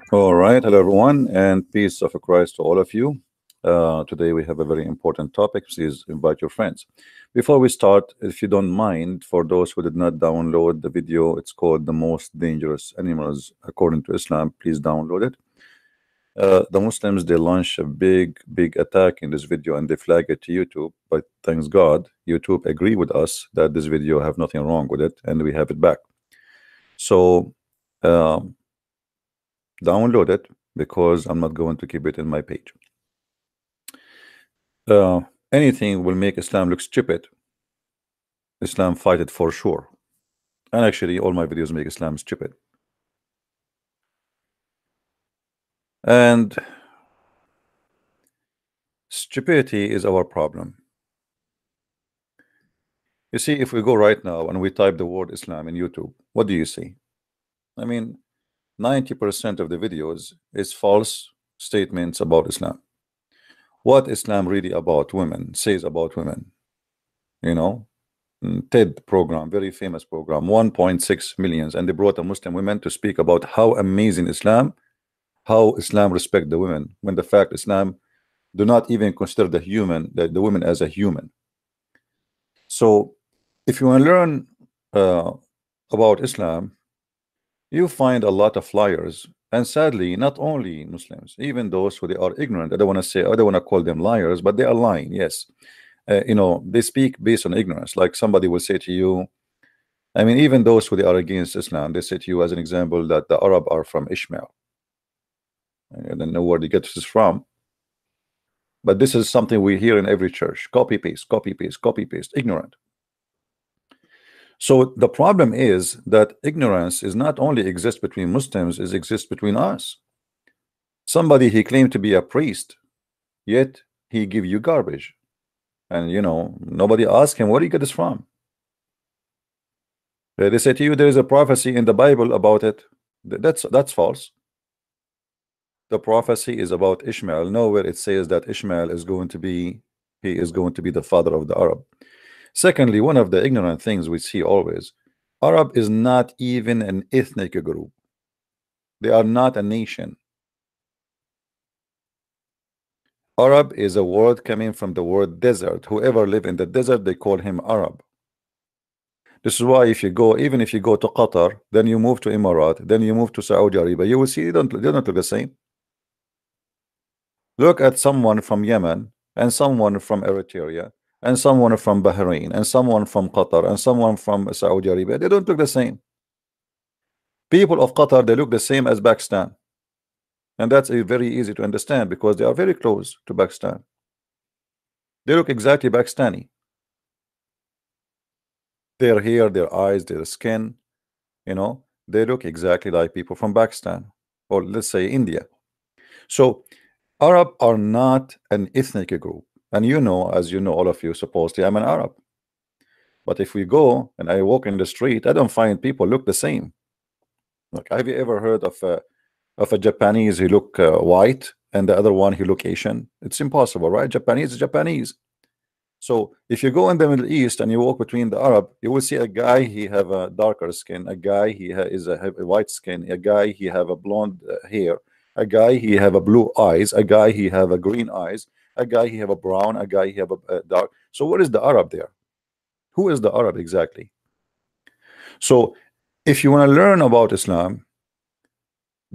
All right, hello everyone, and peace of Christ to all of you. Today we have a very important topic. Please invite your friends. Before we start, if you don't mind, for those who did not download the video, it's called "The Most Dangerous Animals According to Islam." Please download it. The Muslims, they launch a big attack in this video and they flag it to YouTube. But thanks God, YouTube agree with us that this video have nothing wrong with it, and we have it back. So. Um, Download it because I'm not going to keep it in my page. Anything will make Islam look stupid. Islam fight it for sure. And actually, all my videos make Islam stupid. And stupidity is our problem. You see, if we go right now and we type the word Islam in YouTube, what do you see? I mean, 90% of the videos is false statements about Islam. What Islam really about women says about women, you know, TED program, very famous program, 1.6 millions, and they brought a Muslim women to speak about how amazing Islam, how Islam respect the women, when the fact Islam do not even consider the women as a human. So if you want to learn about Islam, you find a lot of liars, and sadly, not only Muslims, even those who they are ignorant. I don't want to call them liars, but they are lying. Yes, they speak based on ignorance. Like somebody will say to you, I mean, even those who they are against Islam, they say to you as an example that the Arab are from Ishmael. I don't know where they get this from, but this is something we hear in every church: copy paste, copy paste, copy paste, ignorant. So the problem is that ignorance is not only exists between Muslims, it exists between us. Somebody, he claimed to be a priest, yet he give you garbage, and nobody asked him, where do you get this from? They say to you there is a prophecy in the Bible about it. That's false. The prophecy is about Ishmael. Nowhere it says that Ishmael is going to be the father of the Arab. Secondly, one of the ignorant things we see always, Arab is not even an ethnic group. They are not a nation. Arab is a word coming from the word desert. Whoever live in the desert, they call him Arab. This is why if you go to Qatar, then you move to Emirat, then you move to Saudi Arabia, you will see they don't look the same. Look at someone from Yemen and someone from Eritrea and someone from Bahrain and someone from Qatar and someone from Saudi Arabia. They don't look the same. People of Qatar, they look the same as Pakistan, and that's very easy to understand because they are very close to Pakistan. They look exactly Pakistani. Their hair, their eyes, their skin, they look exactly like people from Pakistan, or let's say India. So Arab are not an ethnic group. And as you know, all of you, supposedly I'm an Arab. But if we go and I walk in the street, I don't find people look the same. Like, have you ever heard of a Japanese who look white and the other one who look Asian? It's impossible, right? Japanese is Japanese. So if you go in the Middle East and you walk between the Arab, you will see a guy, he have a darker skin, a guy he is a white skin, a guy he have a blonde hair, a guy he have a blue eyes, a guy he have a green eyes, a guy he have a brown, a guy he have a dark. So what is the Arab there? Who is the Arab exactly? So if you want to learn about Islam,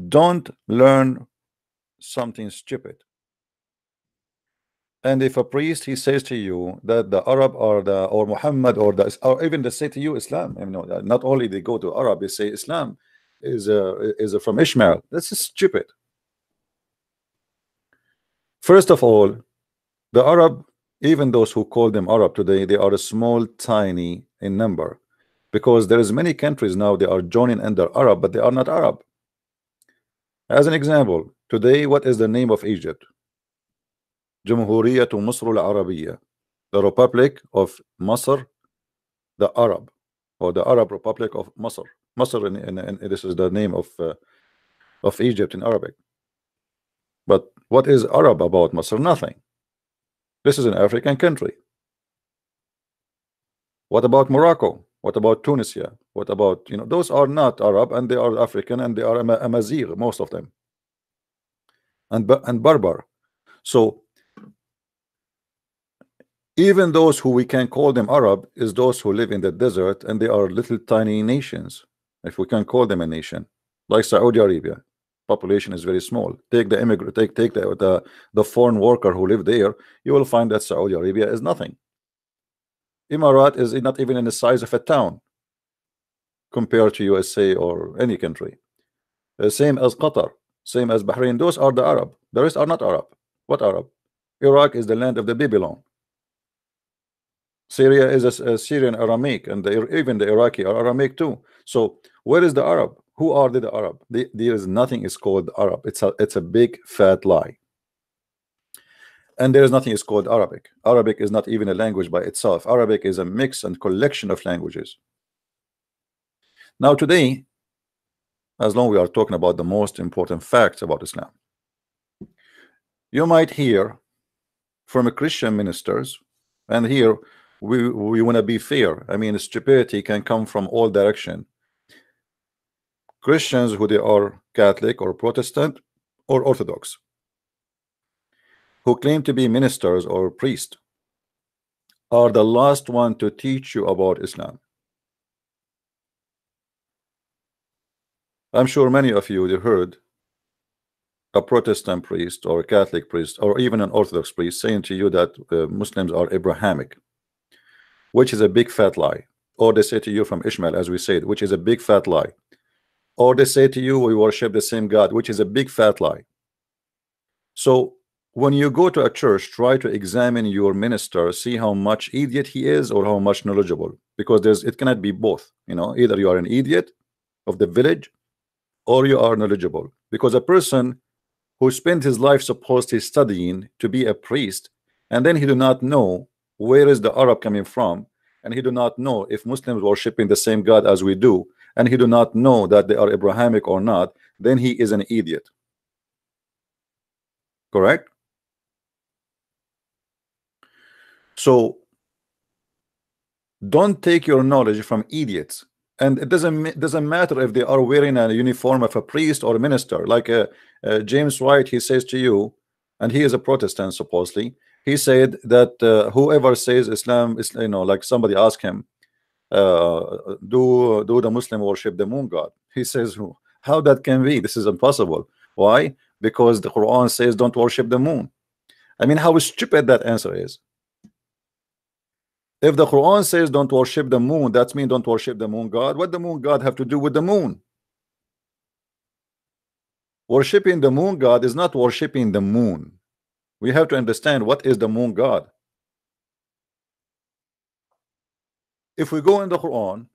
don't learn something stupid. And if a priest he says to you that the Arab or Muhammad or even they say to you Islam, not only they go to Arab, they say Islam is from Ishmael. This is stupid. First of all, the Arab, even those who call them Arab today, they are a small, tiny in number, because there is many countries now they are joining under Arab, but they are not Arab. As an example, today, what is the name of Egypt? Jumhuriyatu Misr al-Arabiyya, the Republic of Masr, the Arab, or the Arab Republic of Masr. Masr, and this is the name of Egypt in Arabic. But what is Arab about Masr? Nothing. This is an African country. What about Morocco? What about Tunisia? What about, those are not Arab, and they are African, and they are Amazigh, most of them. and Berber. So even those who we can call them Arab is those who live in the desert, and they are little tiny nations, if we can call them a nation, like Saudi Arabia. Population is very small. Take the immigrant, take the foreign worker who live there, you will find that Saudi Arabia is nothing. Emirat is not even in the size of a town compared to USA or any country. Same as Qatar, same as Bahrain. Those are the Arab. The rest are not Arab. What Arab? Iraq is the land of the Babylon. Syria is a Syrian Aramaic, and even the Iraqi are Aramaic too. So where is the Arab? Who are the Arab? There is nothing is called Arab. It's a big fat lie. And there is nothing is called Arabic. Arabic is not even a language by itself. Arabic is a mix and collection of languages. Now today, as long as we are talking about the most important facts about Islam, you might hear from a Christian ministers, and here we want to be fair. I mean, stupidity can come from all direction. Christians who they are Catholic or Protestant or Orthodox, who claim to be ministers or priests, are the last one to teach you about Islam. I'm sure many of you heard a Protestant priest or a Catholic priest or even an Orthodox priest saying to you that Muslims are Abrahamic, which is a big fat lie. Or they say to you from Ishmael, as we said, which is a big fat lie. Or they say to you we worship the same God, which is a big fat lie. So when you go to a church, try to examine your minister, see how much idiot he is or how much knowledgeable, because it cannot be both. You know, either you are an idiot of the village or you are knowledgeable. Because a person who spent his life supposedly studying to be a priest, and then he do not know where is the Arab coming from, and he do not know if Muslims worshiping the same God as we do, and he do not know that they are Abrahamic or not, then he is an idiot. Correct? So don't take your knowledge from idiots. And it doesn't matter if they are wearing a uniform of a priest or a minister. Like James White, he says to you, and he is a Protestant supposedly, he said that whoever says Islam is, you know, like somebody asked him, do the Muslim worship the moon god? He says, how that can be? This is impossible. Why? Because the Quran says don't worship the moon. I mean, how stupid that answer is. If the Quran says don't worship the moon, that means don't worship the moon god. What the moon god have to do with the moon? Worshipping the moon god is not worshipping the moon. We have to understand what is the moon god. If we go in the Quran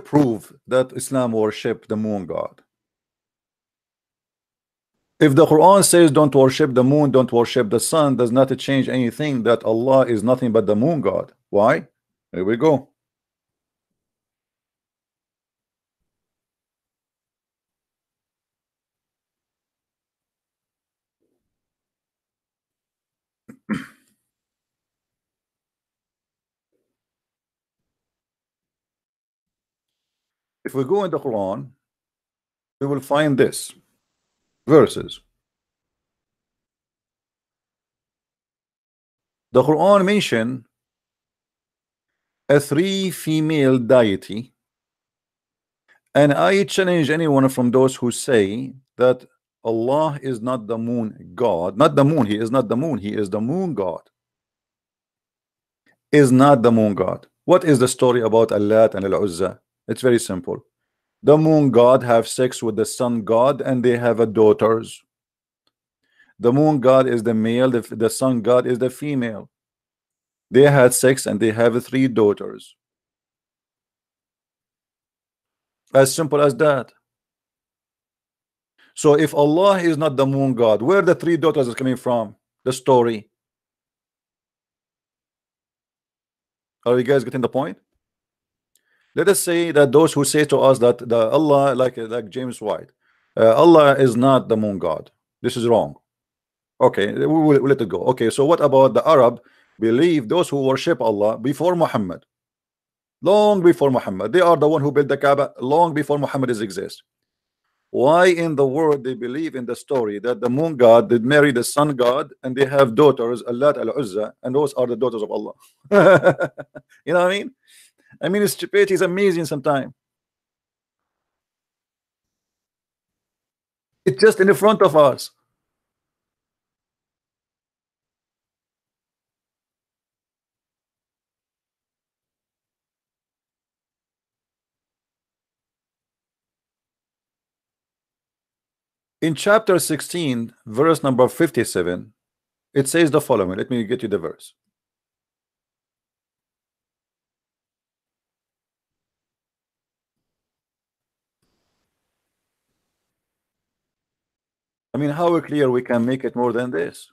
proves that Islam worship the moon god. If the Quran says don't worship the moon, don't worship the sun, does not change anything that Allah is nothing but the moon god. Why? Here we go. If we go in the Quran, we will find this verses. The Quran mention a 3 female deity, and I challenge anyone from those who say that Allah is not the moon god, not the moon, he is not the moon, he is the moon god, is not the moon god. What is the story about Allah and Al-Uzza? It's very simple. The moon god have sex with the sun god and they have a daughters. The moon god is the male, the sun god is the female. They had sex and they have 3 daughters. As simple as that. So if Allah is not the moon god, where the 3 daughters is coming from? The story. Are you guys getting the point? Let us say that those who say to us that the Allah, like James White, Allah is not the moon god. This is wrong. Okay, we'll let it go. Okay, so what about the Arab? Believe those who worship Allah before Muhammad, long before Muhammad. They are the one who built the Kaaba long before Muhammad is exist. Why in the world they believe in the story that the moon god did marry the sun god and they have daughters, Allat al-Uzza, and those are the daughters of Allah? You know what I mean? I mean, stupidity is amazing sometimes. It's just in the front of us. In chapter 16, verse number 57, it says the following. Let me get you the verse. I mean, how clear we can make it more than this?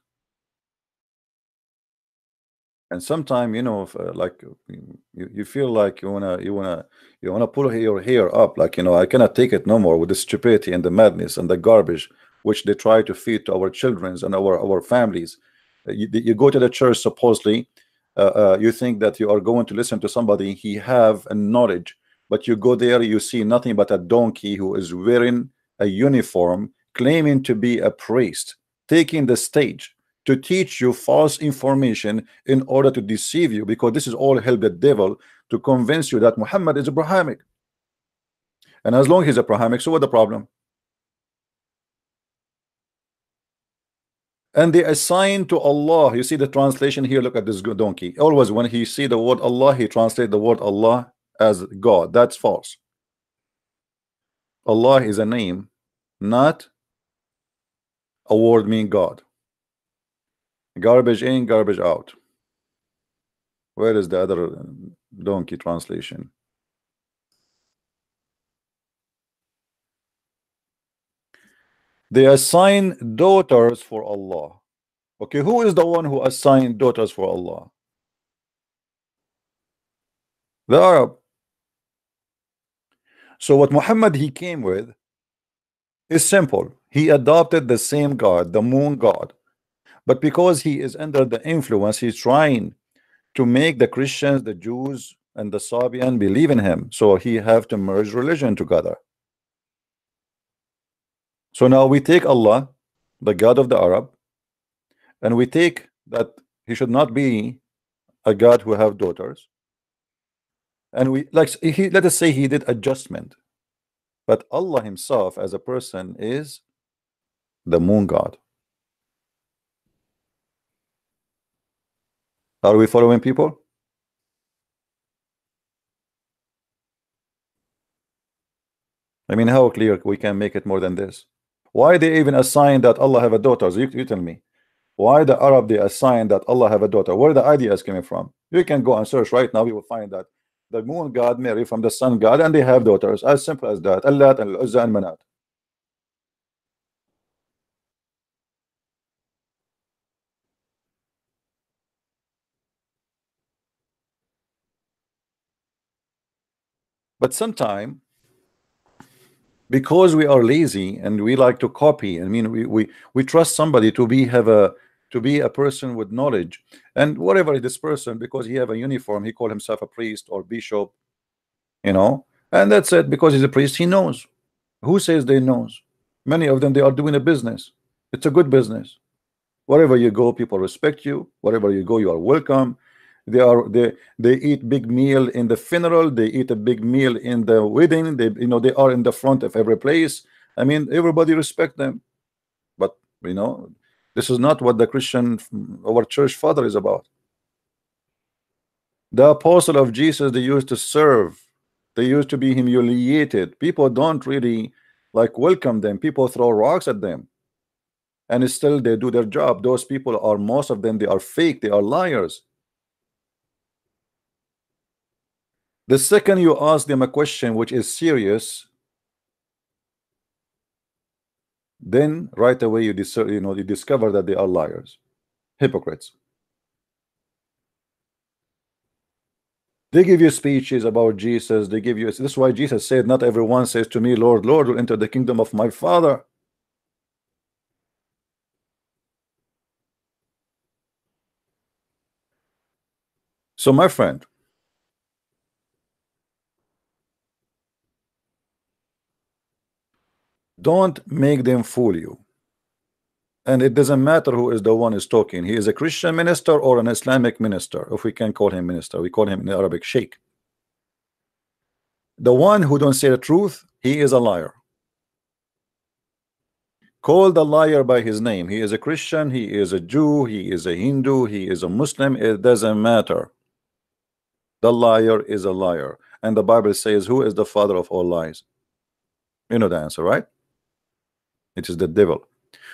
And sometimes, you know, if, like you feel like you wanna pull your hair up, like, you know, I cannot take it no more with the stupidity and the madness and the garbage which they try to feed to our children and our families. You go to the church supposedly, you think that you are going to listen to somebody he have a knowledge, but you go there, you see nothing but a donkey who is wearing a uniform, claiming to be a priest, taking the stage to teach you false information in order to deceive you, because this is all help the devil to convince you that Muhammad is Abrahamic. And as long as he's Abrahamic, so what the problem? And they assign to Allah. You see the translation here. Look at this good donkey. Always when he see the word Allah, he translate the word Allah as God. That's false. Allah is a name, not a word mean God. Garbage in, garbage out. Where is the other donkey translation? They assign daughters for Allah. Okay, who is the one who assigned daughters for Allah? The Arab. So what Muhammad he came with is simple. He adopted the same God, the moon God. But because he is under the influence, he's trying to make the Christians, the Jews, and the Sabian believe in him. So he have to merge religion together. So now we take Allah, the God of the Arab, and we take that he should not be a God who have daughters. And we like he let us say he did adjustment. But Allah himself as a person is the moon God. Are we following, people? I mean, how clear we can make it more than this? Why they even assign that Allah have a daughter? You tell me. Why the Arab they assign that Allah have a daughter? Where the idea is coming from? You can go and search right now. You will find that the moon god marry from the sun god, and they have daughters. As simple as that. Allah and Uzza and Manat. But sometime, because we are lazy and we like to copy, I mean, we trust somebody to be a person with knowledge, and whatever this person, because he have a uniform, he call himself a priest or bishop, you know, and that's it. Because he's a priest, he knows. Who says they knows? Many of them, they are doing a business. It's a good business. Wherever you go, people respect you. Wherever you go, you are welcome. They eat big meal in the funeral. They eat a big meal in the wedding. They are in the front of every place. I mean, everybody respect them. But this is not what the Christian, our church father, is about. The apostle of Jesus, they used to serve. They used to be humiliated. People don't really like welcome them. People throw rocks at them, and still they do their job. Those people are, most of them, they are fake. They are liars. The second you ask them a question which is serious, then right away you discover that they are liars, hypocrites. They give you speeches about Jesus. They give you. This is why Jesus said, "Not everyone says to me, Lord, Lord, will enter the kingdom of my Father." So, my friend, Don't make them fool you. And it doesn't matter who is the one is talking. He is a Christian minister or an Islamic minister. If we can call him minister, we call him in Arabic Sheikh. The one who don't say the truth, he is a liar. Call the liar by his name. He is a Christian, he is a Jew, he is a Hindu, he is a Muslim. It doesn't matter. The liar is a liar. And the Bible says, who is the father of all lies? You know the answer, right? It is the devil.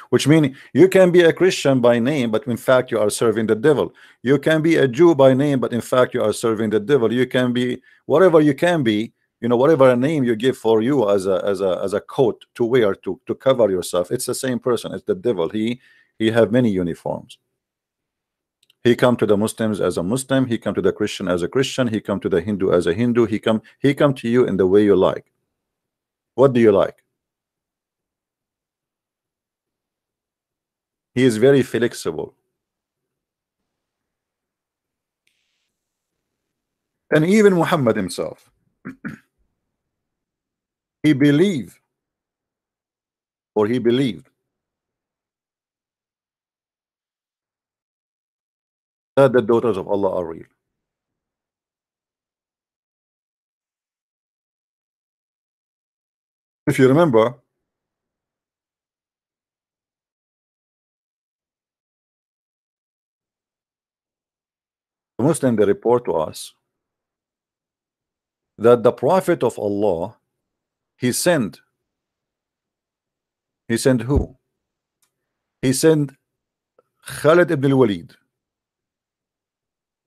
Which means you can be a Christian by name, but in fact you are serving the devil. You can be a Jew by name, but in fact you are serving the devil. You can be whatever you can be, you know, whatever a name you give for you as a coat to wear to cover yourself. It's the same person. It's the devil. He have many uniforms. He come to the Muslims as a Muslim. He come to the Christian as a Christian. He come to the Hindu as a Hindu. He come to you in the way you like. What do you like? He is very flexible. And even Muhammad himself, he believed that the daughters of Allah are real. If you remember, the Muslim, they report to us that the Prophet of Allah, he sent who? He sent Khalid ibn al-Walid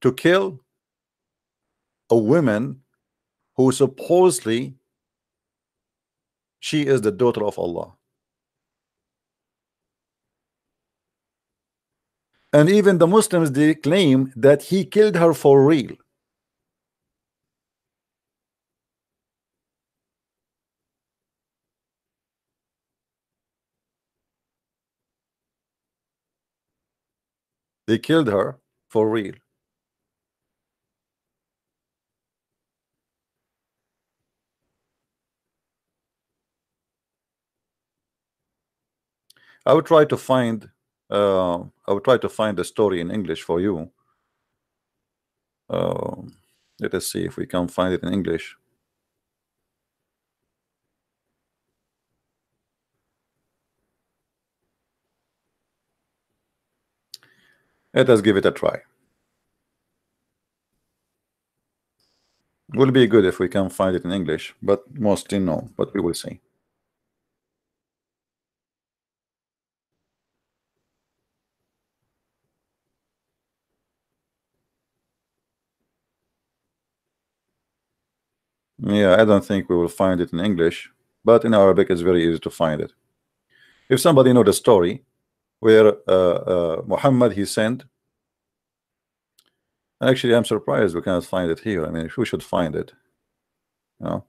to kill a woman who supposedly she is the daughter of Allah. And even the Muslims, they claim that he killed her for real. They killed her for real. I would try to find the story in English for you. Let us see if we can find it in English. Let us give it a try. Will be good if we can find it in English, but mostly no, but we will see. Yeah, I don't think we will find it in English, but in Arabic it's very easy to find it. If somebody know the story where Muhammad, he sent, actually I'm surprised we cannot find it here. I mean, we should find it, you know.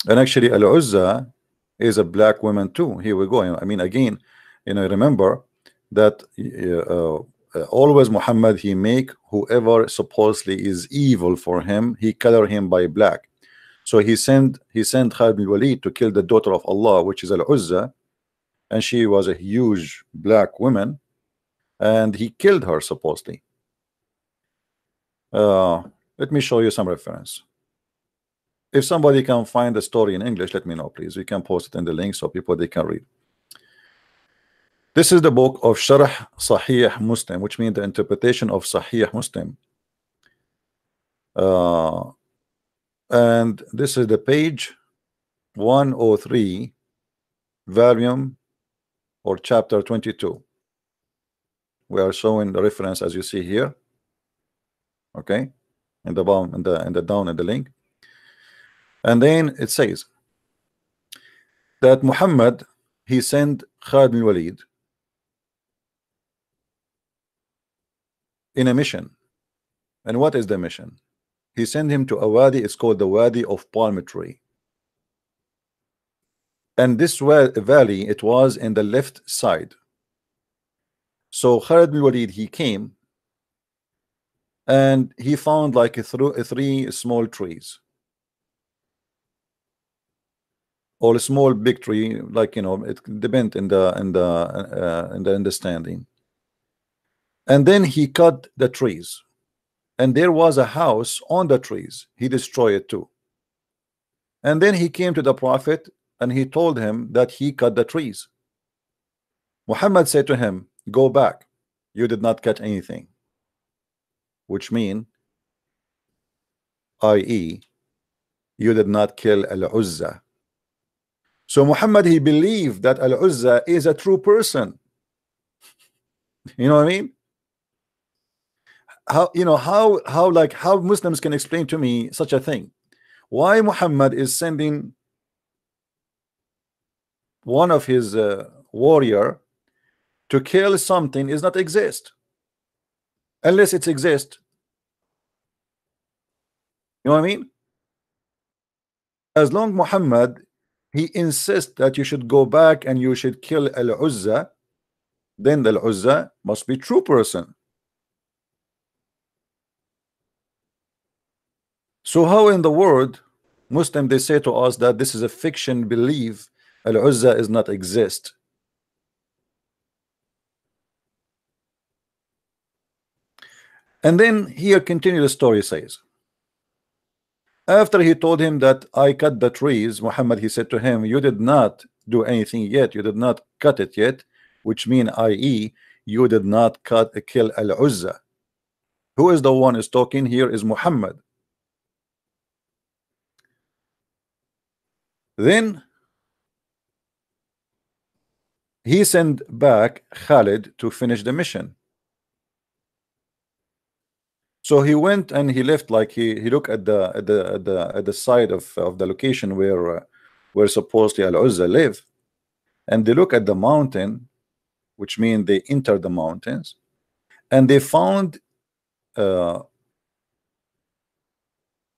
And actually Al-Uzza is a black woman too. Here we go. I mean, again, you know, remember that always Muhammad, he make whoever supposedly is evil for him, he color him by black. So he sent Khalid bin Walid to kill the daughter of Allah, which is Al-Uzza, and she was a huge black woman, and he killed her supposedly. Let me show you some reference. If somebody can find the story in English, let me know, please. We can post it in the link so people they can read. This is the book of Sharh Sahih Muslim, which means the interpretation of Sahih Muslim. And this is the page 103, volume or chapter 22. We are showing the reference as you see here. Okay, in the bottom, in the down in the link. And then it says that Muhammad, he sent Khalid bin Walid in a mission. And what is the mission? He sent him to a wadi. It's called the Wadi of Palm Tree. And this valley, it was in the left side. So Khalid bin Walid, he came and he found like three small trees, or a small big tree, like, you know, it depends in the understanding. And then he cut the trees, and there was a house on the trees. He destroyed it too. And then he came to the Prophet and he told him that he cut the trees. Muhammad said to him, go back, you did not cut anything, which mean, i.e., you did not kill Al-Uzza. So Muhammad, he believed that Al-Uzza is a true person. You know what I mean? How, you know, how Muslims can explain to me such a thing? Why Muhammad is sending one of his warrior to kill something is not exist, unless it exists. You know what I mean? As long Muhammad, he insists that you should go back and you should kill Al-Uzza, then the Al-Uzza must be true person. So how in the world Muslim they say to us that this is a fiction belief, Al-Uzza is not exist? And then here continue the story says, after he told him that I cut the trees, Muhammad, he said to him, you did not do anything yet, you did not cut it yet, which mean, i.e., you did not kill Al-Uzza. Who is the one is talking here is Muhammad. Then he sent back Khalid to finish the mission. So he went and he left, like he looked at the side of the location where supposedly Al-Uzza live, and they look at the mountain, which means they entered the mountains, and they found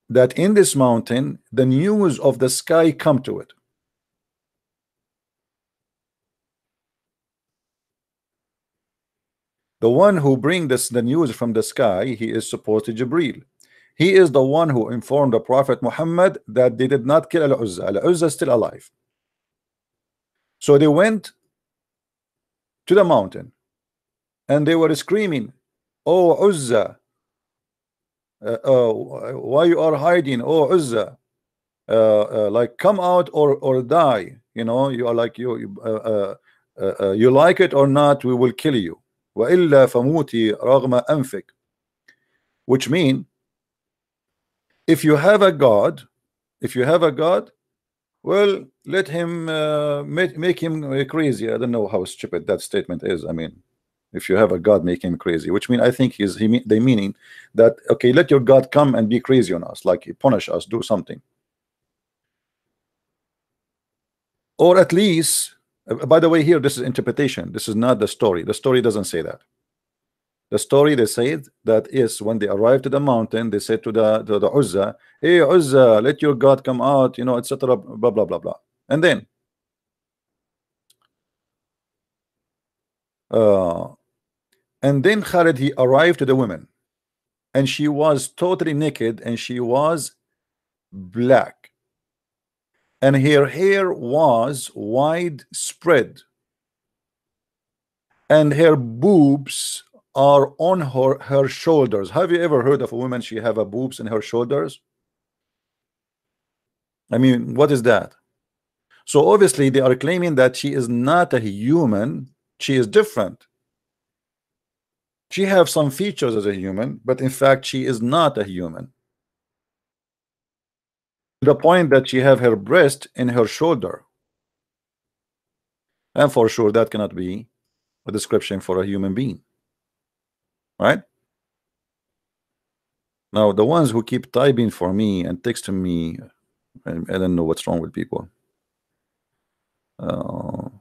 that in this mountain the news of the sky come to it. The one who bring the news from the sky, he is supposed to Jibril. He is the one who informed the Prophet Muhammad that they did not kill Al-Uzza. Al-Uzza is still alive. So they went to the mountain and they were screaming, oh Uzza, why you are hiding, oh Uzza, like come out or die. You know, you are like you like it or not, we will kill you. وإلا فموتي رغم أنفك. Which mean, if you have a God, well, let him make him crazy. I don't know how stupid that statement is. I mean, if you have a God, make him crazy, which mean, I think they meaning that, okay, let your God come and be crazy on us, like punish us, do something. Or at least, by the way, here this is interpretation, this is not the story. The story doesn't say that. The story, they said that is when they arrived to the mountain, they said to the Uzza, hey Uzza, let your God come out, you know, etc. Blah blah blah blah. And then Khalid, he arrived to the women, and she was totally naked, and she was black, and her hair was widespread, and her boobs are on her shoulders. Have you ever heard of a woman, she have a boobs in her shoulders? I mean, what is that? So obviously they are claiming that she is not a human, she is different. She have some features as a human, but in fact she is not a human, to the point that she have her breast in her shoulder, and for sure that cannot be a description for a human being, right? Now the ones who keep typing for me and texting me, I don't know what's wrong with people. All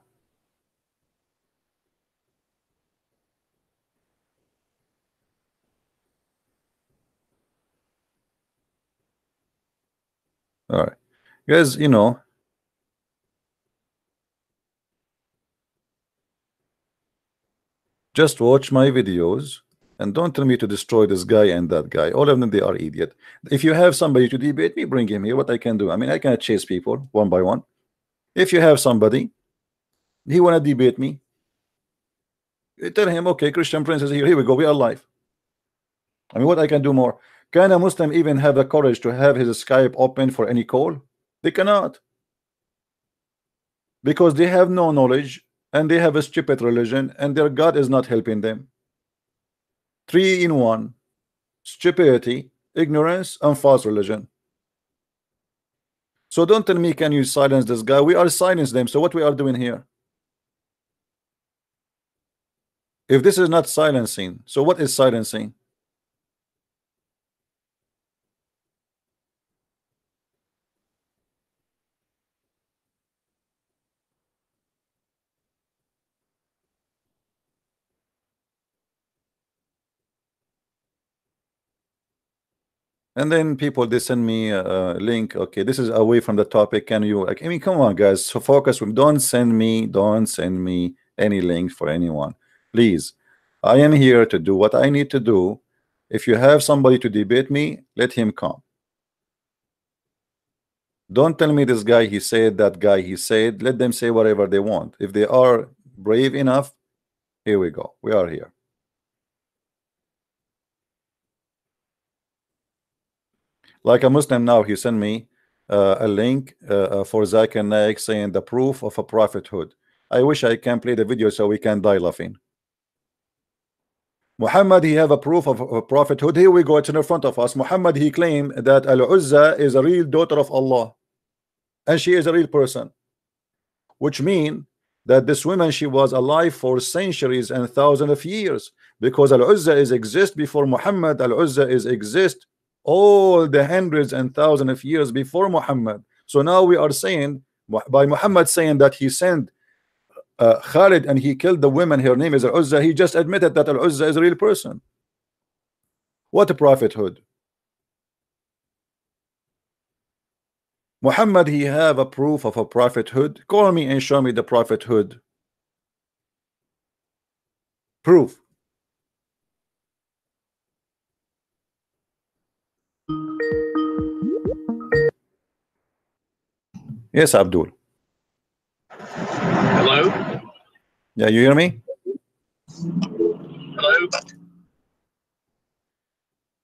right, guys, you know, just watch my videos And don't tell me to destroy this guy and that guy. All of them, they are idiot. If you have somebody to debate me, bring him here. What I can do? I mean, I cannot chase people one by one. If you have somebody, he want to debate me, you tell him, okay, Christian Prince is here. Here we go. We are live. I mean, what I can do more? Can a Muslim even have the courage to have his Skype open for any call? They cannot. Because they have no knowledge and they have a stupid religion and their God is not helping them. 3 in 1: stupidity, ignorance, and false religion. So don't tell me, can you silence this guy? We are silencing them. So what we are doing here? If this is not silencing, so what is silencing? And then people, they send me a link. Okay, this is away from the topic. Can you, like, I mean, come on, guys. So focus. Don't send me any link for anyone, please. I am here to do what I need to do. If you have somebody to debate me, let him come. Don't tell me this guy he said, that guy he said. Let them say whatever they want. If they are brave enough, here we go. We are here. Like a Muslim now, he sent me a link for Zakir Naik saying the proof of a prophethood. I wish I can play the video so we can die laughing. Muhammad, he have a proof of a prophethood. Here we go. It's in front of us. Muhammad, he claimed that Al-Uzza is a real daughter of Allah and she is a real person, which means that this woman, she was alive for centuries and thousands of years, because Al-Uzza is exist before Muhammad. Al-Uzza is exist all the hundreds and thousands of years before Muhammad. So now we are saying, by Muhammad saying that he sent Khalid and he killed the woman, her name is Al-Uzza, he just admitted that Al-Uzza is a real person. What a prophethood. Muhammad, he have a proof of a prophethood. Call me and show me the prophethood proof. Yes, Abdul. Hello? Yeah, you hear me? Hello?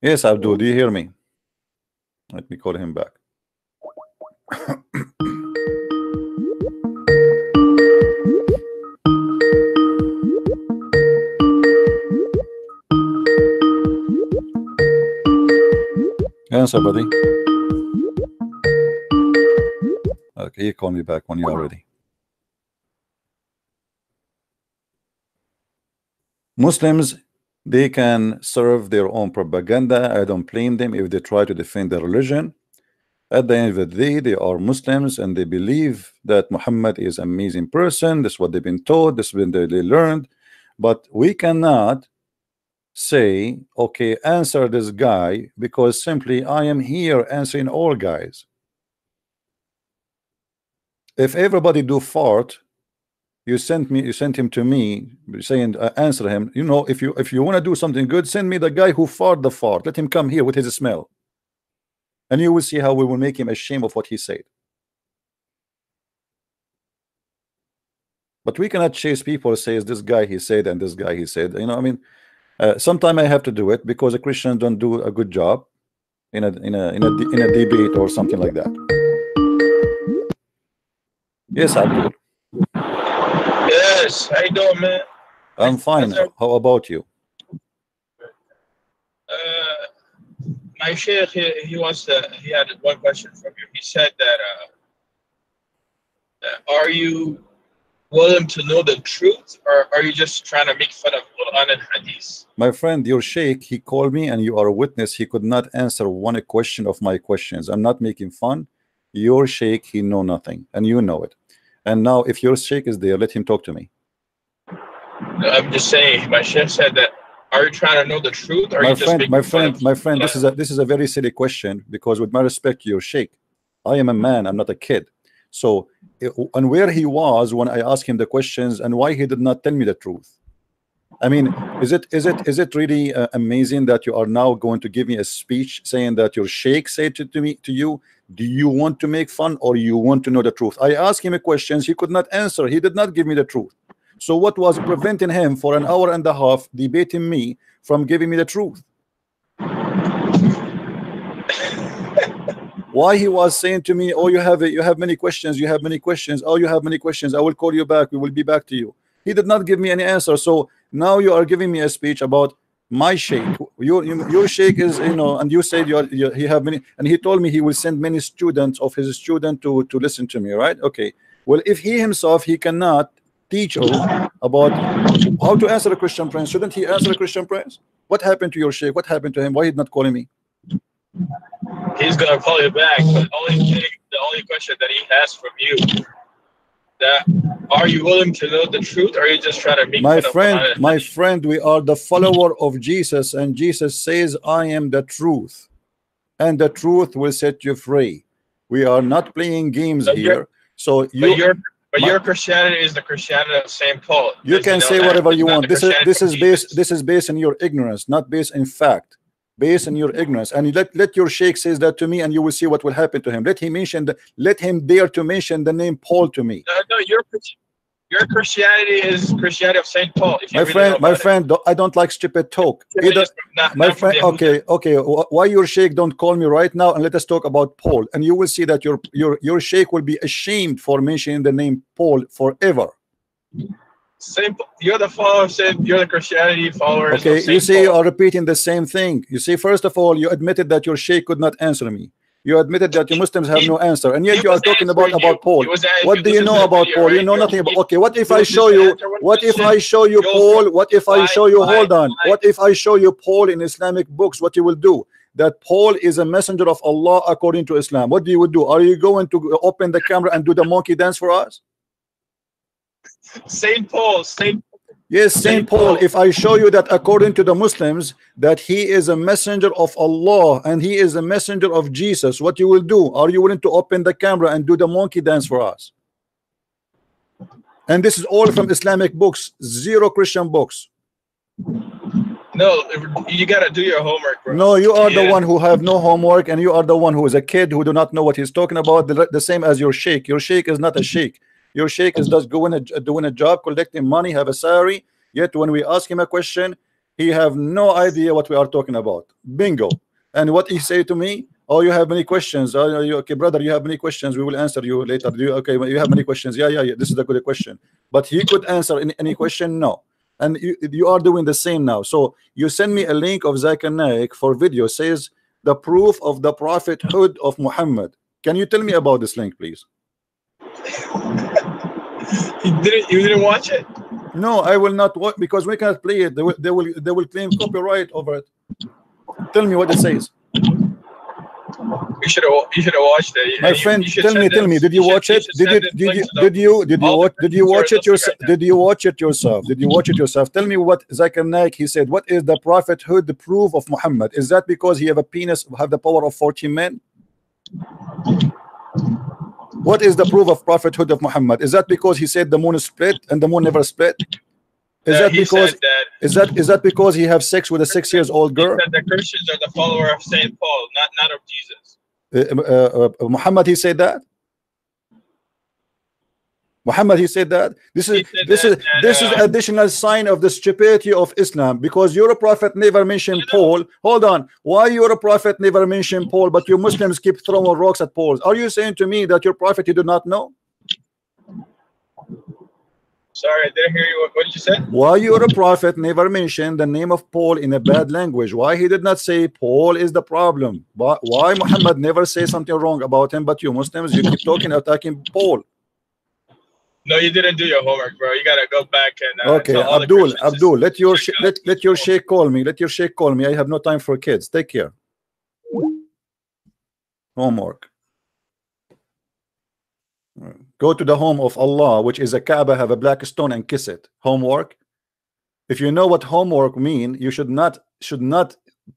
Yes, Abdul, do you hear me? Let me call him back. Answer, buddy. Okay, you call me back when you're ready. Muslims, they can serve their own propaganda. I don't blame them if they try to defend their religion. At the end of the day, they are Muslims and they believe that Muhammad is an amazing person. This is what they've been taught. This is what they learned. But we cannot say, okay, answer this guy, because simply I am here answering all guys. If everybody do fart, you sent him to me saying answer him. You know, if you want to do something good, send me the guy who farted the fart. Let him come here with his smell, and you will see how we will make him ashamed of what he said. But we cannot chase people says this guy he said and this guy he said. You know, I mean, sometimes I have to do it because the Christians don't do a good job in a debate or something like that. Yes, Abdul. Yes, how you doing, man? I'm fine. How about you? My Sheikh, he had one question from you. He said that, are you willing to know the truth, or are you just trying to make fun of Quran and Hadith? My friend, your Sheikh, he called me and you are a witness. He could not answer one question of my questions. I'm not making fun. Your Sheikh, he know nothing, and you know it. And now if your Sheikh is there, let him talk to me. I'm just saying, my Sheikh said that, are you trying to know the truth, or are you just making fun of my friend, this is a very silly question, because with my respect to your Sheikh, I am a man, I'm not a kid. So, and where he was when I asked him the questions, and why he did not tell me the truth. I mean, is it really amazing that you are now going to give me a speech saying that your sheikh said to me, to you, do you want to make fun or you want to know the truth? I asked him a questions, he could not answer, he did not give me the truth. So what was preventing him for an hour and a half debating me from giving me the truth? Why he was saying to me, oh, you have many questions, you have many questions, oh, you have many questions, I will call you back, we will be back to you. He did not give me any answer. So now you are giving me a speech about my sheikh. Your sheikh is, you know, and you said he have many, and he told me he will send many students of his student to listen to me, right? Okay, well, if he himself he cannot teach you about how to answer a Christian prince, shouldn't he answer a Christian prince? What happened to your sheikh? What happened to him? Why he not calling me? He's gonna call you back, but the only question that he has from you, that are you willing to know the truth, or are you just trying to make my fun friend, of my friend, we are the follower of Jesus, and Jesus says, I am the truth, and the truth will set you free. We are not playing games here. So your Christianity is the Christianity of Saint Paul. You can say whatever you want. This is based on your ignorance, not based in fact. Based on your ignorance, and let your sheikh says that to me, and you will see what will happen to him. Let him dare to mention the name Paul to me. No, your Christianity is Christianity of Saint Paul. If you my friend, I don't like stupid talk. My friend, okay. Why your sheikh don't call me right now and let us talk about Paul, and you will see that your sheikh will be ashamed for mentioning the name Paul forever. You're the follower of Saint. You're the Christianity followers. Okay, of Saint you see, Paul. you are repeating the same thing. You see, first of all, you admitted that your sheikh could not answer me. You admitted that you Muslims have no answer, and yet you are talking about Paul. What do you know about Paul? You know nothing about. Okay, what if I show you? What if I show you Paul? What if I show you? Hold on. What if I show you Paul in Islamic books? What you will do? That Paul is a messenger of Allah according to Islam. What do you do? Are you going to open the camera and do the monkey dance for us? Saint Paul. Yes, Saint Paul. If I show you that according to the Muslims that he is a messenger of Allah and he is a messenger of Jesus, what you will do? Are you willing to open the camera and do the monkey dance for us? And this is all from Islamic books, zero Christian books. No, you gotta do your homework, bro. No, you are the one who have no homework, and you are the one who is a kid who do not know what he's talking about. The same as your sheikh. Your sheikh is not a sheikh. Your sheikh is just doing a job, collecting money, have a salary. Yet when we ask him a question, he have no idea what we are talking about. Bingo. And what he say to me? Oh, you have many questions. Oh, okay, brother, you have many questions. We will answer you later. Okay, you have many questions. Yeah. This is a good question. But he could answer any question. No. And you are doing the same now. So you send me a link of Zakir Naik for video. Says the proof of the prophethood of Muhammad. Can you tell me about this link, please? You didn't watch it? No, I will not watch because we cannot play it. They will claim copyright over it. Tell me what it says. You should have watched it. My friend, tell me, did you watch it? Did you watch it yourself? Did you watch it yourself? Did you watch it yourself? Tell me what Zakir Naik he said. What is the prophethood, the proof of Muhammad? Is that because he have a penis, have the power of 14 men? What is the proof of prophethood of Muhammad? Is that because he said the moon is split and the moon never split? Is that because he have sex with a 6-year-old girl? He said the Christians are the follower of Saint Paul, not of Jesus. Muhammad, he said that. Muhammad, he said that. This is additional sign of the stupidity of Islam, because your prophet never mentioned Paul. Hold on, why your prophet never mentioned Paul, but you Muslims keep throwing rocks at Paul? Are you saying to me that your prophet you do not know? Sorry, I didn't hear you. What did you say? Why your prophet never mentioned the name of Paul in a bad language? Why he did not say Paul is the problem? Why Muhammad never say something wrong about him, but you Muslims, you keep talking, attacking Paul? No, you didn't do your homework, bro. You gotta go back and okay, Abdul, let your sheikh call me. Let your sheikh call me. I have no time for kids. Take care. Homework. Go to the home of Allah, which is a Kaaba, have a black stone and kiss it. Homework. If you know what homework mean, you should not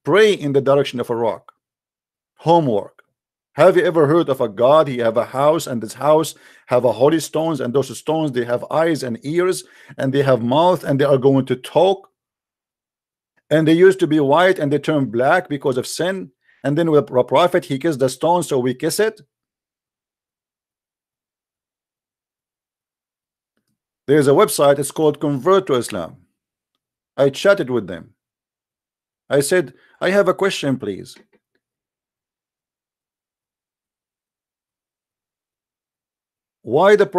pray in the direction of a rock. Homework. Have you ever heard of a God? He have a house, and this house have a holy stones, and those stones, they have eyes and ears, and they have mouth, and they are going to talk. And they used to be white, and they turn black because of sin. And then with a prophet, he kissed the stone, so we kiss it. There's a website, it's called Convert to Islam. I chatted with them. I said, I have a question, please. Why the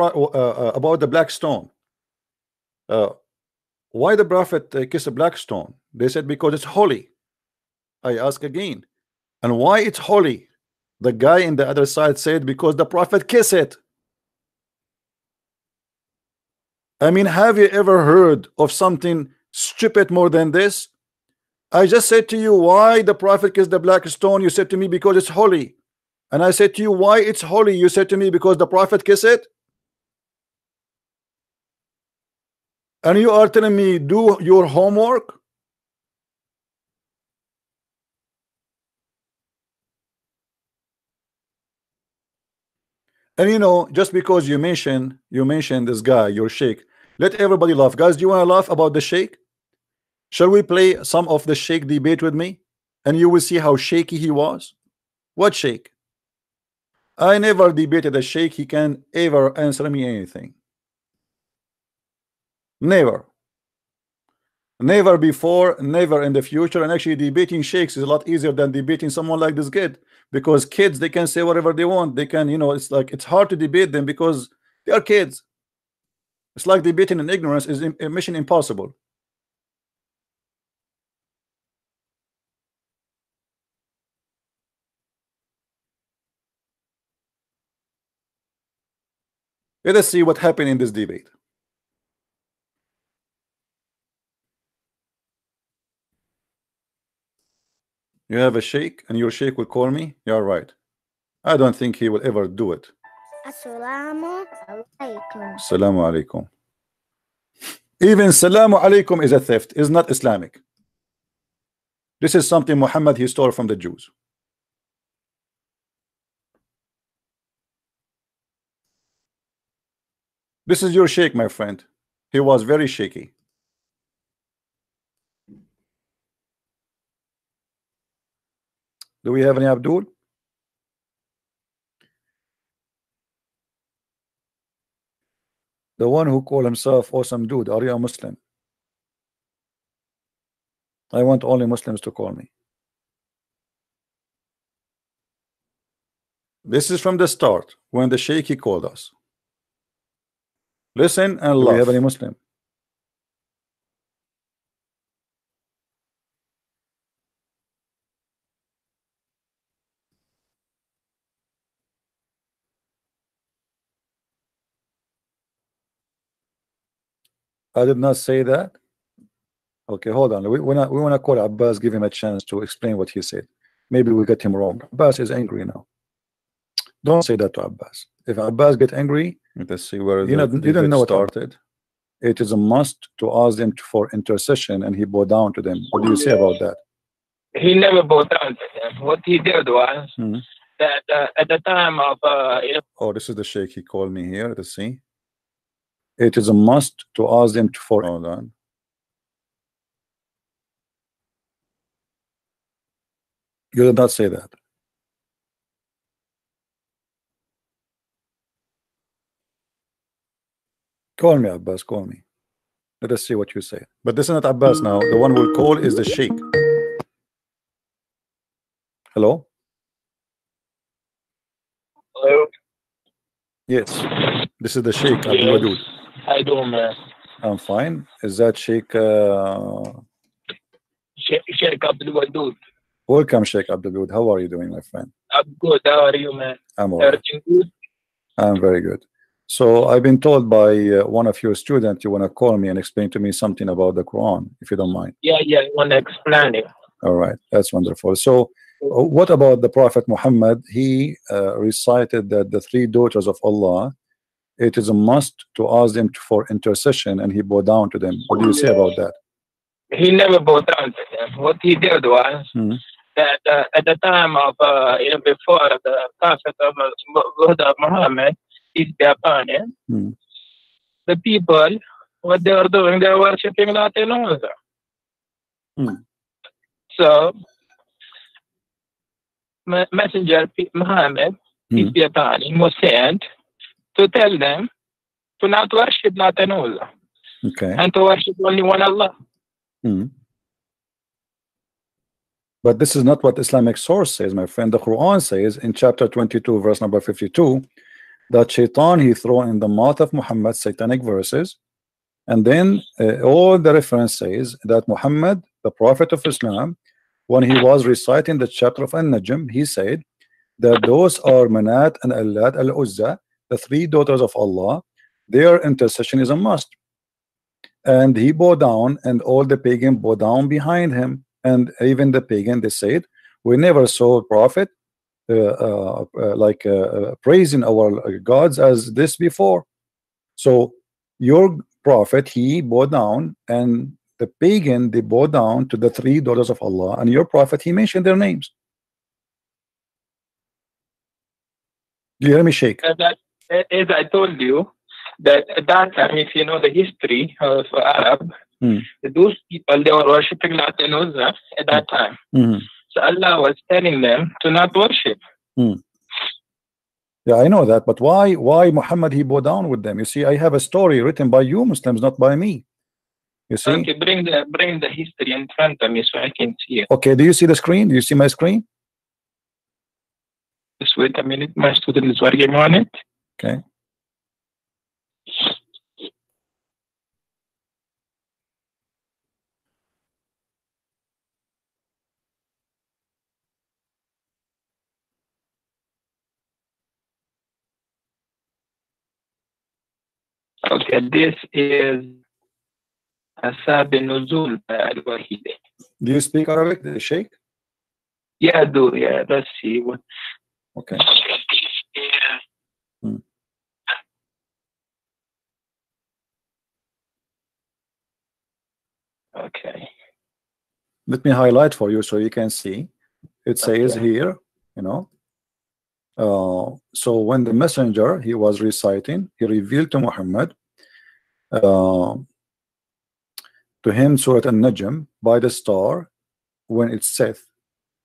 about the black stone? Why the prophet kiss a black stone? They said because it's holy. I ask again, and why it's holy? The guy in the other side said because the prophet kiss it. I mean, have you ever heard of something stupid more than this? I just said to you, why the prophet kissed the black stone? You said to me because it's holy. And I said to you, why it's holy? You said to me because the prophet kissed it. And you are telling me do your homework. And you know, just because you mentioned this guy, your Sheikh, let everybody laugh. Guys, do you want to laugh about the Sheikh? Shall we play some of the Sheikh debate with me? And you will see how shaky he was. What Sheikh? I never debated a Sheikh. He can ever answer me anything. Never. Never before, never in the future. And actually debating sheikhs is a lot easier than debating someone like this kid, because kids, they can say whatever they want. They can, you know, it's like it's hard to debate them because they are kids. It's like debating in ignorance is a mission impossible. Let us see what happened in this debate. You have a sheikh and your sheikh will call me? You're right. I don't think he will ever do it. Assalamu alaikum. Assalamu alaikum. Even Assalamu alaikum is a theft, is not Islamic. This is something Muhammad he stole from the Jews. This is your sheikh, my friend. He was very shaky. Do we have any Abdul? The one who called himself awesome dude. Are you a Muslim? I want only Muslims to call me. This is from the start when the Sheikh he called us. Listen and laugh. Do we have any Muslim? I did not say that. Okay, hold on. We want to call Abbas, give him a chance to explain what he said. Maybe we got him wrong. Abbas is angry now. Don't say that to Abbas. If Abbas get angry, let's see where you didn't know what started. It is a must to ask them for intercession, and he bowed down to them. What do you say about that? He never bowed down to them. What he did was that at the time of oh, this is the Sheikh. He called me here. Let's see. It is a must to ask them for. Hold on. You did not say that. Call me, Abbas. Call me. Let us see what you say. But this is not Abbas now. The one who will call is the Sheikh. Hello? Hello? Yes. This is the Sheikh, Abdul Wadood. How you doing, man? I'm fine. Is that Sheikh? Sheikh Abdul Wadood. Welcome, Sheikh Abdul Wadood. How are you doing, my friend? I'm good. How are you, man? I'm all right. Everything good? I'm very good. So I've been told by one of your students you want to call me and explain to me something about the Quran, if you don't mind. Yeah, I want to explain it. All right, that's wonderful. So what about the Prophet Muhammad? He recited that the three daughters of Allah, it is a must to ask them for intercession, and he bowed down to them. What do you say about that? He never bowed down to them. What he did was that at the time of before the Prophet of Muhammad, peace be upon him, the people, what they were doing, they were worshiping Latin also. So Messenger Muhammad, peace be upon him, was sent to tell them to not worship Latin also, and to worship only one Allah. But this is not what Islamic source says, my friend. The Quran says in chapter 22, verse number 52, that Shaitan he thrown in the mouth of Muhammad satanic verses, and then all the reference says that Muhammad, the Prophet of Islam, when he was reciting the chapter of An-Najm, he said that those are Manat and Allat al-Uzza, the three daughters of Allah, their intercession is a must. And he bowed down, and all the pagan bowed down behind him. And even the pagan, they said, we never saw a prophet praising our gods as this before. So your prophet, he bowed down, and the pagan, they bowed down to the three daughters of Allah, and your prophet, he mentioned their names. Do you hear me, Sheikh? As I told you, that at that time, if you know the history of Arab, those people, they were worshipping Latin Uzza at that time. So Allah was telling them to not worship. Yeah, I know that, but why Muhammad he bowed down with them? You see, I have a story written by you Muslims, not by me. You see? Okay, bring the history in front of me so I can see it. Okay, do you see the screen? Do you see my screen? Just wait a minute, my student is working on it. Okay. Okay, this is Asab Nuzul by Al-Wahidi. Do you speak Arabic, Sheikh? Yeah, I do. Yeah, let's see. What... Okay. Yeah. Okay. Let me highlight for you so you can see. It says here, you know. So when the messenger he was reciting, he revealed to Muhammad to him Surah An-Najm by the star when it saith,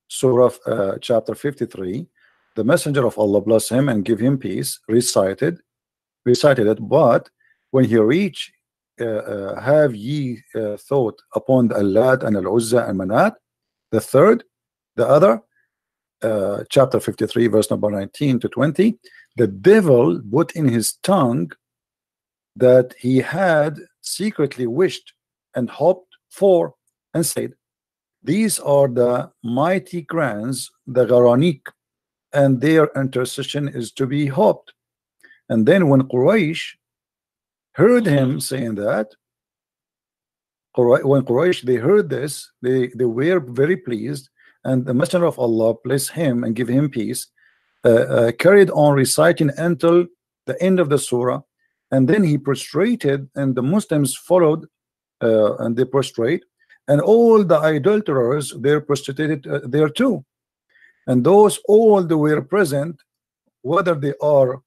Surah chapter 53, the messenger of Allah bless him and give him peace recited it, but when he reached have ye thought upon the Allat and Al-Uzza and Manat, the third, the other, chapter 53 verse number 19 to 20, the devil put in his tongue that he had secretly wished and hoped for, and said, these are the mighty grants, the Garanik, and their intercession is to be hoped. And then when Quraysh heard him saying that, when Quraysh they heard this, they were very pleased, and the messenger of Allah bless him and give him peace, carried on reciting until the end of the surah, and then he prostrated, and the Muslims followed, and they prostrate, and all the idolaters they're prostrated there too, and those all they were present, whether they are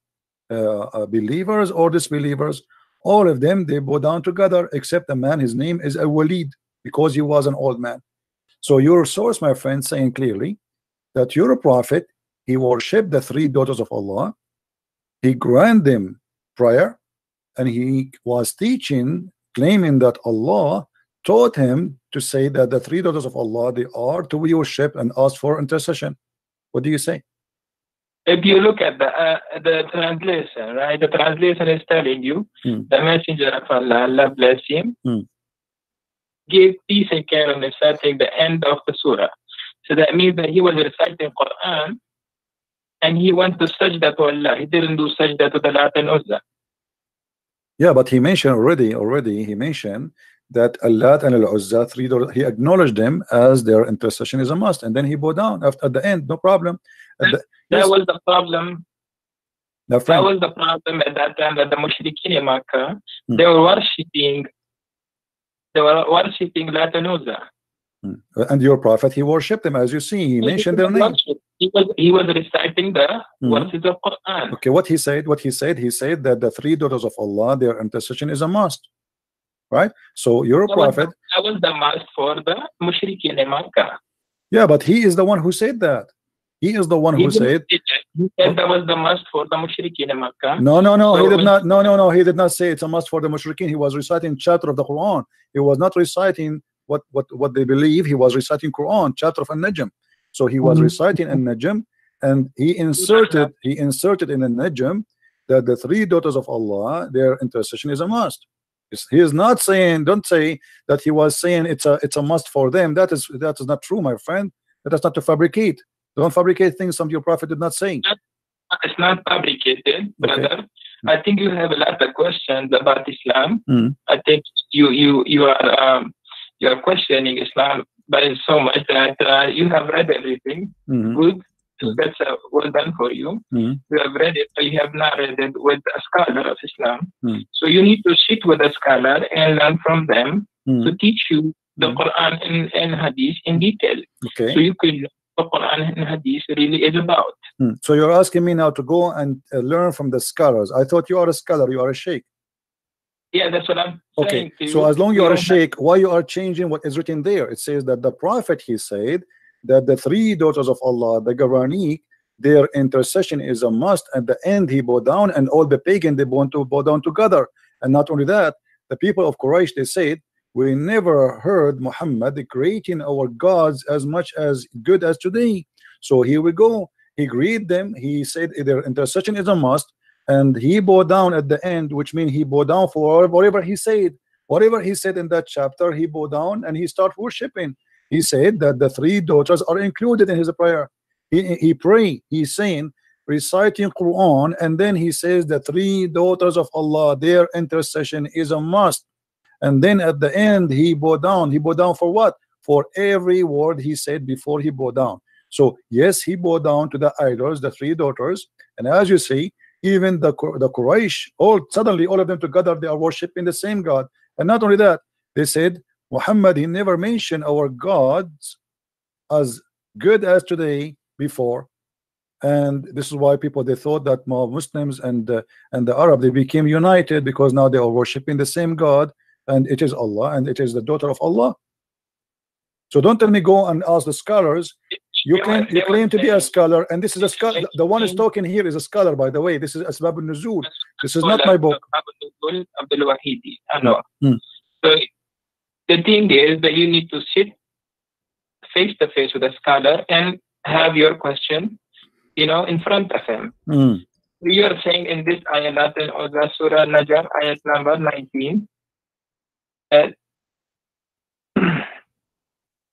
believers or disbelievers, all of them they bow down together except a man, his name is Walid, because he was an old man. So your source, my friend, saying clearly that your prophet, he worshipped the three daughters of Allah, he granted them prayer, and he was teaching, claiming that Allah taught him to say that the three daughters of Allah, they are to be worshipped and ask for intercession. What do you say? If you look at the translation, right? The translation is telling you the messenger of Allah, Allah bless him, gave peace and care on reciting the end of the surah. So that means that he was reciting Quran and he went to sajda to Allah. He didn't do sajda to the Latin Uzza. Yeah, but he mentioned already he mentioned that Allah and Al-Uzza, three daughters, he acknowledged them as their intercession is a must, and then he bowed down at the end, no problem. That was the problem. That was the problem at that time, that the mushrikeen in Makkah, they were worshipping Latin Uzza. And your prophet, he worshipped them, as you see. He mentioned their name. He was reciting the verses of Quran. Okay, what he said? He said that the three daughters of Allah, their intercession is a must. Right? So your prophet. That was the must for the mushrikeen in Makkah. Yeah, but he is the one who said that. He is the one who said. He said that was the must for the mushrikeen in Makkah. No, he did not. No, he did not say it's a must for the mushrikeen. He was reciting chapter of the Quran. He was not reciting what they believe. He was reciting Quran, chapter of An-Najm. So he was reciting An-Najm, and he inserted in An-Najm that the three daughters of Allah, their intercession is a must. He is not saying, don't say that he was saying it's a must for them. That is not true, my friend. That is not to fabricate. Don't fabricate things some your prophet did not say. It's not fabricated, brother. Okay. I think you have a lot of questions about Islam. I think you are questioning Islam by so much that you have read everything. Good. That's well done for you. You have read it, but you have not read it with a scholar of Islam. So you need to sit with a scholar and learn from them to teach you the Quran and Hadith in detail. Okay. So you can know what Quran and Hadith really is about. So you're asking me now to go and learn from the scholars. I thought you are a scholar, you are a sheikh. Yeah, that's what I'm saying. Okay. So as long as you are a sheikh, why you are changing what is written there? It says that the prophet, he said that the three daughters of Allah, the Garaniq, their intercession is a must. At the end, he bowed down, and all the pagan, they want to bow down together. And not only that, the people of Quraysh, they said, we never heard Muhammad creating our gods as much as good as today. So here we go. He agreed them. He said their intercession is a must, and he bowed down at the end, which means he bowed down for whatever he said. Whatever he said in that chapter, he bowed down and he started worshiping. He said that the three daughters are included in his prayer. He pray. He's saying, reciting Quran, and then he says the three daughters of Allah, their intercession is a must. And then at the end, he bowed down. He bowed down for what? For every word he said before he bowed down. So yes, he bowed down to the idols, the three daughters. And as you see, even the Quraysh, suddenly all of them together, they are worshiping the same God. And not only that, they said, Muhammad, he never mentioned our gods as good as today before. And this is why people, they thought that Muslims and the Arab, they became united because now they are worshiping the same God, and it is Allah, and it is the daughter of Allah. So don't tell me go and ask the scholars. You claim to be a scholar, and this is a scholar. The one who's talking here is a scholar, by the way. This is Asbab al-Nuzul. This is not my book. Abdul. I know. So the thing is that you need to sit face to face with a scholar and have your question, in front of him. You are saying in this ayat in Surah Najm, ayat number 19, that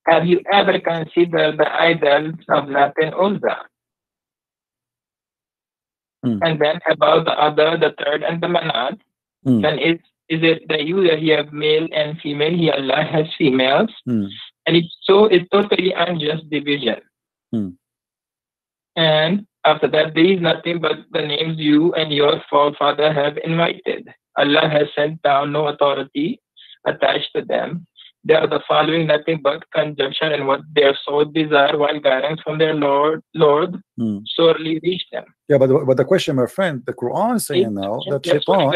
have you ever considered the idols of Lat and Uzza? And then about the third and the Manat, then is it that you have male and female? He Allah has females, and it's totally unjust division. And after that, there is nothing but the names you and your forefather have invited. Allah has sent down no authority attached to them. They are the following nothing but conjunction, and what their soul desire while guidance from their Lord sorely reach them. Yeah, but the question, my friend, the Quran is saying now that Shaitan.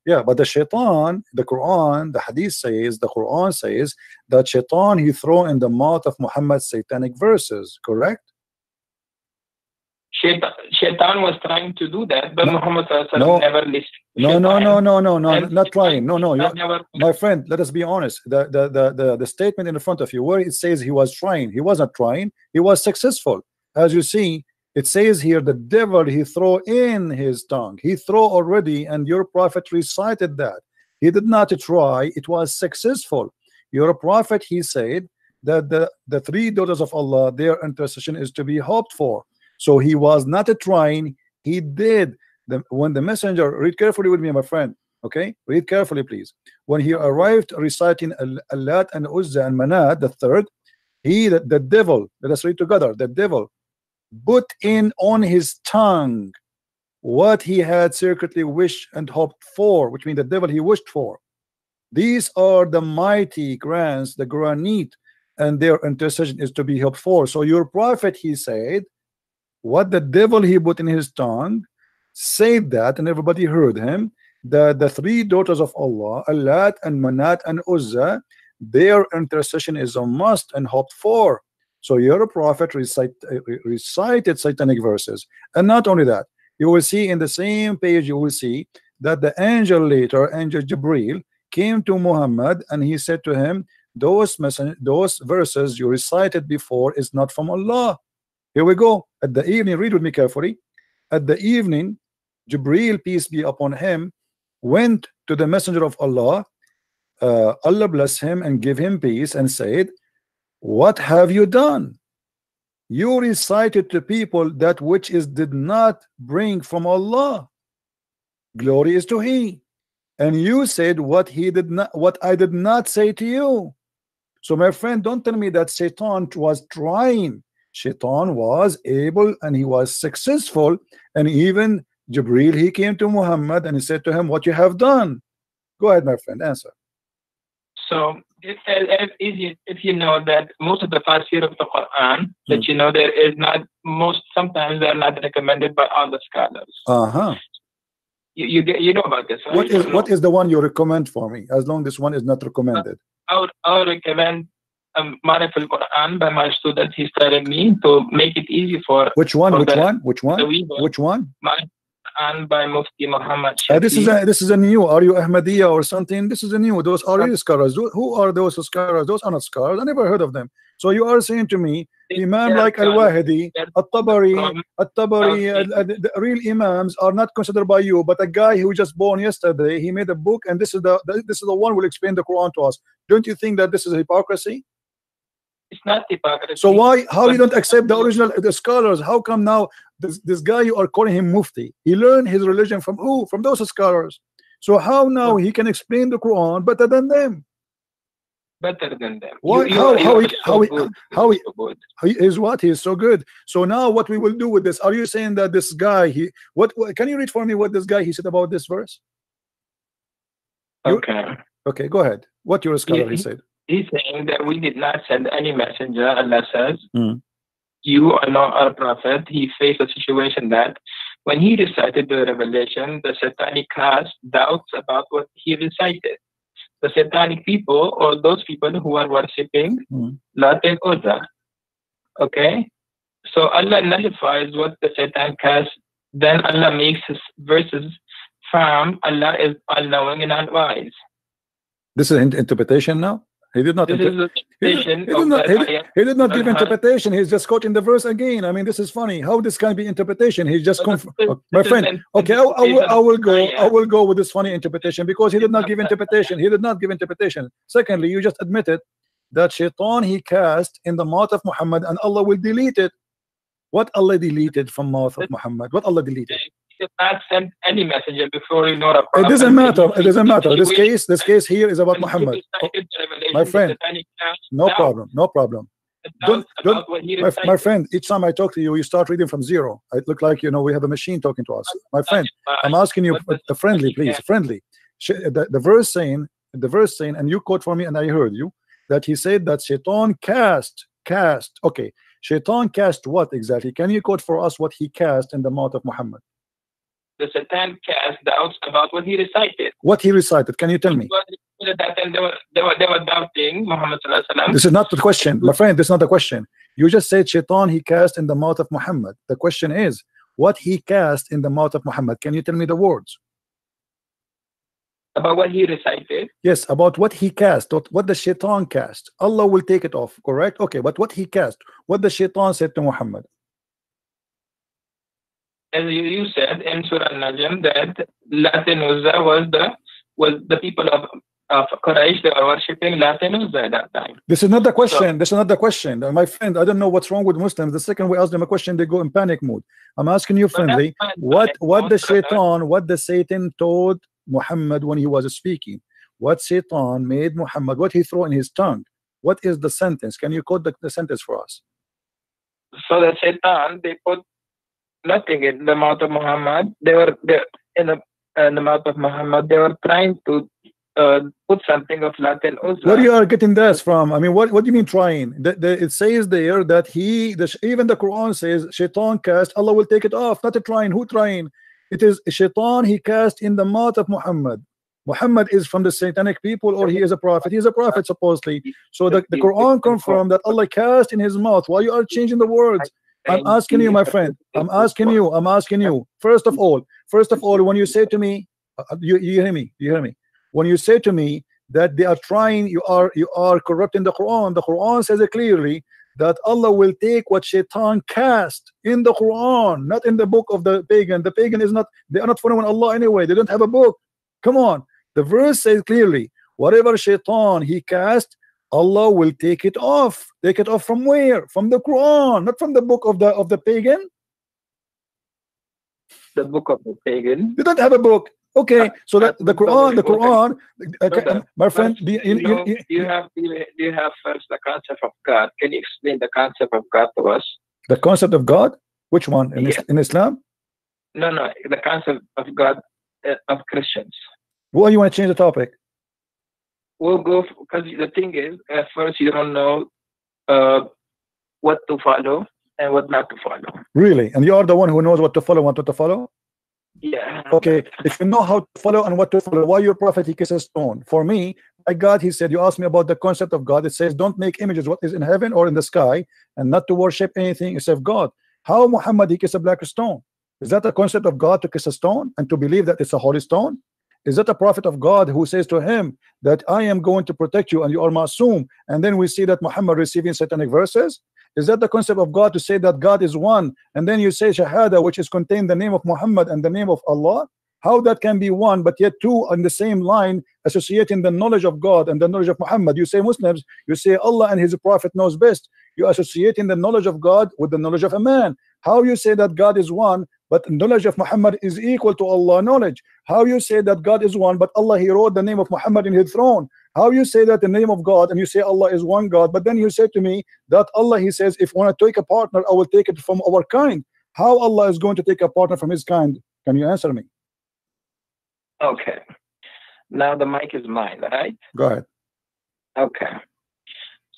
Yeah, but the Shaitan, the Quran, the Hadith says, the Quran says that Shaitan, he throw in the mouth of Muhammad satanic verses, correct? Shaitan was trying to do that, but Muhammad never listened. No, not trying. My friend, let us be honest. The statement in the front of you, where it says he was trying, he was not trying, he was successful. As you see, it says here, the devil, he throw in his tongue. He throw already, and your prophet recited that. He did not try, it was successful. Your prophet, he said that the three daughters of Allah, their intercession is to be hoped for. So he was not trying, he did. When the messenger, read carefully with me, my friend, okay? Read carefully, please. When he arrived reciting Lat and Uzza and Manat, the third, the devil, let us read together, the devil put in on his tongue what he had secretly wished and hoped for, which means the devil he wished for. These are the mighty grants, the Granite, and their intercession is to be hoped for. So your prophet, he said, what the devil he put in his tongue, said that, and everybody heard him, that the three daughters of Allah, Allat and Manat and Uzza, their intercession is a must and hoped for. So your prophet recited satanic verses. And not only that, you will see in the same page, you will see that the angel later, angel Jibril, came to Muhammad and he said to him, those verses you recited before is not from Allah. Here we go. At the evening, read with me carefully. At the evening, Jibril, peace be upon him, went to the messenger of Allah, Allah bless him and give him peace, and said, what have you done? You recited to people that which is did not bring from Allah. Glory is to He. And you said what He did not, what I did not say to you. So my friend, don't tell me that Shaitan was trying. Shaitan was able and he was successful. And even Jibril, he came to Muhammad and he said to him, what you have done. Go ahead, my friend, answer. So if you know that most of the tafsir of the Quran, that you know there is not, sometimes they're not recommended by all the scholars. You know about this, right? What is the one you recommend for me, as long this one is not recommended? I would recommend Marif al-Quran by my student. He's telling me to make it easy for which one? And by Mufti Muhammad Sheikh. This is a new. Are you Ahmadiyya or something? This is a new. Those are real scholars. Who are those scholars? Those are not scholars. I never heard of them. So you are saying to me, Imam like Al-Wahidi, At-Tabari, the real Imams are not considered by you, but a guy who just born yesterday, he made a book, and this is the one who will explain the Quran to us. Don't you think that this is hypocrisy? It's not hypocrisy. So how you don't accept the original, the scholars? How come now this guy you are calling him Mufti? He learned his religion from who? From those scholars. So how now he can explain the Quran better than them? Better than them. Why? How he is what? He is so good. So now what we will do with this? Are you saying that this guy what can you read for me what this guy he said about this verse? Okay, go ahead. What your scholar he said? He's saying that we did not send any messenger. Allah says, you are not our prophet. He faced a situation that when he recited the revelation, the satanic cast doubts about what he recited. The satanic people, or those people who are worshipping Lat and Uzza. Okay? So Allah nullifies what the Satan cast. Then Allah makes his verses firm. Allah is all-knowing and all-wise. This is interpretation now? He did not. This is the interpretation. He did not give interpretation. He's just quoting the verse again. I mean, this is funny. How this can be interpretation? He's just my friend. Okay, I will go with this funny interpretation because he did not give interpretation. He did not give interpretation. Secondly, you just admitted that Shaitan he cast in the mouth of Muhammad, and Allah will delete it. What Allah deleted from mouth of Muhammad? What Allah deleted? He did not send any messenger before you know a prophet. It doesn't matter. It doesn't matter. This case here is about Muhammad. My friend, no problem. No problem. My friend, each time I talk to you, you start reading from zero. It look like we have a machine talking to us. My friend, I'm asking you friendly, please, friendly. The verse saying, and you quote for me, and I heard you that he said that Shaitan cast. Okay, Shaitan cast what exactly? Can you quote for us what he cast in the mouth of Muhammad? The Satan cast doubts about what he recited. What he recited? Can you tell me? They were doubting Muhammad sallallahu alaihi wasallam. This is not the question, my friend. This is not the question. You just said Shaitan he cast in the mouth of Muhammad. The question is what he cast in the mouth of Muhammad. Can you tell me the words? About what he recited? Yes, about what he cast. What the Shaitan cast. Allah will take it off, correct? Okay, but what he cast. What the Shaitan said to Muhammad. As you said in Surah Al-Najm that Lat and Uzza was the people of Quraysh. They were worshipping Lat and Uzza at that time. This is not the question. This is not the question. My friend, I don't know what's wrong with Muslims. The second we ask them a question, they go in panic mode. I'm asking you friendly. What the Satan told Muhammad when he was speaking? What Satan made Muhammad? What he threw in his tongue? What is the sentence? Can you quote the sentence for us? So the Satan, they put nothing in the mouth of Muhammad. They were in the mouth of Muhammad. They were trying to put something of Latin Uzza. Where you are getting this from? I mean, what do you mean trying? It says there that even the Quran says Shaitan cast, Allah will take it off. Not a trying. Who trying? It is Shaitan he cast in the mouth of Muhammad. Muhammad is from the satanic people, or he is a prophet? He is a prophet supposedly. So the Quran confirmed that Allah cast in his mouth. Why you are changing the words? I'm asking you, my friend. I'm asking you. First of all, when you say to me, you hear me? You hear me? When you say to me that they are trying, you are corrupting the Quran. The Quran says it clearly that Allah will take what Shaitan cast in the Quran, not in the book of the pagan. The pagan is not, they are not following Allah anyway. They don't have a book. Come on. The verse says clearly, whatever Shaitan he cast, Allah will take it off. Take it off from where? From the Quran, not from the book of the pagan. The book of the pagan. You don't have a book. Okay, so that the Quran, my friend, do you have first the concept of God? Can you explain the concept of God to us? The concept of God? Which one? In Islam? No, the concept of God of Christians. Well, you want to change the topic? We'll go because the thing is, at first you don't know what to follow and what not to follow. Really? And you are the one who knows what to follow, what not to follow? Yeah. Okay. If you know how to follow and what to follow, why your prophet he kisses stone? For me, my God, he said, you asked me about the concept of God. It says, don't make images what is in heaven or in the sky, and not to worship anything except God. How Muhammad he kissed a black stone? Is that a concept of God to kiss a stone and to believe that it's a holy stone? Is that a prophet of God who says to him that I am going to protect you and you are masoom? And then we see that Muhammad receiving satanic verses. Is that the concept of God to say that God is one, and then you say shahada, which is contained the name of Muhammad and the name of Allah? How that can be one but yet two on the same line, associating the knowledge of God and the knowledge of Muhammad? You say Muslims, you say Allah and his prophet knows best. You associating the knowledge of God with the knowledge of a man. How you say that God is one but the knowledge of Muhammad is equal to Allah knowledge? How you say that God is one but Allah he wrote the name of Muhammad in his throne? How you say that the name of God and you say Allah is one God, but then you say to me that Allah he says if I want to take a partner I will take it from our kind? How Allah is going to take a partner from his kind? Can you answer me? Okay, now the mic is mine, right? Go ahead. Okay,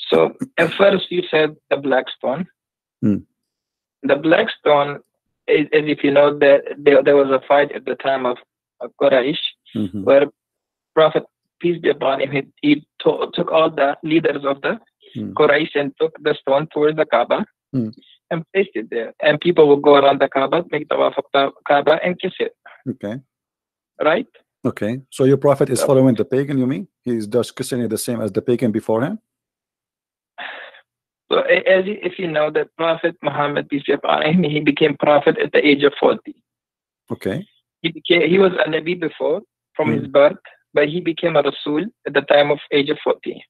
so at first you said the black stone. The black stone is, as if you know that there was a fight at the time of Quraysh, where Prophet peace be upon him, he took all the leaders of the Quraysh and took the stone towards the Kaaba and placed it there, and people will go around the Kaaba, make tawaf of the Kaaba and kiss it. Okay. Right? Okay. So your prophet is following the pagan, you mean? He's just kissing it the same as the pagan before him? So if you know that Prophet Muhammad, peace be upon him, he became prophet at the age of 40. Okay. He was a Nabi before from his birth, but he became a Rasul at the time of age of 40.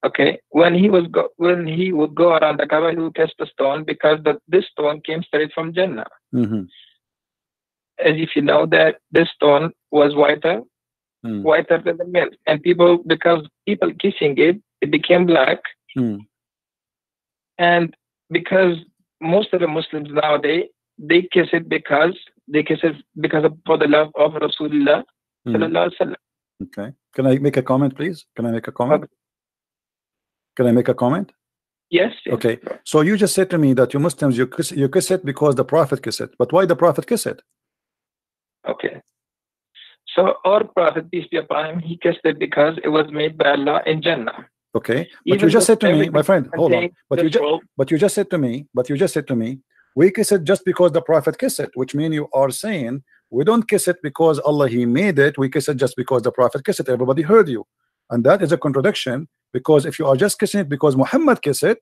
Okay. When he would go around the Kaaba, he would kiss the stone because this stone came straight from Jannah. As if you know that this stone was whiter than the milk, and because people kissing it, it became black. And because most of the Muslims nowadays they kiss it for the love of Rasulullah sallallahu alaihi wasallam. Okay. Can I make a comment, please? Can I make a comment? Okay. Can I make a comment? Yes. Okay. So you just said to me that you Muslims you kiss it because the Prophet kiss it. But why the Prophet kiss it? Okay. So our Prophet, peace be upon him, he kissed it because it was made by Allah in Jannah. Okay, but you just said to me, my friend, hold on. But you just said to me, we kiss it just because the Prophet kissed it, which means you are saying we don't kiss it because Allah he made it. We kiss it just because the Prophet kissed it. Everybody heard you, and that is a contradiction. Because if you are just kissing it because Muhammad kissed it,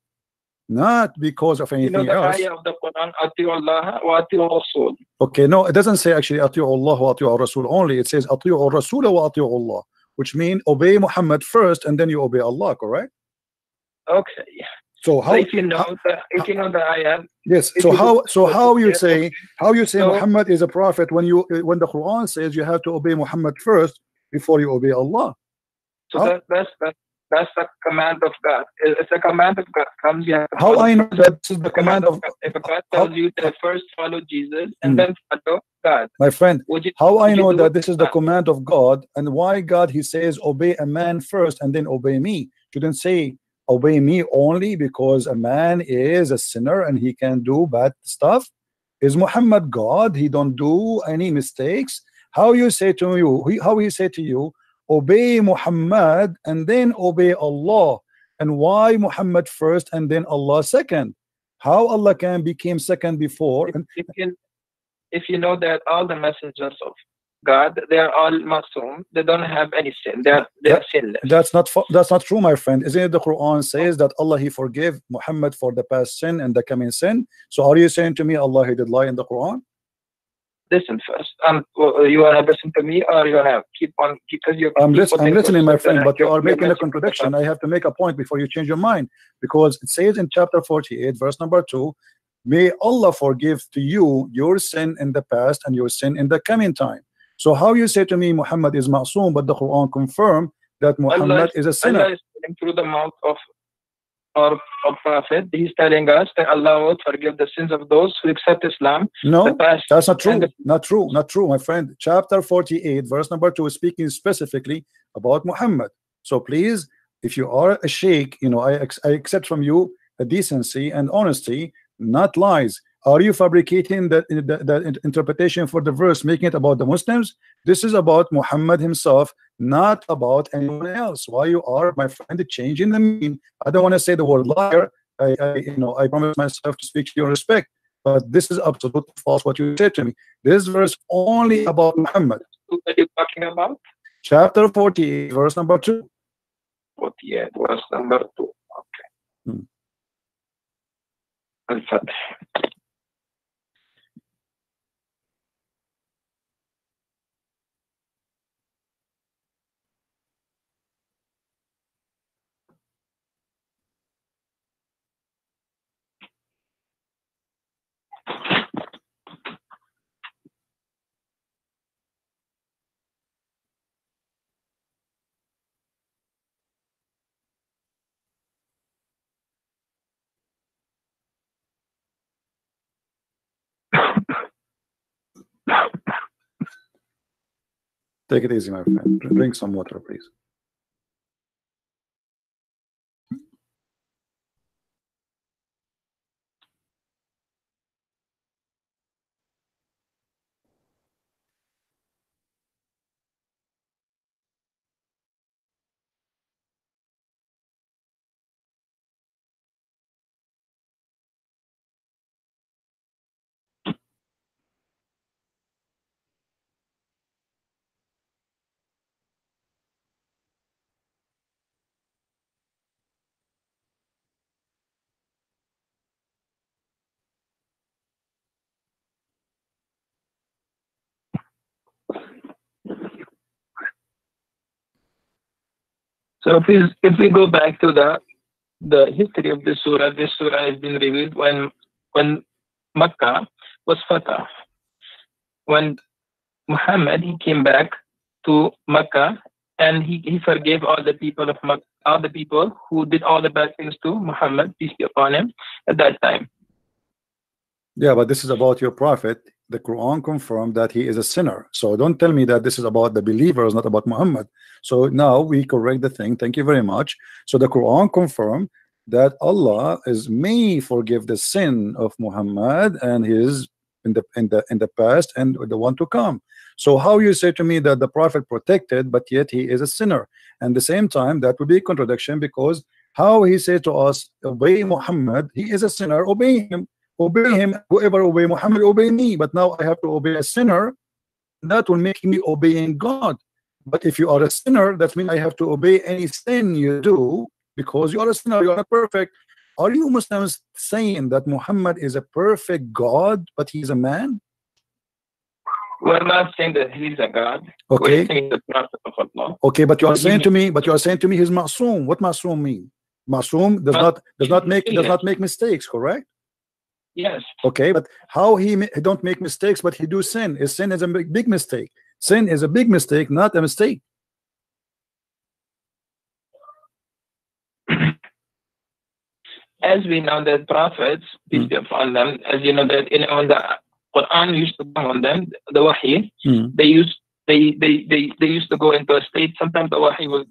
not because of anything else. Ayah of the Quran, Ati'u Allah wa Ati'u Rasul. Okay, no, it doesn't say actually Ati'u Allah wa Ati'u Rasul only. It says Ati'u Rasul wa Ati'u Allah, which means obey Muhammad first and then you obey Allah, correct? Okay. So how? So if you know the ayah. Yes. So how you say Muhammad is a prophet when the Quran says you have to obey Muhammad first before you obey Allah? So That's the command of God. It's a command of God. Comes, you have to How follow. I know that this is the command of God. If God tells you to first follow Jesus and then follow God, my friend, would you, how I would you know do that it? this is the command of God, and why God he says obey a man first and then obey me? Shouldn't say obey me only because a man is a sinner and he can do bad stuff. Is Muhammad God? He don't do any mistakes. How you say to you, how he say to you, obey Muhammad and then obey Allah? And why Muhammad first and then Allah second? How Allah can become second before? If you know that all the messengers of God, they are all masum, they don't have any sin, they are sinless. That's not true, my friend. Isn't it the Quran says that Allah he forgave Muhammad for the past sin and the coming sin? So are you saying to me Allah he did lie in the Quran? Listen first. You wanna listen to me, or you wanna keep on, because you I'm listening, my friend, but you are making a contradiction. I have to make a point before you change your mind, because it says in chapter 48 verse number 2, may Allah forgive to you your sin in the past and your sin in the coming time. So how you say to me Muhammad is ma'soom, but the Quran confirm that Muhammad is a sinner? Allah is through the mouth of our Prophet. He's telling us that Allah would forgive the sins of those who accept Islam. No, that's not true. Not true, my friend. Chapter 48 verse number 2 is speaking specifically about Muhammad. So please, if you are a sheikh, you know, I accept from you a decency and honesty, not lies. Are you fabricating the interpretation for the verse, making it about the Muslims? This is about Muhammad himself, not about anyone else. Why you are, my friend, changing the meaning? I don't want to say the word liar. I promise myself to speak to your respect, but this is absolutely false what you said to me. This verse only about Muhammad. What are you talking about? Chapter 48 verse number 2. 48 verse number 2. Okay. Al-Fatih. Take it easy, my friend. Drink some water, please. So if we go back to the history of this surah has been revealed when Makkah was fatah. When Muhammad he came back to Makkah and he forgave all the people of Makkah, all the people who did all the bad things to Muhammad, peace be upon him, at that time. Yeah, but this is about your prophet. The Quran confirmed that he is a sinner. So don't tell me that this is about the believers, not about Muhammad. So now we correct the thing. Thank you very much. So the Quran confirmed that Allah may forgive the sin of Muhammad and his in the past and the one to come. So how you say to me that the prophet protected, but yet he is a sinner? And the same time, that would be a contradiction, because how he said to us, obey Muhammad, he is a sinner, obey him. Obey him, whoever obey Muhammad, obey me. But now I have to obey a sinner. That will make me obeying God. But if you are a sinner, that means I have to obey any sin you do, because you are a sinner, you are not perfect. Are you Muslims saying that Muhammad is a perfect God, but he's a man? We're not saying that he's a God. Okay. We're saying the prophet of Allah. Okay, but you are saying to me, he's ma'soom. What ma'soom mean? Ma'soom does not make mistakes, correct? Yes. Okay, but how he don't make mistakes, but he do sin? Sin is a big mistake. Sin is a big mistake, not a mistake. as we know that prophets, peace be upon them, as you know that when the Quran used to come on them, the Wahy, they used to go into a state. Sometimes the Wahy will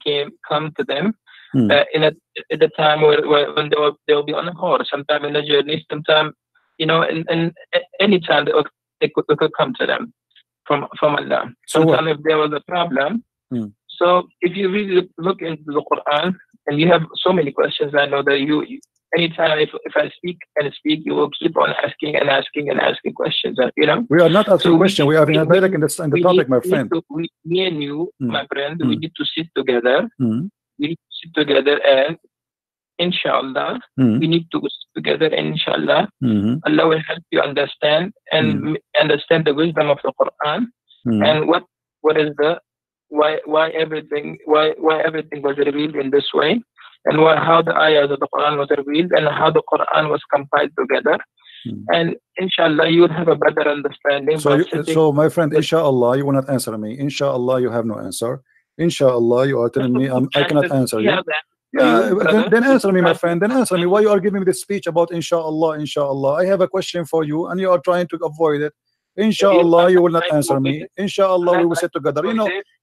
come to them at the time when they will be on a horse, sometime in the journey, sometime in any time they could come to them from Allah. Sometimes if there was a problem. So if you really look into the Quran, and you have so many questions, I know that you anytime if I speak, you will keep on asking and asking and asking questions. We are not asking questions. We are having a dialogue in the topic, my friend. Me and you, my friend, we need to sit together. We need to sit together, and inshallah, we need to sit together, and inshallah, Allah will help you understand and understand the wisdom of the Quran and what is the why everything was revealed in this way, and how the ayahs of the Quran was revealed, and how the Quran was compiled together. And inshallah, you will have a better understanding. So my friend, inshallah, you will not answer me. Inshallah, you have no answer. Inshallah, you are telling me I cannot answer you. Yeah, then answer me, my friend. Then answer me. Why you are giving me this speech about inshallah, inshallah? I have a question for you, and you are trying to avoid it. Inshallah, you will not answer me. Inshallah, we will sit together.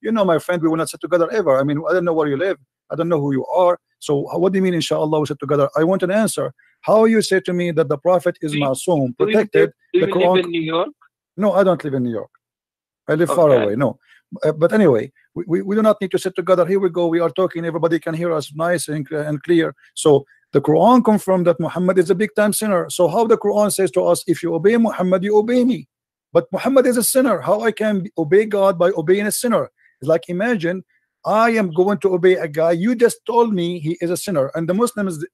You know, my friend, we will not sit together ever. I mean, I don't know where you live. I don't know who you are. So what do you mean, inshallah, we'll sit together? I want an answer. How you say to me that the Prophet is Masoom, protected? Do you live in New York? No, I don't live in New York. I live far away. No. But anyway, we do not need to sit together. Here we go. We are talking. Everybody can hear us nice and clear. So the Quran confirmed that Muhammad is a big time sinner. So how the Quran says to us, if you obey Muhammad, you obey me. But Muhammad is a sinner. How I can obey God by obeying a sinner? It's like, imagine I am going to obey a guy. You just told me he is a sinner. And the Muslims,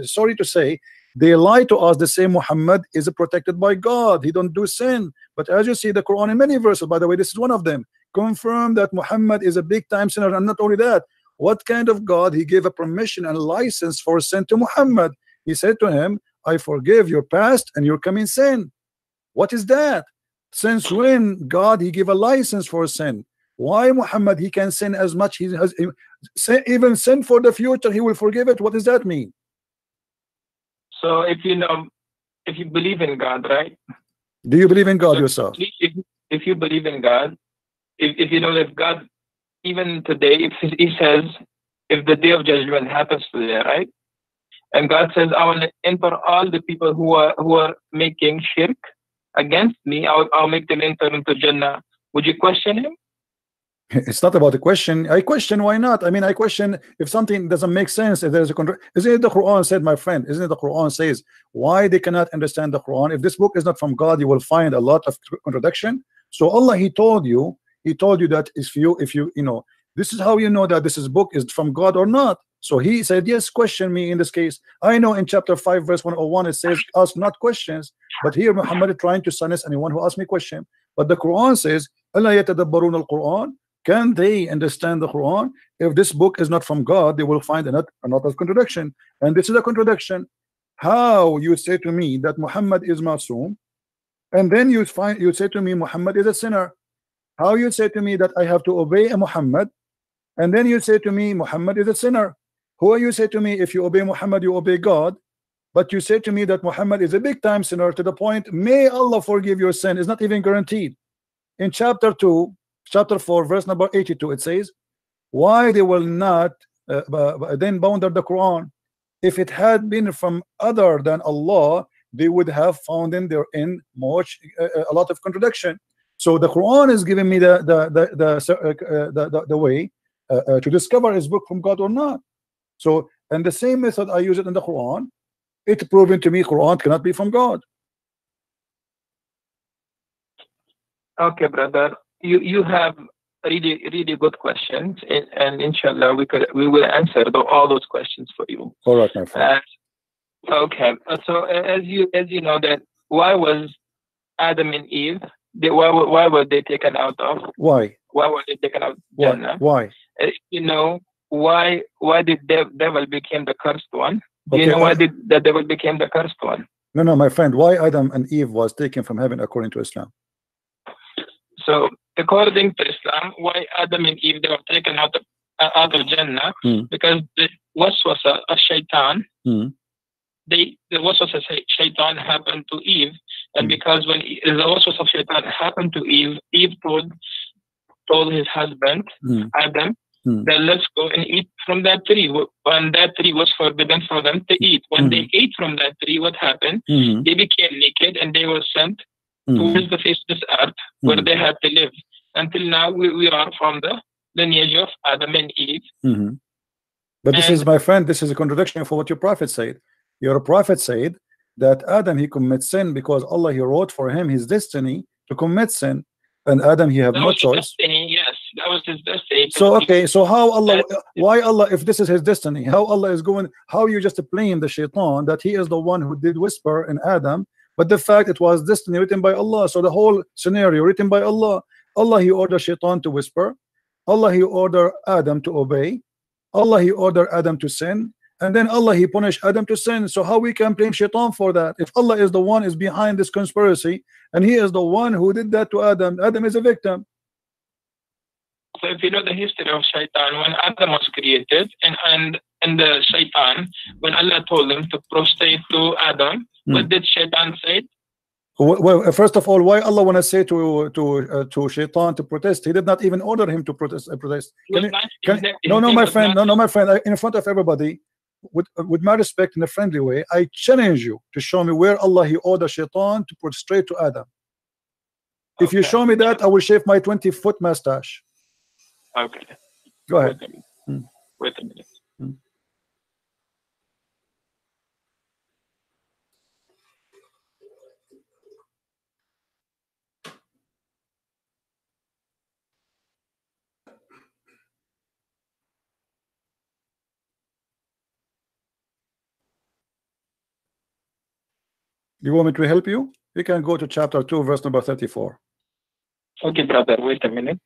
sorry to say, they lie to us. They say Muhammad is protected by God. He don't do sin. But as you see, the Quran in many verses, by the way, this is one of them, confirm that Muhammad is a big time sinner. And not only that, what kind of God? He gave a permission and license for sin to Muhammad. He said to him, I forgive your past and your coming sin. What is that? Since when God he gave a license for sin? Why Muhammad he can sin as much he has, even sin for the future he will forgive it? What does that mean? So if you believe in God, right? Do you believe in God yourself? If you believe in God, if you know that God, even today, if he says, if the day of judgment happens today, right? And God says, I will enter all the people who are making shirk against me, I'll make them enter into Jannah. Would you question him? It's not about the question. I question why not. I mean, I question if something doesn't make sense. If there's a isn't it the Quran said, my friend? Isn't it the Quran says why they cannot understand the Quran? If this book is not from God, you will find a lot of contradiction. So Allah, He told you that if you know, this is how you know that this book is from God or not. So He said, yes, question me in this case. I know in chapter 5 verse 101 it says ask not questions, but here Muhammad is trying to silence anyone who asks me question. But the Quran says, Allah yatadabbarun al-Quran. Can they understand the Quran? If this book is not from God, they will find another contradiction. And this is a contradiction. How you say to me that Muhammad is Masoom, and then you say to me Muhammad is a sinner? How you say to me that I have to obey a Muhammad, and then you say to me Muhammad is a sinner? Who you say to me if you obey Muhammad you obey God, but you say to me that Muhammad is a big time sinner to the point may Allah forgive your sin is not even guaranteed. In chapter 4 verse number 82 it says, why they will not then bound the Quran? If it had been from other than Allah, they would have found in therein much a lot of contradiction. So the Quran is giving me the way to discover is book from God or not. So, and the same method I use it in the Quran, it's proven to me Quran cannot be from God. Okay, brother, you have really good questions, and inshallah we will answer all those questions for you. All right, my friend. Okay, so as you know that why was Adam and Eve? Why were they taken out of? Why were they taken out of Jannah? Why? You know why did the devil became the cursed one? Do Okay, you know why did the devil became the cursed one? No, my friend. Why Adam and Eve was taken from heaven according to Islam? So according to Islam, why Adam and Eve they were taken out of Jannah? Because the waswasa, a shaitan, the waswas of shaitan happened to Eve, and because when the waswas of shaitan happened to Eve, Eve told his husband Adam that let's go and eat from that tree. When that tree was forbidden for them to eat, when they ate from that tree, what happened? They became naked and they were sent towards the face of this earth where they had to live. Until now, we are from the lineage of Adam and Eve. But this is, my friend, this is a contradiction for what your prophet said. Your prophet said that Adam, he commits sin because Allah, he wrote for him his destiny to commit sin, and Adam, he have no choice. Destiny, yes, that was his destiny. So okay, so how Allah, why Allah, if this is his destiny, how Allah is going, how you just blame the shaitan that he is the one who did whisper in Adam, but the fact it was destiny written by Allah. So the whole scenario written by Allah. Allah, he ordered shaitan to whisper. Allah, he ordered Adam to obey. Allah, he ordered Adam to sin, and then Allah, he punished Adam to sin. So how we can blame shaitan for that? If Allah is the one is behind this conspiracy, and he is the one who did that to Adam, Adam is a victim. So if you know the history of shaitan, when Adam was created, and the shaitan, when Allah told him to prostrate to Adam, what did shaitan say? Well, first of all, why Allah want to say to shaitan to protest? He did not even order him to protest. No, my friend, my friend. In front of everybody, with my respect, in a friendly way, I challenge you to show me where Allah he ordered shaitan to prostrate to Adam. If you show me that, I will shave my 20-foot mustache. Okay. Go ahead. Wait a minute. You want me to help you? You can go to chapter 2, verse number 34. Okay, brother, wait a minute.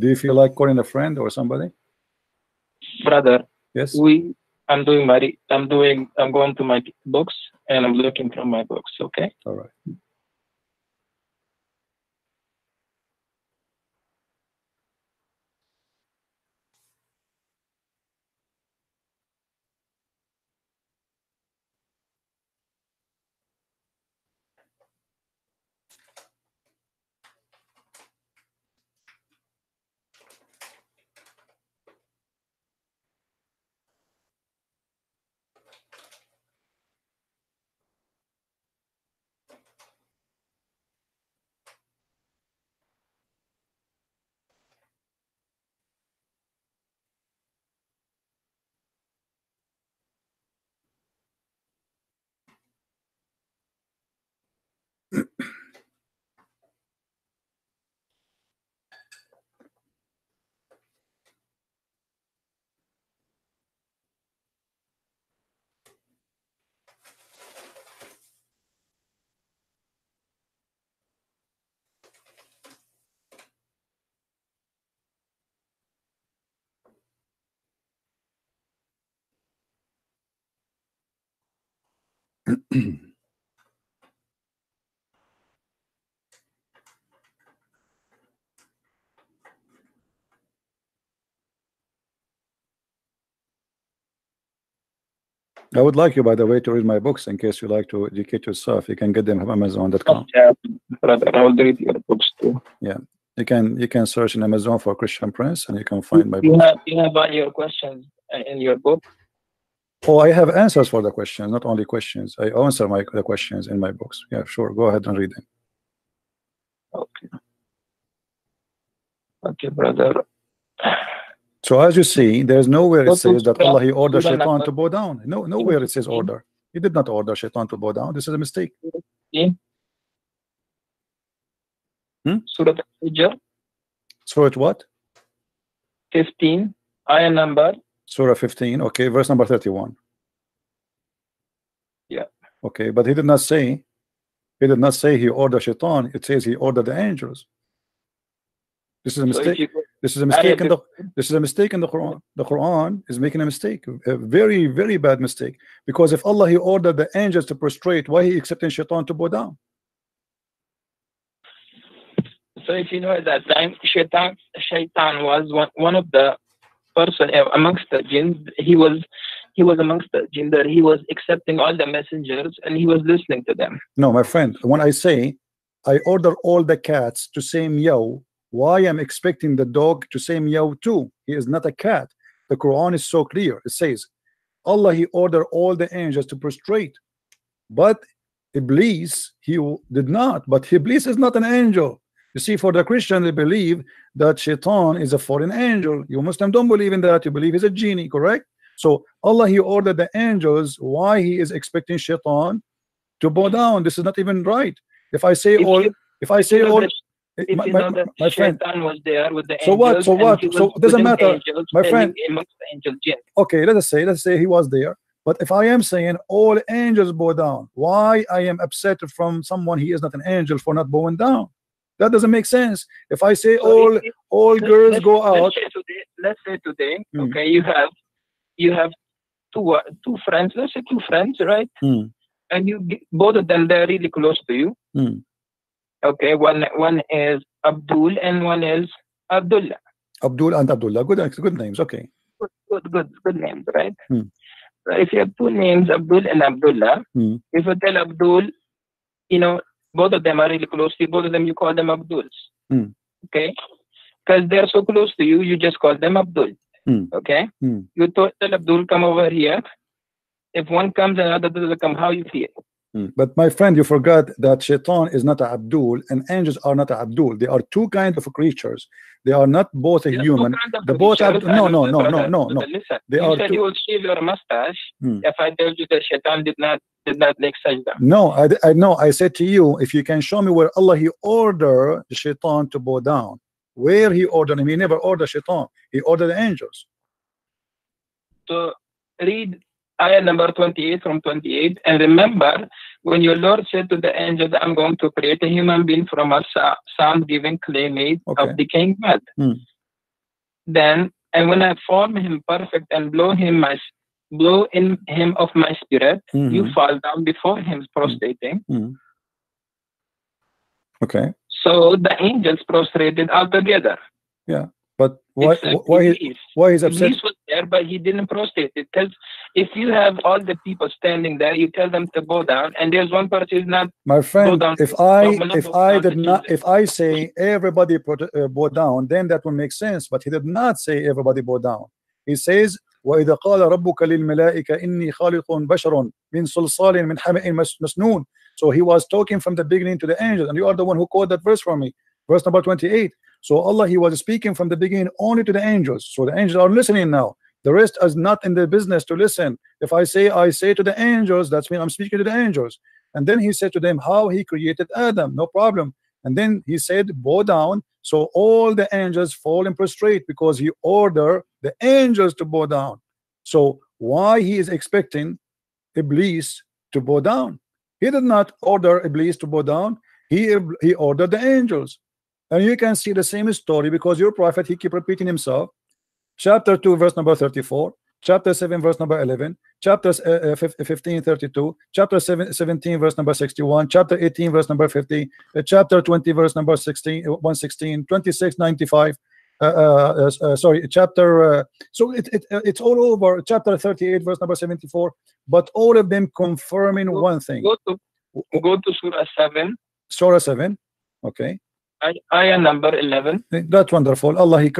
Do you feel like calling a friend or somebody? Brother, yes. I'm going to my books and I'm looking from my books, okay? All right. I would like you, by the way, to read my books in case you like to educate yourself. You can get them from Amazon.com. Yeah, brother, I will read your books too. Yeah, you can search in Amazon for Christian Prince, and you can find my books. You have all your questions in your book. Oh, I have answers for the questions, not only questions. I answer the questions in my books. Yeah, sure. Go ahead and read them. Okay. Okay, brother. So as you see, there's nowhere it says that Allah He ordered Surah Shaitan number- to bow down. No, nowhere it says order. He did not order Shaitan to bow down. This is a mistake. Surah Al-Hijr Surah what? 15, ayah number. Surah 15. Okay, verse number 31. Yeah. Okay, but he did not say. He did not say he ordered Shaitan. It says he ordered the angels. This is a mistake. This is a mistake in the. This is a mistake in the Quran. The Quran is making a mistake, a very, very bad mistake. Because if Allah He ordered the angels to prostrate, why He accepting Shaitan to bow down? So if you know at that time, Shaitan was one of the person amongst the jinn. He was amongst the jinn that he was accepting all the messengers and he was listening to them. No, my friend. When I say I order all the cats to say meow, why I'm expecting the dog to say meow too? He is not a cat. The Quran is so clear. It says Allah He ordered all the angels to prostrate, but Iblis he did not. But Iblis is not an angel. You see, for the Christian, they believe that Shaitan is a foreign angel. You Muslim don't believe in that. You believe he's a genie, correct? So Allah He ordered the angels. Why He is expecting Shaitan to bow down? This is not even right. If I say all, my friend, Shaitan was there with the so angels. So what? So it doesn't matter, my friend. Amongst the angel jinn. Okay, let's say he was there. But if I am saying all angels bow down, why I am upset from someone he is not an angel for not bowing down? That doesn't make sense. If I say all girls go out, let's say today, okay, you have two friends. Let's say two friends, right? And both of them they're really close to you. Okay, one is Abdul and one is Abdullah. Abdul and Abdullah, good names. Okay, good names, right? So if you have two names, Abdul and Abdullah, if you tell Abdul, you know, both of them are really close to you, both of them you call them Abduls. Okay, because they're so close to you, you just call them Abdul. Okay, you tell Abdul, come over here. If one comes and another doesn't come, how you feel? But my friend, you forgot that Shaitan is not a Abdul and angels are not a Abdul. They are two kinds of creatures. They are not both a human. The both are no. Listen, they are said you will shave your mustache if I tell you that Shaitan did not make sajda. No, I know. I said to you, if you can show me where Allah He ordered the Shaitan to bow down, where He ordered him. He never ordered Shaitan. He ordered the angels. So read ayah number 28 from 28, and remember when your Lord said to the angel that I'm going to create a human being from a sound-giving clay made of decaying mud. Then, and when I form him perfect and blow in him of my spirit, you fall down before him prostrating. Okay. So the angels prostrated all together. Yeah. But why he's upset? Iblis was there, but he didn't prostrate. Because if you have all the people standing there, you tell them to bow down, and there's one person who's not. My friend, if I say everybody bow down, then that will make sense. But he did not say everybody bow down. He says, وَإِذَا قَالَ رَبُّكَ لِلْمَلَائِكَةِ إِنِّي خَالِقٌ بَشَرٌ مِنْ صَلْصَالٍ مِنْ حَمَإٍ مَسْنُونٍ. So he was talking from the beginning to the angels, and you are the one who quoted that verse for me, verse number 28. So Allah, He was speaking from the beginning only to the angels. So the angels are listening now. The rest is not in the business to listen. If I say to the angels, that's mean I'm speaking to the angels. And then He said to them how He created Adam, no problem. And then He said, bow down. So all the angels fall and prostrate because He ordered the angels to bow down. So why He is expecting Iblis to bow down? He did not order Iblis to bow down. He ordered the angels. And you can see the same story because your prophet, he keep repeating himself. Chapter 2 verse number 34, chapter 7 verse number 11, chapter 15 32, chapter 17 verse number 61, chapter 18 verse number 50, chapter 20 verse number 116, 26 95, sorry, chapter so it's all over. Chapter 38 verse number 74, but all of them confirming one thing. Go to Surah 7. Surah 7. Okay. Ayah number 11. That's wonderful. Allah, He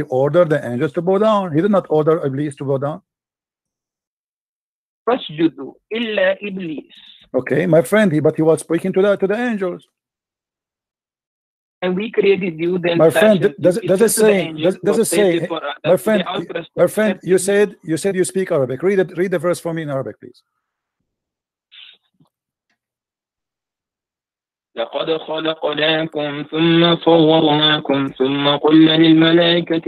ordered the angels to bow down. He did not order Iblis to bow down. فَاسْجُدُوا إِلَّا إِبْلِيسَ. Okay, my friend, but he was speaking to the angels. And we created you, then my friend, does it say, does it say, my friend, you said you speak Arabic. Read the verse for me in Arabic, please. لقد خلقناكم ثم صورناكم ثم قلنا للملائكة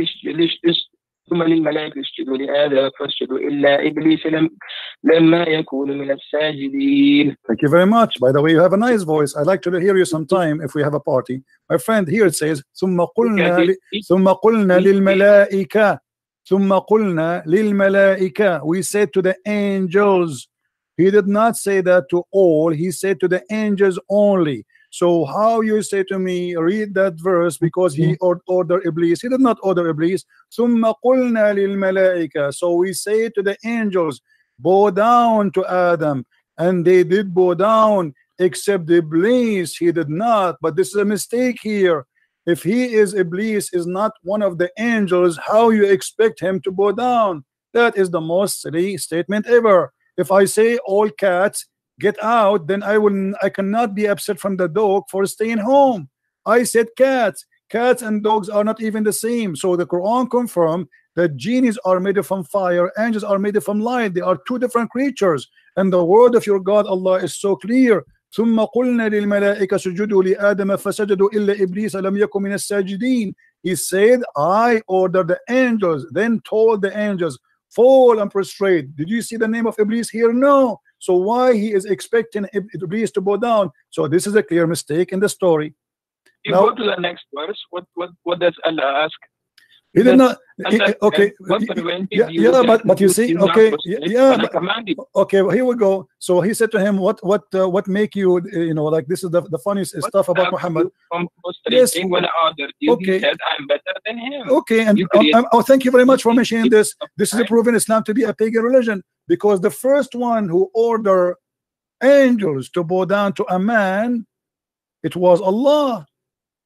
اسجدوا لآدم فاسجدوا إلا إبليس لما يكون من الساجدين. Thank you very much. By the way, you have a nice voice. I'd like to hear you sometime if we have a party. My friend, here it says ثم قلنا للملائكة. We said to the angels. He did not say that to all. He said to the angels only. So how you say to me, read that verse because he ordered Iblis? He did not order Iblis. ثم قلنا للملائكة. So we say to the angels, bow down to Adam, and they did bow down, except Iblis. He did not. But this is a mistake here. If he is Iblis, is not one of the angels, how you expect him to bow down? That is the most silly statement ever. If I say all cats get out, then I cannot be upset from the dog for staying home. I said cats. Cats and dogs are not even the same. So the Quran confirmed that genies are made from fire, angels are made from light. They are two different creatures. And the word of your God Allah is so clear. ثم قلنا للملائكة سجدوا لآدم فسجدوا إلا إبليس لم يكن من الساجدين. He said, I ordered the angels, then told the angels, fall and prostrate. Did you see the name of Iblis here? No. So why he is expecting Iblis to bow down? So this is a clear mistake in the story. You now, go to the next verse. What does Allah ask? He did not. Okay. Yeah, but you see, okay, yeah. Okay, well, here we go. So he said to him, what make you, like this is the funniest stuff about Muhammad. Yes. Okay. He said, I'm better than him. Okay, and thank you very much for mentioning this. This is proving Islam to be a pagan religion, because the first one who ordered angels to bow down to a man, it was Allah.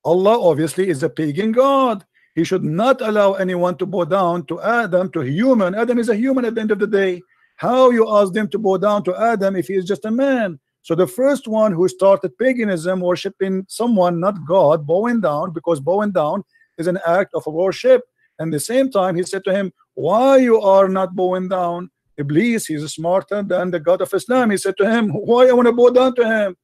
Allah obviously is a pagan God. He should not allow anyone to bow down to Adam, to human. Adam is a human at the end of the day. How you ask them to bow down to Adam if he is just a man? So the first one who started paganism, worshiping someone, not God, bowing down, because bowing down is an act of worship. And at the same time, he said to him, why you are not bowing down? Iblis, he's smarter than the God of Islam. He said to him, why I want to bow down to him?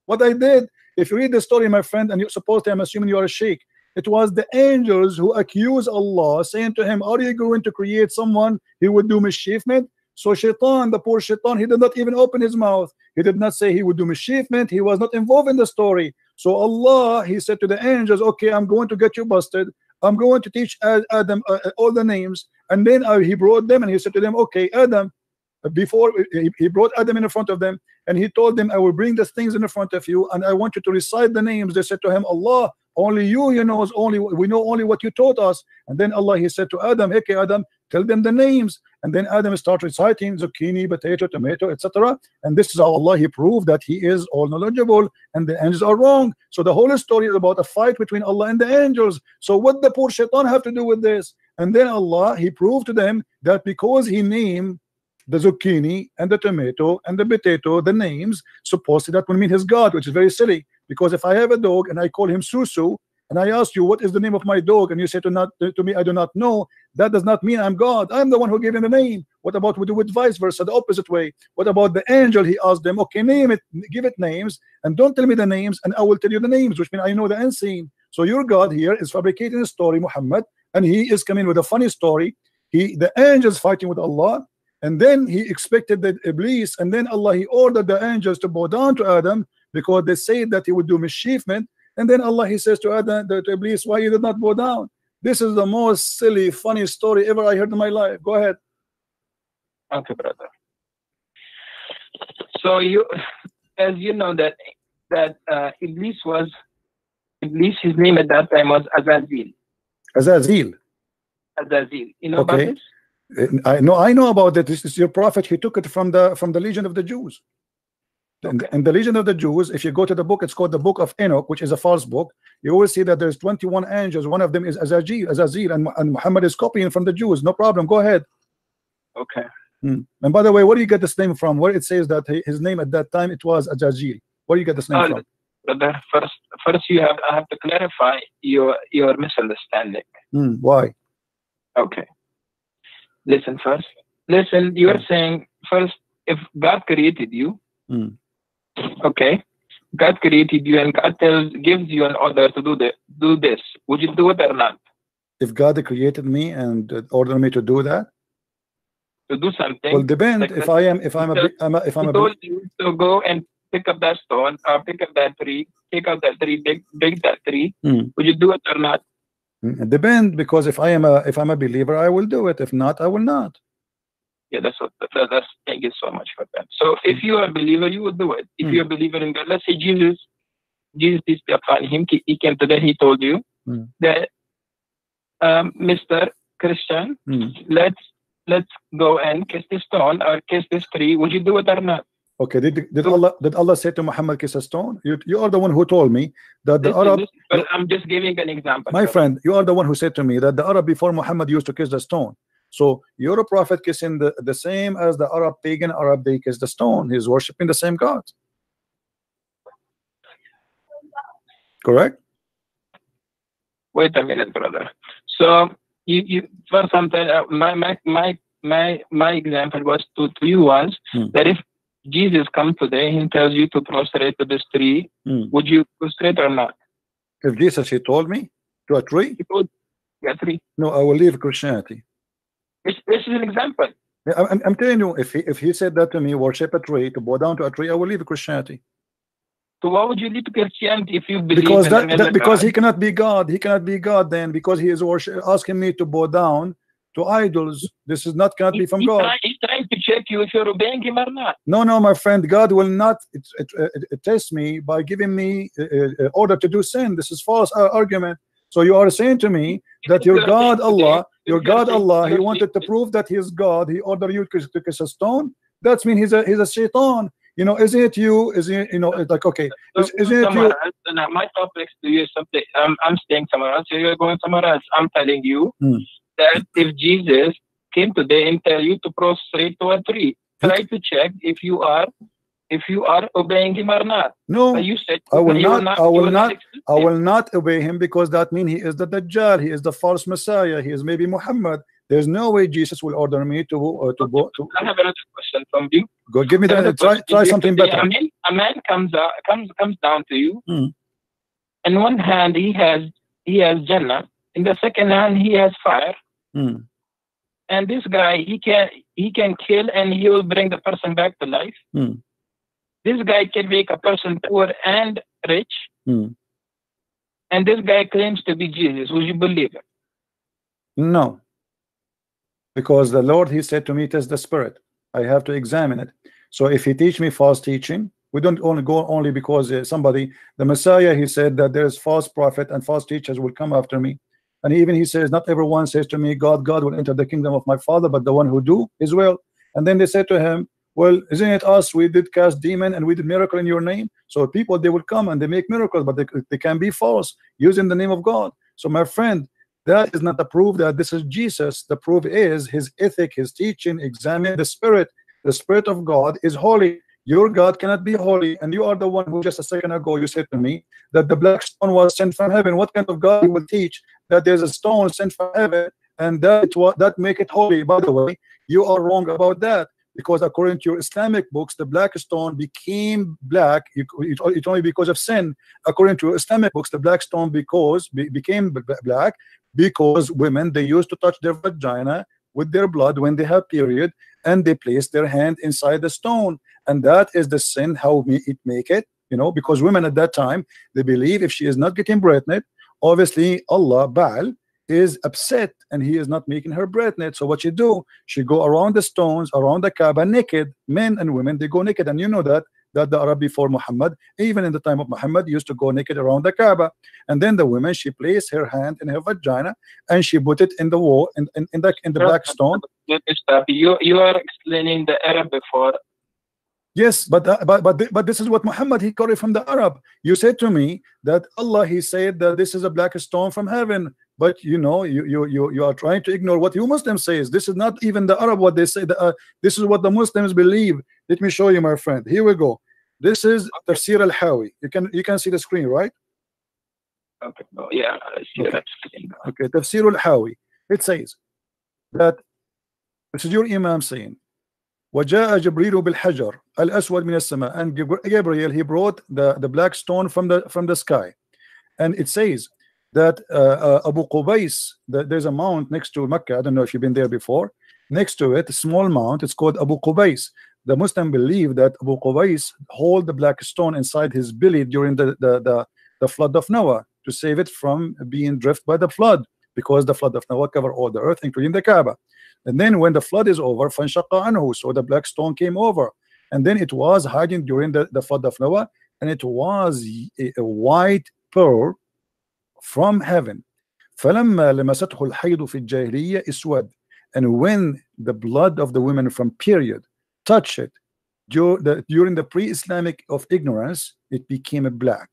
What I did. If you read the story, my friend, and you're supposed to, I'm assuming you are a sheikh, it was the angels who accused Allah, saying to him, are you going to create someone he would do mischievement? So Shaitan, the poor Shaitan, he did not even open his mouth. He did not say he would do mischievement. He was not involved in the story. So Allah, he said to the angels, okay, I'm going to get you busted. I'm going to teach Adam all the names. And then he brought them and he said to them, okay, Adam, before he brought Adam in front of them, and he told them, I will bring the things in front of you, and I want you to recite the names. They said to him, Allah, only you knows, we know only what you taught us. And then Allah, he said to Adam, okay, Adam, tell them the names. And then Adam started reciting zucchini, potato, tomato, etc. And this is how Allah, he proved that he is all knowledgeable and the angels are wrong. So the whole story is about a fight between Allah and the angels. So what the poor Shaitan have to do with this? And then Allah, he proved to them that because he named the zucchini and the tomato and the potato, the names, supposedly that will mean his God, which is very silly. Because if I have a dog and I call him Susu, and I ask you what is the name of my dog, and you say to me I do not know, that does not mean I'm God. I'm the one who gave him the name. What about we do it vice versa, the opposite way? What about the angel? He asked them, okay, name it, give it names, and don't tell me the names, and I will tell you the names, which means I know the unseen. So your God here is fabricating a story, Muhammad, and he is coming with a funny story. The angels fighting with Allah. And then he expected that Iblis, and then Allah, he ordered the angels to bow down to Adam because they said that he would do mischievement. And then Allah, he says to Adam, to Iblis, why you did not bow down? This is the most silly, funny story ever I heard in my life. Go ahead. Okay, brother. So as you know that Iblis, his name at that time was Azazel. Azazel. You know about this? I know about that. This is your prophet. He took it from the Legion of the Jews. Okay. And the Legion of the Jews, if you go to the book, it's called the Book of Enoch, which is a false book. You will see that there's 21 angels. One of them is Azazel, and Muhammad is copying from the Jews. No problem. Go ahead. Okay. And by the way, where do you get this name from? Where it says that his name at that time it was Ajajil? Where do you get this name from? Brother, first I have to clarify your misunderstanding. Why? Okay. Listen first. Listen, you are saying first, if God created you, okay, God created you and God gives you an order to do this. Would you do it or not? If God created me and ordered me to do that, to do something. Well, depend. Like if I'm he told you to go and pick up that stone or pick up that tree, take out that tree, big that tree. Would you do it or not? It depends, because if I'm a believer, I will do it. If not, I will not. Yeah, that's thank you so much for that. So if you are a believer, you will do it. If you're a believer in God, let's say Jesus, peace be upon him, he came today, he told you that Mr. Christian, let's go and kiss this stone or kiss this tree. Would you do it or not? Okay, did Allah say to Muhammad kiss a stone? You are the one who told me that the Arab. I'm just giving an example. My friend, you are the one who said to me that the Arab before Muhammad used to kiss the stone. So you're a prophet kissing the same as the Arab pagan Arab, they kiss the stone. He's worshiping the same God. Correct? Wait a minute, brother. So you for something my example was to you was that if Jesus comes today and tells you to prostrate to this tree, would you prostrate or not? If Jesus, he told me to a tree? He told a tree. No, I will leave Christianity. This is an example. I'm telling you, if he said that to me, worship a tree, to bow down to a tree, I will leave Christianity. So why would you leave Christianity if you believe? Because he cannot be God. He cannot be God then, because he is asking me to bow down to idols. This is not cannot be from God. He's trying to check you if you're obeying him or not. No, my friend, God will not test me by giving me order to do sin. This is false argument. So you are saying to me that your God Allah, he wanted to prove that he is God. He ordered you to kiss a stone. That means he's a shaitan. You know, isn't it you? Is it, you know, it's like, okay, isn't it you? Now, my topics to you is something. I'm staying somewhere else. You're going somewhere else. I'm telling you that if Jesus came today and tell you to prostrate to a tree, try to check if you are obeying him or not. No, you said I will not obey him, because that means he is the Dajjal. He is the false Messiah. He is maybe Muhammad. There's no way Jesus will order me to go. I have another question from you. Go give me that. Try something better. A man comes down to you. In one hand he has Jannah. In the second hand he has fire. And this guy he can kill and he will bring the person back to life. This guy can make a person poor and rich. And this guy claims to be Jesus. Would you believe it? No. Because the Lord, he said to me, it is the spirit. I have to examine it. So if he teach me false teaching, we don't only go only because the Messiah, he said that there is false prophet and false teachers will come after me. And even he says, not everyone says to me, God will enter the kingdom of my Father, but the one who do his will. And then they said to him, well, isn't it us? We did cast demon and we did miracle in your name. So people, they will come and they make miracles, but they can be false using the name of God. So my friend, that is not the proof that this is Jesus. The proof is his ethic, his teaching. Examine the spirit. The spirit of God is holy. Your God cannot be holy. And you are the one who just a second ago you said to me that the black stone was sent from heaven. What kind of God will teach that there's a stone sent from heaven and that make it holy? By the way, you are wrong about that, because according to your Islamic books, the black stone became black. It's only because of sin. According to your Islamic books, the black stone became black because women, they used to touch their vagina with their blood when they have period, and they place their hand inside the stone, and that is the sin. How it make it, you know, because women at that time, they believe if she is not getting pregnant, obviously Allah Baal is upset and he is not making her pregnant. So what she do, she go around the stones, around the Kaaba naked. Men and women, they go naked. And you know that the Arab before Muhammad, even in the time of Muhammad, used to go naked around the Kaaba. And then the woman, she placed her hand in her vagina and she put it in the wall, in the black stone. You are explaining the Arab before. Yes, but this is what Muhammad, he got it from the Arab. You said to me that Allah, he said that this is a black stone from heaven. but you know, you are trying to ignore what you Muslims says. This is not even the Arab what they say. This is what the Muslims believe. Let me show you, my friend. Here we go. This is Tafsir al-Hawi. You can see the screen, right? Okay. Oh, yeah. I see Okay. that screen. Okay. Tafsir al-Hawi. It says that this is your Imam saying, وجاء جبريل بالحجر الأسود من السماء, and Gabriel, he brought the black stone from the sky. And it says that Abu Qubais, there's a mount next to Mecca. I don't know if you've been there before. Next to it, a small mount, it's called Abu Qubais. The Muslim believe that Abu Qubais hold the black stone inside his belly during the flood of Noah to save it from being drifted by the flood, because the flood of Noah covered all the earth, including the Kaaba. And then when the flood is over, فَانْشَقَّ عَنْهُ, so the black stone came over. And then it was hiding during the flood of Noah, and it was a white pearl from heaven. فَلَمَّا لَمَسَتْهُ الْحَيْضُ فِي الْجَاهِلِيَّةِ اسْوَدَ, and when the blood of the women from period touched it during the pre-Islamic of ignorance, it became a black.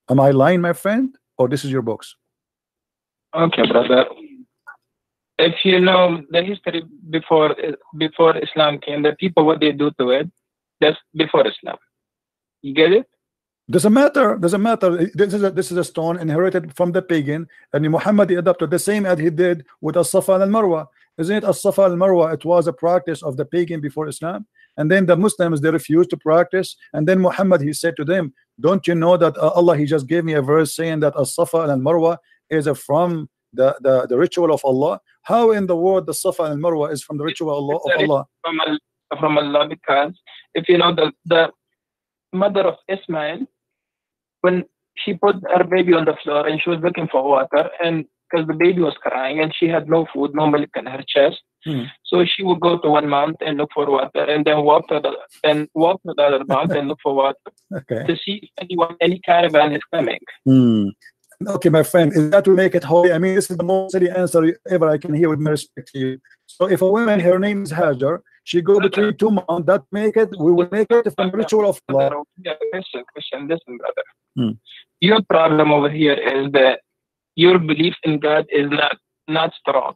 Am I lying, my friend, or this is your books? Okay, brother. If you know the history before Islam came, the people, what they do to it, that's before Islam. You get it? Doesn't matter. Doesn't matter. This is a stone inherited from the pagan, and Muhammad adopted the same as he did with As-Safa and Al-Marwa. Isn't it? As-Safa and Al-Marwa, it was a practice of the pagan before Islam, and then the Muslims, they refused to practice, and then Muhammad, he said to them, don't you know that Allah, he just gave me a verse saying that As-Safa and Al-Marwa is from the ritual of Allah. How in the world the Safa and Marwa is from the ritual of Allah? From Allah, because if you know the mother of Ismail, when she put her baby on the floor and she was looking for water, and because the baby was crying and she had no food, no milk in her chest, so she would go to one mount and look for water, and then walk to the other mount and look for water, to see if any caravan is coming. Okay, my friend, is that to make it holy? I mean, this is the most silly answer ever I can hear, with my respect to you. So if a woman, her name is Hajar, she go between two mountains, that make it, we will make it from the ritual of Allah. Question, listen, brother. Your problem over here is that your belief in God is not strong.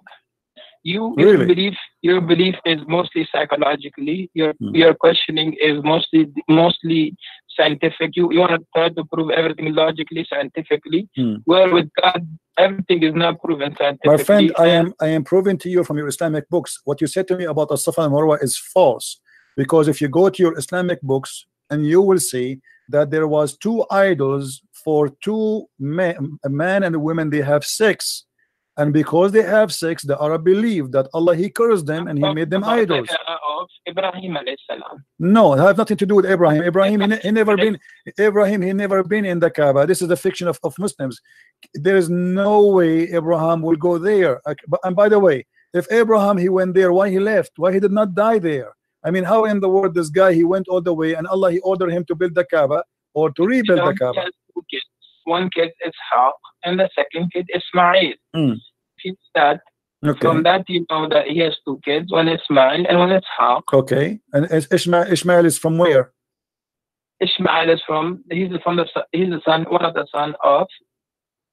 Your belief is mostly psychologically. Your questioning is mostly scientific. You want to try to prove everything logically, scientifically. Where with God, everything is not proven scientifically. My friend, I am proving to you from your Islamic books, what you said to me about As-Safa and Marwa is false. Because if you go to your Islamic books, and you will see that there was two idols for two men, a man and a woman, they have sex. And because they have sex, the Arab believe that Allah, he cursed them and he made them idols. Ibrahim no, it has nothing to do with Abraham. Abraham, he never been. Abraham, he never been in the Kaaba. This is the fiction of Muslims. There is no way Abraham will go there. And by the way, if Abraham, he went there, why he left? Why he did not die there? I mean, how in the world this guy, he went all the way, and Allah, he ordered him to build the Kaaba or to rebuild the Kaaba? One kid is Ishaq, and the second kid is Ismail. That from that you know that he has two kids, one is Ismail and one is Ishaq. Okay, and Ismail is from where? Ismail is he's the son, one of the son of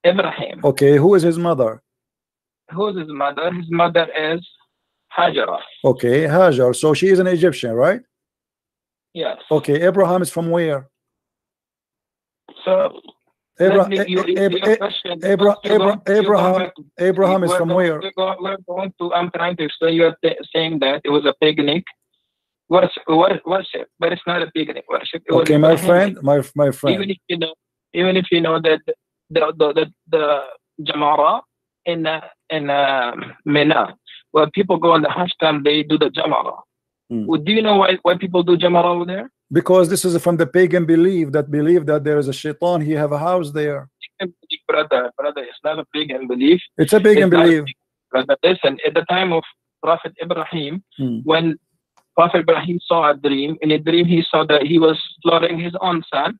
Ibrahim. Okay, who is his mother? Who is his mother? His mother is Hajar. Okay, Hajar. So she is an Egyptian, right? Yes. Okay, Abraham is from where? So Abraham is from where? I'm trying to explain. You're saying that it was a paganic worship, but it's not a paganic worship. Okay, my friend, my friend. Even if you know that the Jamara in Mina, where people go on the Hajj time, they do the Jamara. Do you know why people do Jamara over there? Because this is from the pagan belief that there is a shaitan, he have a house there. Brother, it's not a pagan belief. It's a pagan belief. Brother, listen, at the time of Prophet Ibrahim, when Prophet Ibrahim saw a dream, in a dream he saw that he was slaughtering his own son.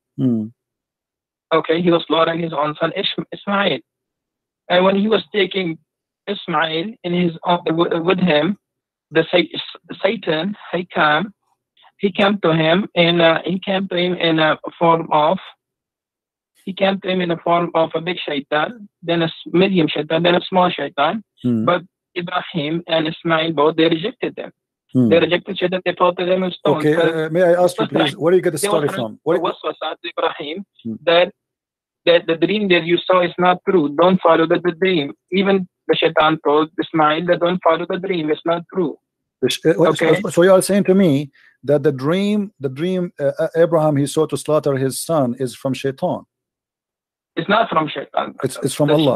Okay, he was slaughtering his own son, Ismail. And when he was taking Ismail with him, the Satan, he came to him in a form of he came to him in the form of a big shaitan, then a medium shaitan, then a small shaitan. But Ibrahim and Ismail both, they rejected them. They rejected shaitan, they fought them in stones. Okay, may I ask you please, where do you get the story from? What was Ibrahim that the dream that you saw is not true. Don't follow the dream. Even the shaitan told Ismail that don't follow the dream. It's not true. Okay. So you are saying to me that the dream Abraham he saw to slaughter his son is from shaitan. It's not from shaitan. It's from Allah.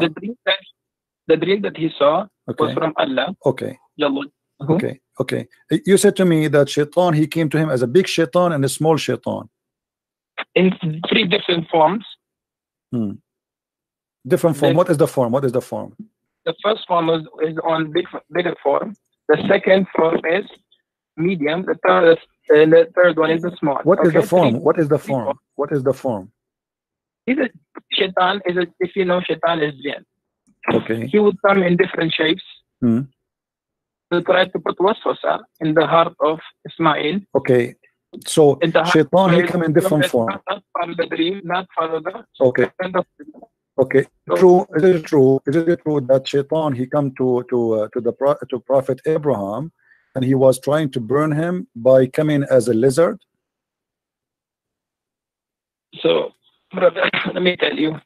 The dream that he saw was from Allah. Okay. Okay. You said to me that shaitan, he came to him as a big shaitan and a small shaitan. In 3 different forms. Different form. What is the form? What is the form? The first form is on bigger form. The second form is medium. The third one is the small. What is the form? What is the form? What is the form? Shaitan if you know, shaitan is jinn. Okay. He would come in different shapes to try to put waswasa in the heart of Ismail. Okay. So shaitan he come in different form. Not follow the dream, not follow the. Okay. Okay. True. Is it true? Is it true that shaitan he come to Prophet Abraham, and he was trying to burn him by coming as a lizard? So, brother, let me tell you,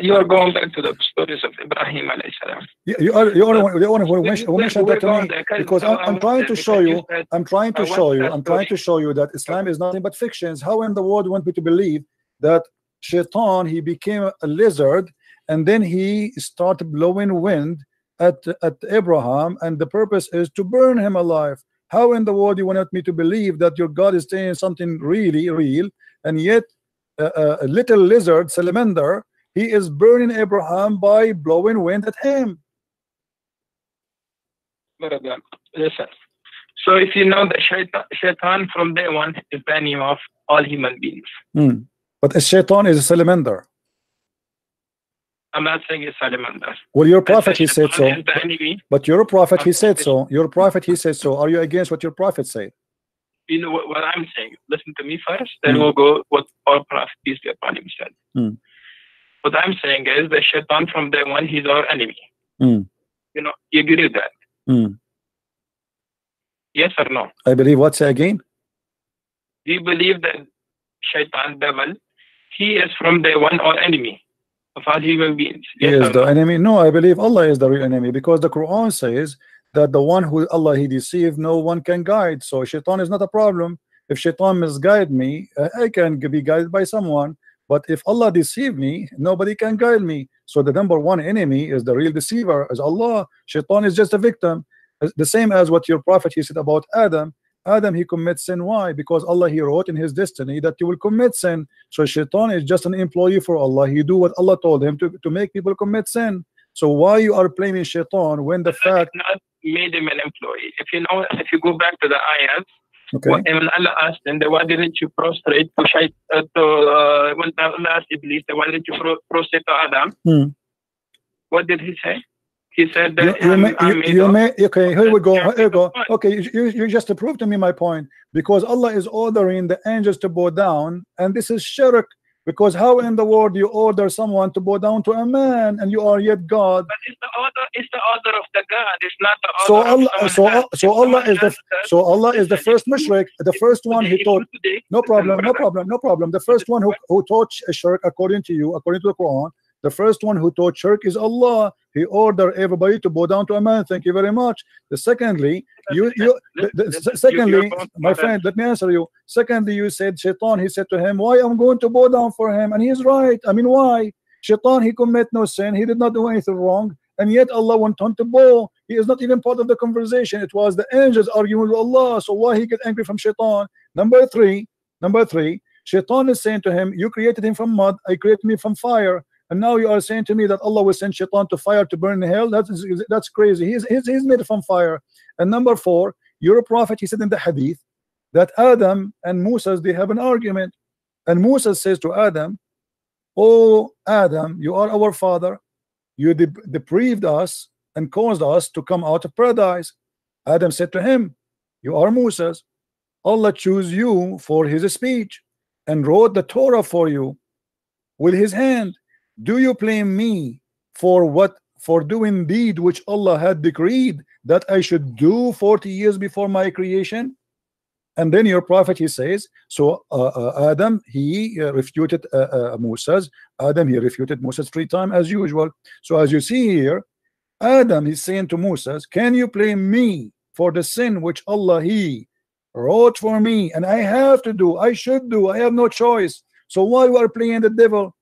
you are going back to the stories of Ibrahim alayhi salam. You are the one who mentioned that to me, because I'm trying to show you. I'm trying to show you that Islam is nothing but fictions. How in the world you want me to believe that shaitan he became a lizard and then he started blowing wind at Abraham, and the purpose is to burn him alive? How in the world you want me to believe that your God is saying something really real, and yet a little lizard salamander he is burning Abraham by blowing wind at him? Listen. So if you know that shaitan from day one is the enemy of all human beings. But a shaitan is a salamander. I'm not saying it's salamander. Well, your prophet he said so. But your prophet he said so. Your prophet he said so. Are you against what your prophet said? You know what I'm saying? Listen to me first, then we'll go what our prophet peace be upon him said. What I'm saying is the shaitan from day one he's our enemy. You know, you agree with that? Yes or no? I believe what? Say again? Do you believe that shaitan, devil, he is from day one our enemy of all human beings? Yes, he is the enemy? No, I believe Allah is the real enemy, because the Quran says that the one who Allah he deceived, no one can guide. So shaitan is not a problem. If shaitan misguide me, I can be guided by someone. But if Allah deceive me, nobody can guide me. So the number one enemy is the real deceiver, is Allah. Shaitan is just a victim. The same as what your prophet he said about Adam. Adam he commits sin. Why? Because Allah he wrote in his destiny that he will commit sin. So shaitan is just an employee for Allah. He do what Allah told him to make people commit sin. So why you are blaming shaitan when the fact not made him an employee? If you know, if you go back to the ayat, when Allah asked him, why didn't you prostrate to when Allah asked Iblis, why didn't you prostrate to Adam? What did he say? He said that okay, here we go. Okay, you just proved to me my point, because Allah is ordering the angels to bow down, and this is shirk. Because how in the world you order someone to bow down to a man and you are yet God? But it's the order of the God. It's not the order so Allah is the first mushrik, the first one he taught. No problem. The first one who taught shirk according to you, according to the Quran, the first one who taught shirk is Allah. He ordered everybody to bow down to a man. Thank you very much. Secondly, my friend, let me answer you. Secondly, you said shaitan, he said to him, why I'm going to bow down for him? And he's right. I mean, why? Shaitan, he commit no sin. He did not do anything wrong. And yet Allah went on to bow. He is not even part of the conversation. It was the angels arguing with Allah. So why he get angry from shaitan? Number three, shaitan is saying to him, you created him from mud. I created me from fire. And now you are saying to me that Allah will send shaitan to fire to burn in hell? That's crazy. He's made from fire. And number four, your prophet, he said in the hadith that Adam and Moses, they have an argument. And Moses says to Adam, oh Adam, you are our father. You deprived us and caused us to come out of paradise. Adam said to him, you are Moses. Allah chose you for his speech and wrote the Torah for you. with his hand. Do you blame me for what? For doing deed which Allah had decreed that I should do 40 years before my creation? And then your prophet, he says, so Adam, he refuted Moses. Adam, he refuted Moses 3 times as usual. So as you see here, Adam is saying to Moses, can you blame me for the sin which Allah he wrote for me and I have to do, I should do, I have no choice? So why you are playing the devil?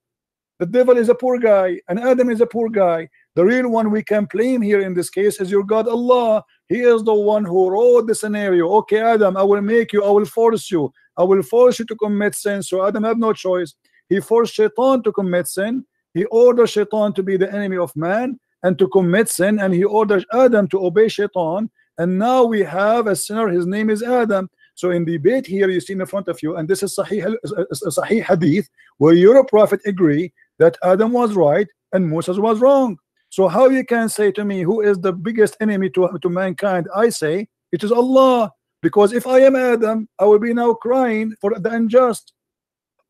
The devil is a poor guy and Adam is a poor guy. The real one we can blame here in this case is your God Allah. He is the one who wrote the scenario. Okay, Adam, I will make you, I will force you to commit sin. So Adam have no choice. He forced Shaitan to commit sin. He ordered Shaitan to be the enemy of man and to commit sin, and he orders Adam to obey Shaitan. And now we have a sinner, his name is Adam. So in the debate here you see in front of you, and this is Sahih Hadith, where your prophet agree that Adam was right and Moses was wrong. So how you can say to me who is the biggest enemy to mankind? I say it is Allah, because if I am Adam, I will be now crying for the unjust.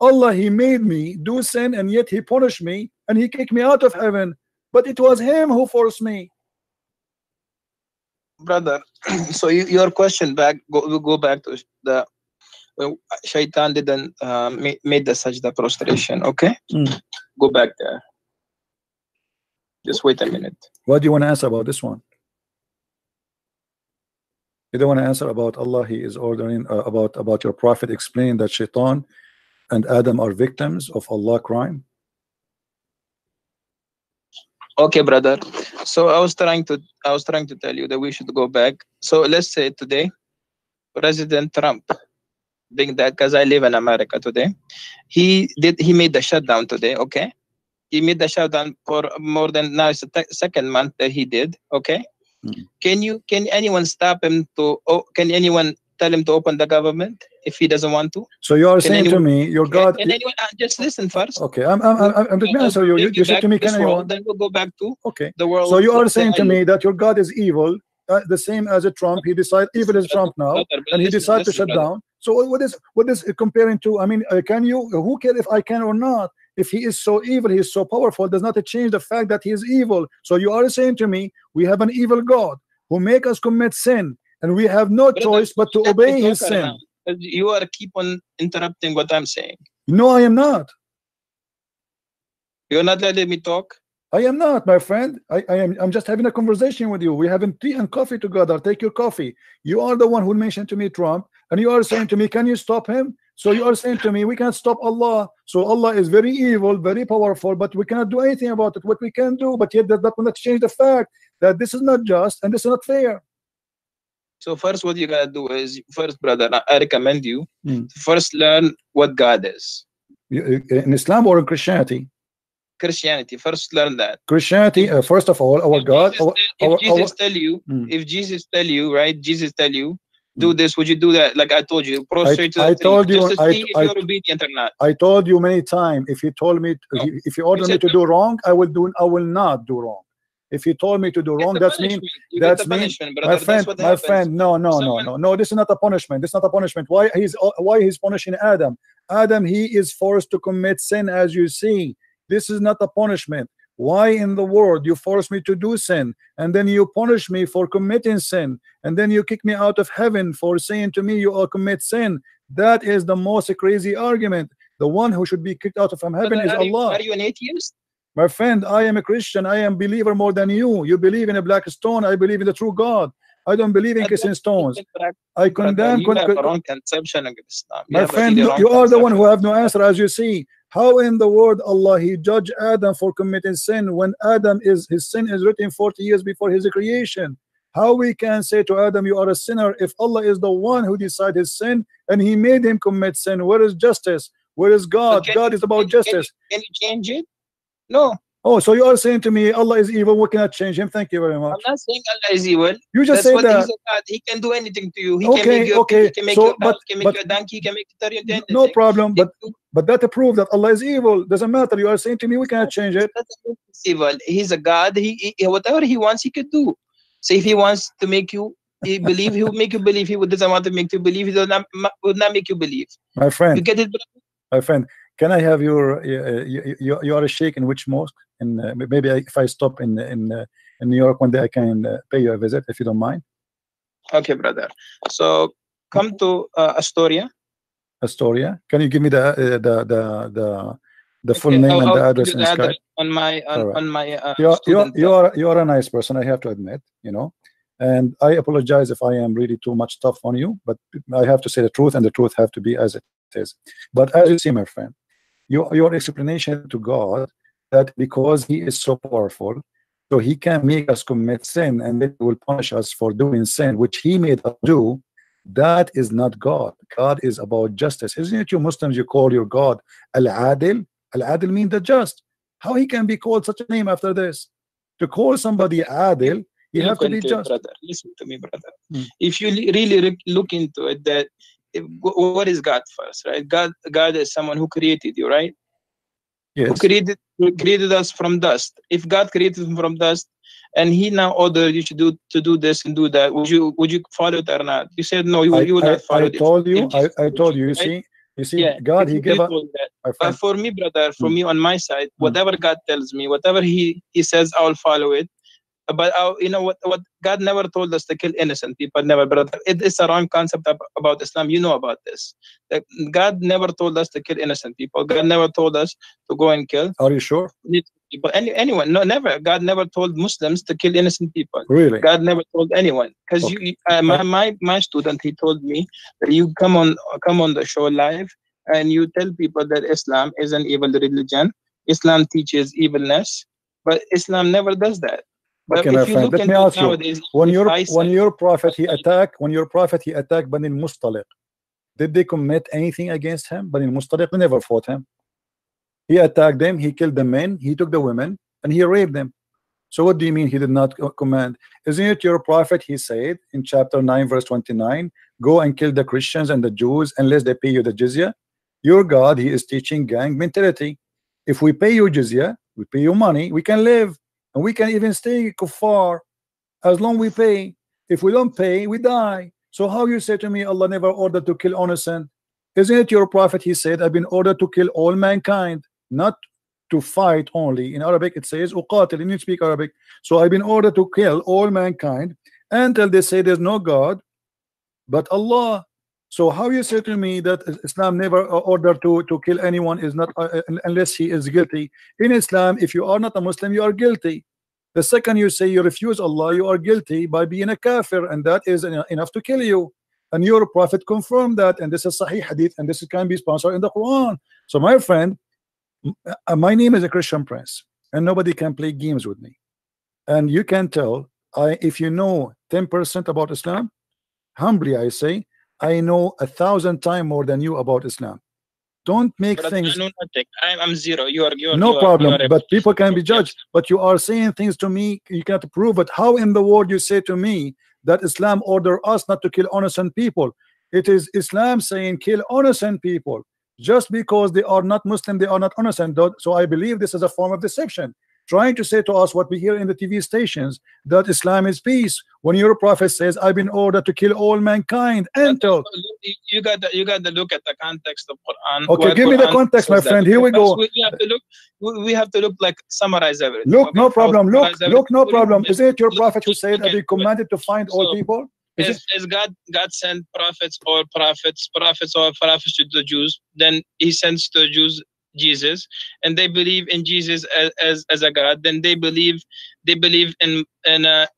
Allah, he made me do sin and yet he punished me and he kicked me out of heaven, but it was him who forced me. Brother, so your question back, go back to the Shaitan didn't made the sajda prostration. Okay, go back there. Just wait a minute. What do you want to answer about this one? You don't want to answer about Allah, he is ordering about your prophet explain that Shaitan and Adam are victims of Allah crime? Okay, brother. So I was trying to tell you that we should go back. So let's say today, President Trump, being that, because I live in America today, he made the shutdown today. Okay, he made the shutdown for more than, now it's the second month that he did. Okay, can anyone stop him to? Can anyone tell him to open the government if he doesn't want to? So you are saying to me, your God. Can anyone just listen first? Okay, I'm just answer you. You said to me, can anyone? Then we'll go back to the world. So you are saying to me that your God is evil, the same as a Trump. He decided evil is Trump now, and he decided to shut down. So what is comparing to? I mean, can you? Who cares if I can or not? If he is so evil, he is so powerful, does not change the fact that he is evil. So you are saying to me, we have an evil God who make us commit sin, and we have no choice but to obey his sin. You are keep on interrupting what I'm saying. No, I am not. You're not letting me talk. I am not, my friend. I'm just having a conversation with you. We're having tea and coffee together. Take your coffee. You are the one who mentioned to me Trump, and you are saying to me, can you stop him? So you are saying to me, we can't stop Allah. So Allah is very evil, very powerful, but we cannot do anything about it. What we can do, but yet that will not change the fact that this is not just and this is not fair. So first, what you gotta do is, first, brother, I recommend you to first learn what God is. In Islam or in Christianity? Christianity. First, learn that. Christianity. First of all, our God. If Jesus tell you, right? Jesus tell you, do this. Would you do that? Like I told you, prostrate to the tree, just to see if you're obedient or not. I told you many times. If you told me, if you order me to do wrong, I will not do wrong. If you told me to do wrong, that's mean. That's mean. My friend. No. This is not a punishment. This is not a punishment. Why he's punishing Adam? Adam, he is forced to commit sin, as you see. This is not a punishment. Why in the world you force me to do sin, and then you punish me for committing sin, and then you kick me out of heaven for saying to me you all commit sin? That is the most crazy argument. The one who should be kicked out of heaven is Allah. Are you an atheist? My friend, I am a Christian. I am a believer more than you. You believe in a black stone. I believe in the true God. I don't believe in kissing stones. I condemn. Conception of Islam. My friend, you are the one who have no answer, as you see. How in the world Allah he judged Adam for committing sin when his sin is written 40 years before his creation? How we can say to Adam you are a sinner if Allah is the one who decided his sin and he made him commit sin? Where is justice? Where is God? God is about justice. Can you change it? No. Oh, so you are saying to me Allah is evil, we cannot change him? Thank you very much. I'm not saying Allah is evil. You just say that. He can do anything to you. He can make you he can make you a donkey, he can make you anything. No problem, but that proves that Allah is evil. Doesn't matter. You are saying to me we cannot change it. He's evil. He's a God. He whatever he wants he could do. So if he wants to make you believe, he will make you believe. He doesn't want to make you believe, he would not make you believe. My friend. You get it? My friend, can I have your you are a sheikh in which mosque? And maybe if I stop in New York one day, I can pay you a visit if you don't mind. Okay, brother. So come to Astoria. Astoria. Can you give me the full name and the address in Skype? On my you are a nice person, I have to admit, you know, and I apologize if I am really too much tough on you, but I have to say the truth, and the truth have to be as it is. But as you see, my friend, your explanation to God that because he is so powerful, so he can make us commit sin and then he will punish us for doing sin which he made us do, that is not God. God is about justice. Isn't it you Muslims, you call your God Al-Adil? Al-Adil means the just. How he can be called such a name after this? To call somebody Adil, you have to be just. Brother, listen to me, brother. If you really look into it, that what is God first, right? God is someone who created you, right? Yes. Who created us from dust. If God created him from dust, and he now ordered you to do this and do that, would you follow it or not? You said no, you will not follow it. I told you. You see, yeah, God, he gave us. But for me, brother, for me on my side, whatever God tells me, whatever he says, I will follow it. But you know what God never told us to kill innocent people. Never, brother. It is a wrong concept about Islam. You know about this. That God never told us to kill innocent people. God never told us to go and kill. Are you sure? People, anyone? No, never. God never told Muslims to kill innocent people. Really? God never told anyone. Because my student, he told me that you come on the show live and you tell people that Islam is an evil religion. Islam teaches evilness, but Islam never does that. But okay, my friend, let me ask you. When your prophet he attacked Bani al-Mustaliq, did they commit anything against him? Bani al-Mustaliq never fought him. He attacked them, he killed the men, he took the women, and he raped them. So what do you mean he did not command? Isn't it your prophet, he said in chapter 9 verse 29, go and kill the Christians and the Jews unless they pay you the jizya? Your God, he is teaching gang mentality. If we pay you jizya, we pay you money, we can live. And we can even stay kuffar as long we pay. If we don't pay, we die. So how you say to me Allah never ordered to kill innocent? Isn't it your prophet, he said, I've been ordered to kill all mankind, not to fight only. In Arabic it says uqatil, and you speak Arabic. So I've been ordered to kill all mankind until they say there's no God but Allah. So how you say to me that Islam never ordered to kill anyone is not unless he is guilty? In Islam, if you are not a Muslim, you are guilty. The second you say you refuse Allah, you are guilty by being a kafir, and that is enough to kill you. And your prophet confirmed that, and this is Sahih Hadith, and this can be sponsored in the Quran. So my friend, my name is a Christian Prince, and nobody can play games with me. And you can tell if you know 10% about Islam, humbly I say, I know 1,000 times more than you about Islam. Don't make things. I know nothing. I'm zero. You are no problem. But people can be judged. But you are saying things to me. You can't prove it. How in the world you say to me that Islam order us not to kill innocent people? It is Islam saying kill innocent people. Just because they are not Muslim, they are not innocent. So I believe this is a form of deception. Trying to say to us what we hear in the TV stations, that Islam is peace, when your prophet says I've been ordered to kill all mankind. Until you got to look at the context of Quran. Okay, give me the context, my friend. Here we go. We have to look like summarize everything. Look, no problem. Look, no problem. Isn't it your prophet who said I've been commanded to find all people? Is God sent prophets or prophets to the Jews? Then he sends to the Jews Jesus, and they believe in Jesus as a God. Then they believe in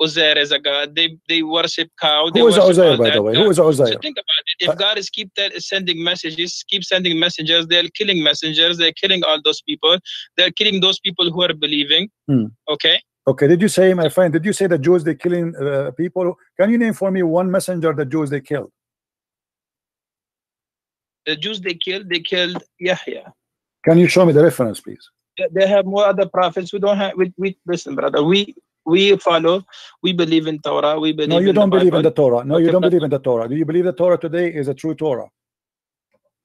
Uzair as a God. They worship cow. Who is Uzair, by the way? Who is Uzair? So think about it. If God is keep sending messages, keep sending messengers, they're killing messengers. They're killing all those people. They're killing those people who are believing. Okay. Okay. Did you say, my friend? Did you say the Jews they killing people? Can you name for me one messenger the Jews they killed? The Jews they killed Yahya. Can you show me the reference, please? They have more other prophets. We don't have. We listen, brother. We follow. We believe in Torah. We believe. No, you don't believe in the Torah. No, you don't believe in the Torah. Do you believe the Torah today is a true Torah?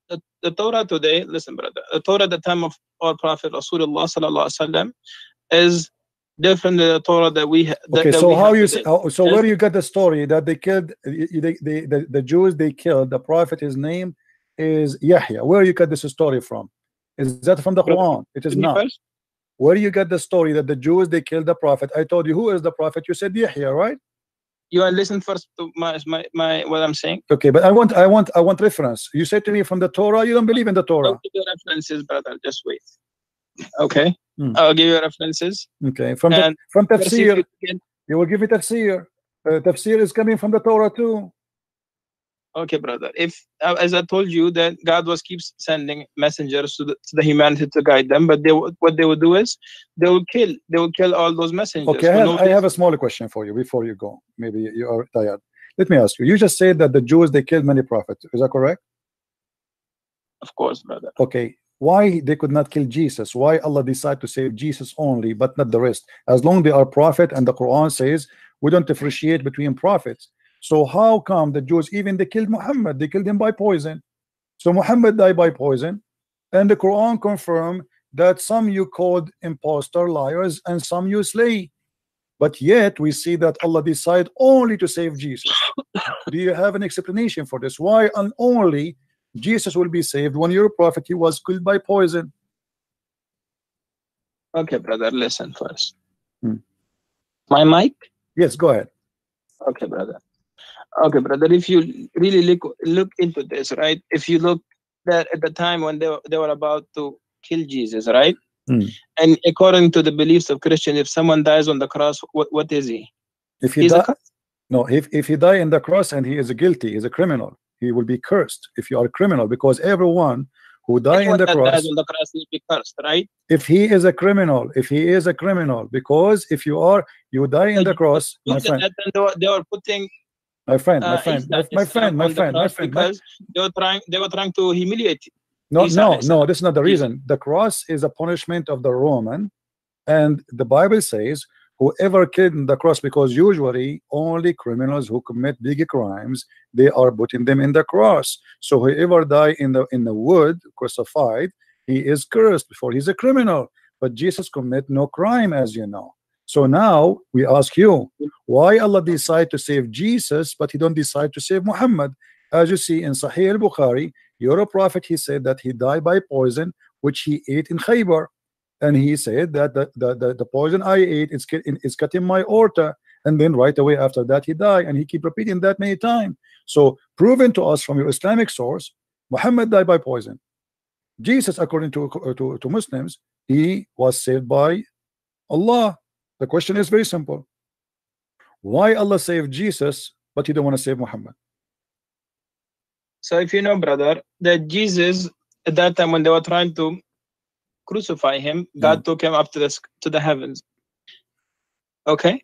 The Torah today, listen, brother. The Torah at the time of our Prophet Rasulullah sallallahu alaihi wasallam is different than the Torah that we have. Okay, so how you say? So where you got the story that they killed the Jews? They killed the prophet. His name is Yahya. Where you got this story from? Is that from the Quran? It is not. Where you get the story that the Jews, they killed the prophet? I told you, who is the prophet? You said Yahya, right? You are listen first to my what I'm saying. Okay, but I want reference. You said to me from the Torah. You don't believe in the Torah. I'll give you references, brother. Just wait. Okay, I'll give you references. Okay, from tafsir. You will give me tafsir. Tafsir is coming from the Torah too. Okay, brother. If as I told you that God was keeps sending messengers to the humanity to guide them, but what they would do is they will kill all those messengers. Okay, I have a smaller question for you before you go. Maybe you are tired. Let me ask you. You just said that the Jews, they killed many prophets. Is that correct? Of course, brother. Okay. Why they could not kill Jesus? Why Allah decided to save Jesus only, but not the rest? As long as they are prophet, and the Quran says we don't differentiate between prophets. So how come the Jews, even they killed Muhammad? They killed him by poison. So Muhammad died by poison, and the Quran confirmed that some you called impostor, liars, and some you slay. But yet we see that Allah decided only to save Jesus. Do you have an explanation for this? Why and only Jesus will be saved when your prophet, he was killed by poison? Okay, brother, listen first. My mic? Yes, go ahead. Okay, brother. Okay, brother, if you really look into this, right? If you look that at the time when they were about to kill Jesus, right? And according to the beliefs of Christians, if someone dies on the cross, what is he? If he die, no, if he die in the cross and he is guilty, he is a criminal, he will be cursed. If you are a criminal, because everyone who die in the cross, dies on the cross will be cursed, right? If he is a criminal, because if you die in the cross, my friend, they were putting my friend, because they were trying to humiliate. No, this is not the reason. The cross is a punishment of the Roman, and the Bible says whoever killed in the cross, because usually only criminals who commit big crimes, they are putting them in the cross. So whoever die in the wood crucified, he is cursed before he's a criminal. But Jesus commit no crime, as you know. So now we ask you, why Allah decide to save Jesus, but he don't decide to save Muhammad? As you see in Sahih al-Bukhari, your prophet, he said that he died by poison which he ate in Khaybar, and he said that the poison I ate is cutting my aorta, and then right away after that he died, and he keep repeating that many times. So proven to us from your Islamic source, Muhammad died by poison. Jesus, according to Muslims, he was saved by Allah. The question is very simple. Why Allah saved Jesus, but he don't want to save Muhammad? So if you know, brother, that Jesus at that time when they were trying to crucify him, God took him up to the heavens. Okay.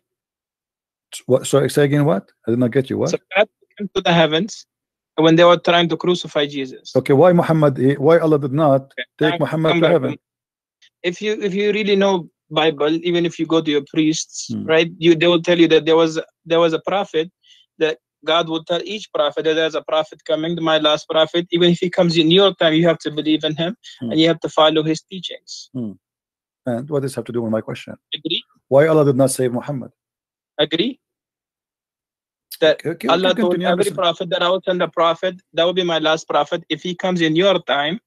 What? Sorry, say again. What? I did not get you. What? So God took him to the heavens when they were trying to crucify Jesus. Okay. Why Why Allah did not take Muhammad to heaven? If you really know Bible, even if you go to your priests, right, they will tell you that there was a prophet that God will tell each prophet that there's a prophet coming, my last prophet. Even if he comes in your time, you have to believe in him and you have to follow his teachings. And what does this have to do with my question? Agree? Why Allah did not save Muhammad? Agree? That Allah told every prophet that I will send a prophet, that will be my last prophet. If he comes in your time,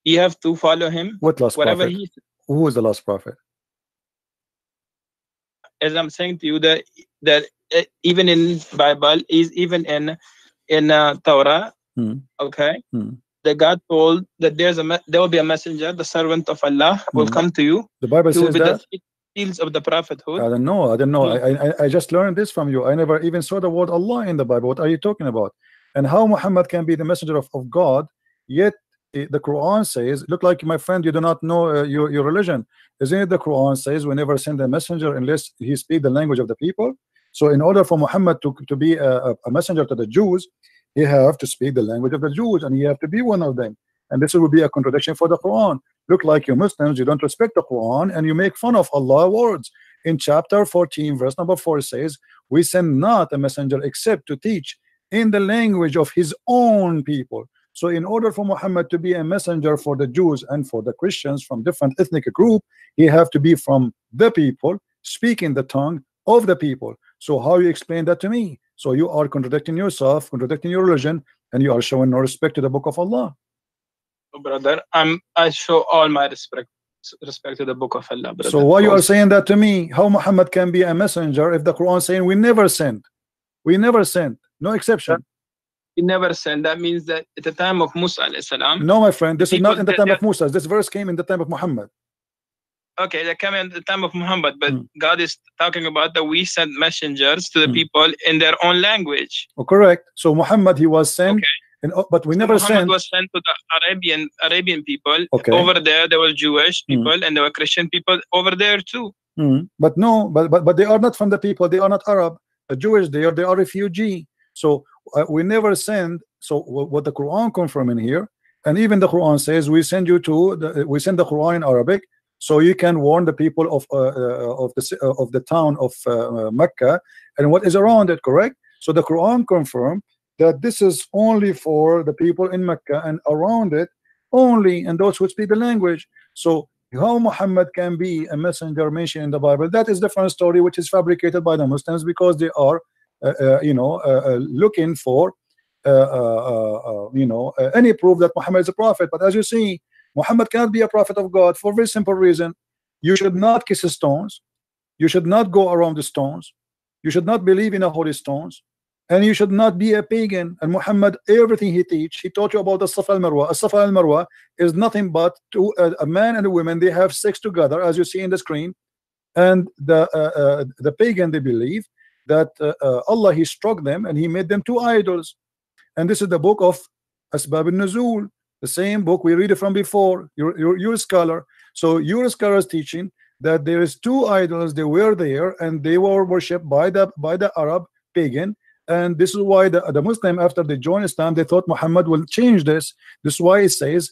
you have to follow him. What last prophet? Who is the last prophet? As I'm saying to you, that even in Bible, is even in Torah, okay, that God told that there will be a messenger, the servant of Allah will come to you. The Bible says that. The seals of the prophethood. I don't know. I just learned this from you. I never even saw the word Allah in the Bible. What are you talking about? And how Muhammad can be the messenger of God, yet the Quran says, look like my friend, you do not know your religion. Isn't it the Quran says we never send a messenger unless he speak the language of the people? So in order for Muhammad to be a messenger to the Jews, he have to speak the language of the Jews, and he have to be one of them. And this will be a contradiction for the Quran. Look like you Muslims, you don't respect the Quran and you make fun of Allah's words. In chapter 14, verse number 4 says, we send not a messenger except to teach in the language of his own people. So in order for Muhammad to be a messenger for the Jews and for the Christians from different ethnic group, he have to be from the people, speaking the tongue of the people. So how you explain that to me? So you are contradicting yourself, contradicting your religion, and you are showing no respect to the book of Allah. brother. I show all my respect to the Book of Allah, brother. So why you are saying that to me? How Muhammad can be a messenger if the Quran is saying we never sent? We never sent, no exception. We never sent. That means that at the time of Musa alayhi salam. No, my friend, this is not in the time of Musa. This verse came in the time of Muhammad. Okay, they came in the time of Muhammad, but God is talking about that we sent messengers to the people in their own language. Oh, correct. So Muhammad, he was sent, but we never Muhammad sent. was sent to the Arabian people. Okay. Over there were Jewish people and there were Christian people over there too. But no, but they are not from the people. They are not Arab. Jewish. They are refugee. So we never send. So what the Quran confirm in here, and even the Quran says we send you to we send the Quran in Arabic, so you can warn the people of the town of Mecca and what is around it. Correct. So the Quran confirm that this is only for the people in Mecca and around it only, and those who speak the language. So how Muhammad can be a messenger mentioned in the Bible, that is different story, which is fabricated by the Muslims because they are looking for any proof that Muhammad is a prophet. But as you see, Muhammad cannot be a prophet of God for a very simple reason. You should not kiss stones, you should not go around the stones, you should not believe in the holy stones, and you should not be a pagan. And Muhammad, everything he taught you about the Safa al-Marwa. A Safa al-Marwa is nothing but a man and a woman, they have sex together, as you see in the screen. And the pagan, they believe that Allah, he struck them and he made them two idols. And this is the book of Asbab al-Nuzul, the same book we read it from before. You're a scholar, so your scholar is teaching that there is two idols, they were there and they were worshipped by the Arab pagan. And this is why the Muslim, after they joined Islam, they thought Muhammad will change this. This is why it says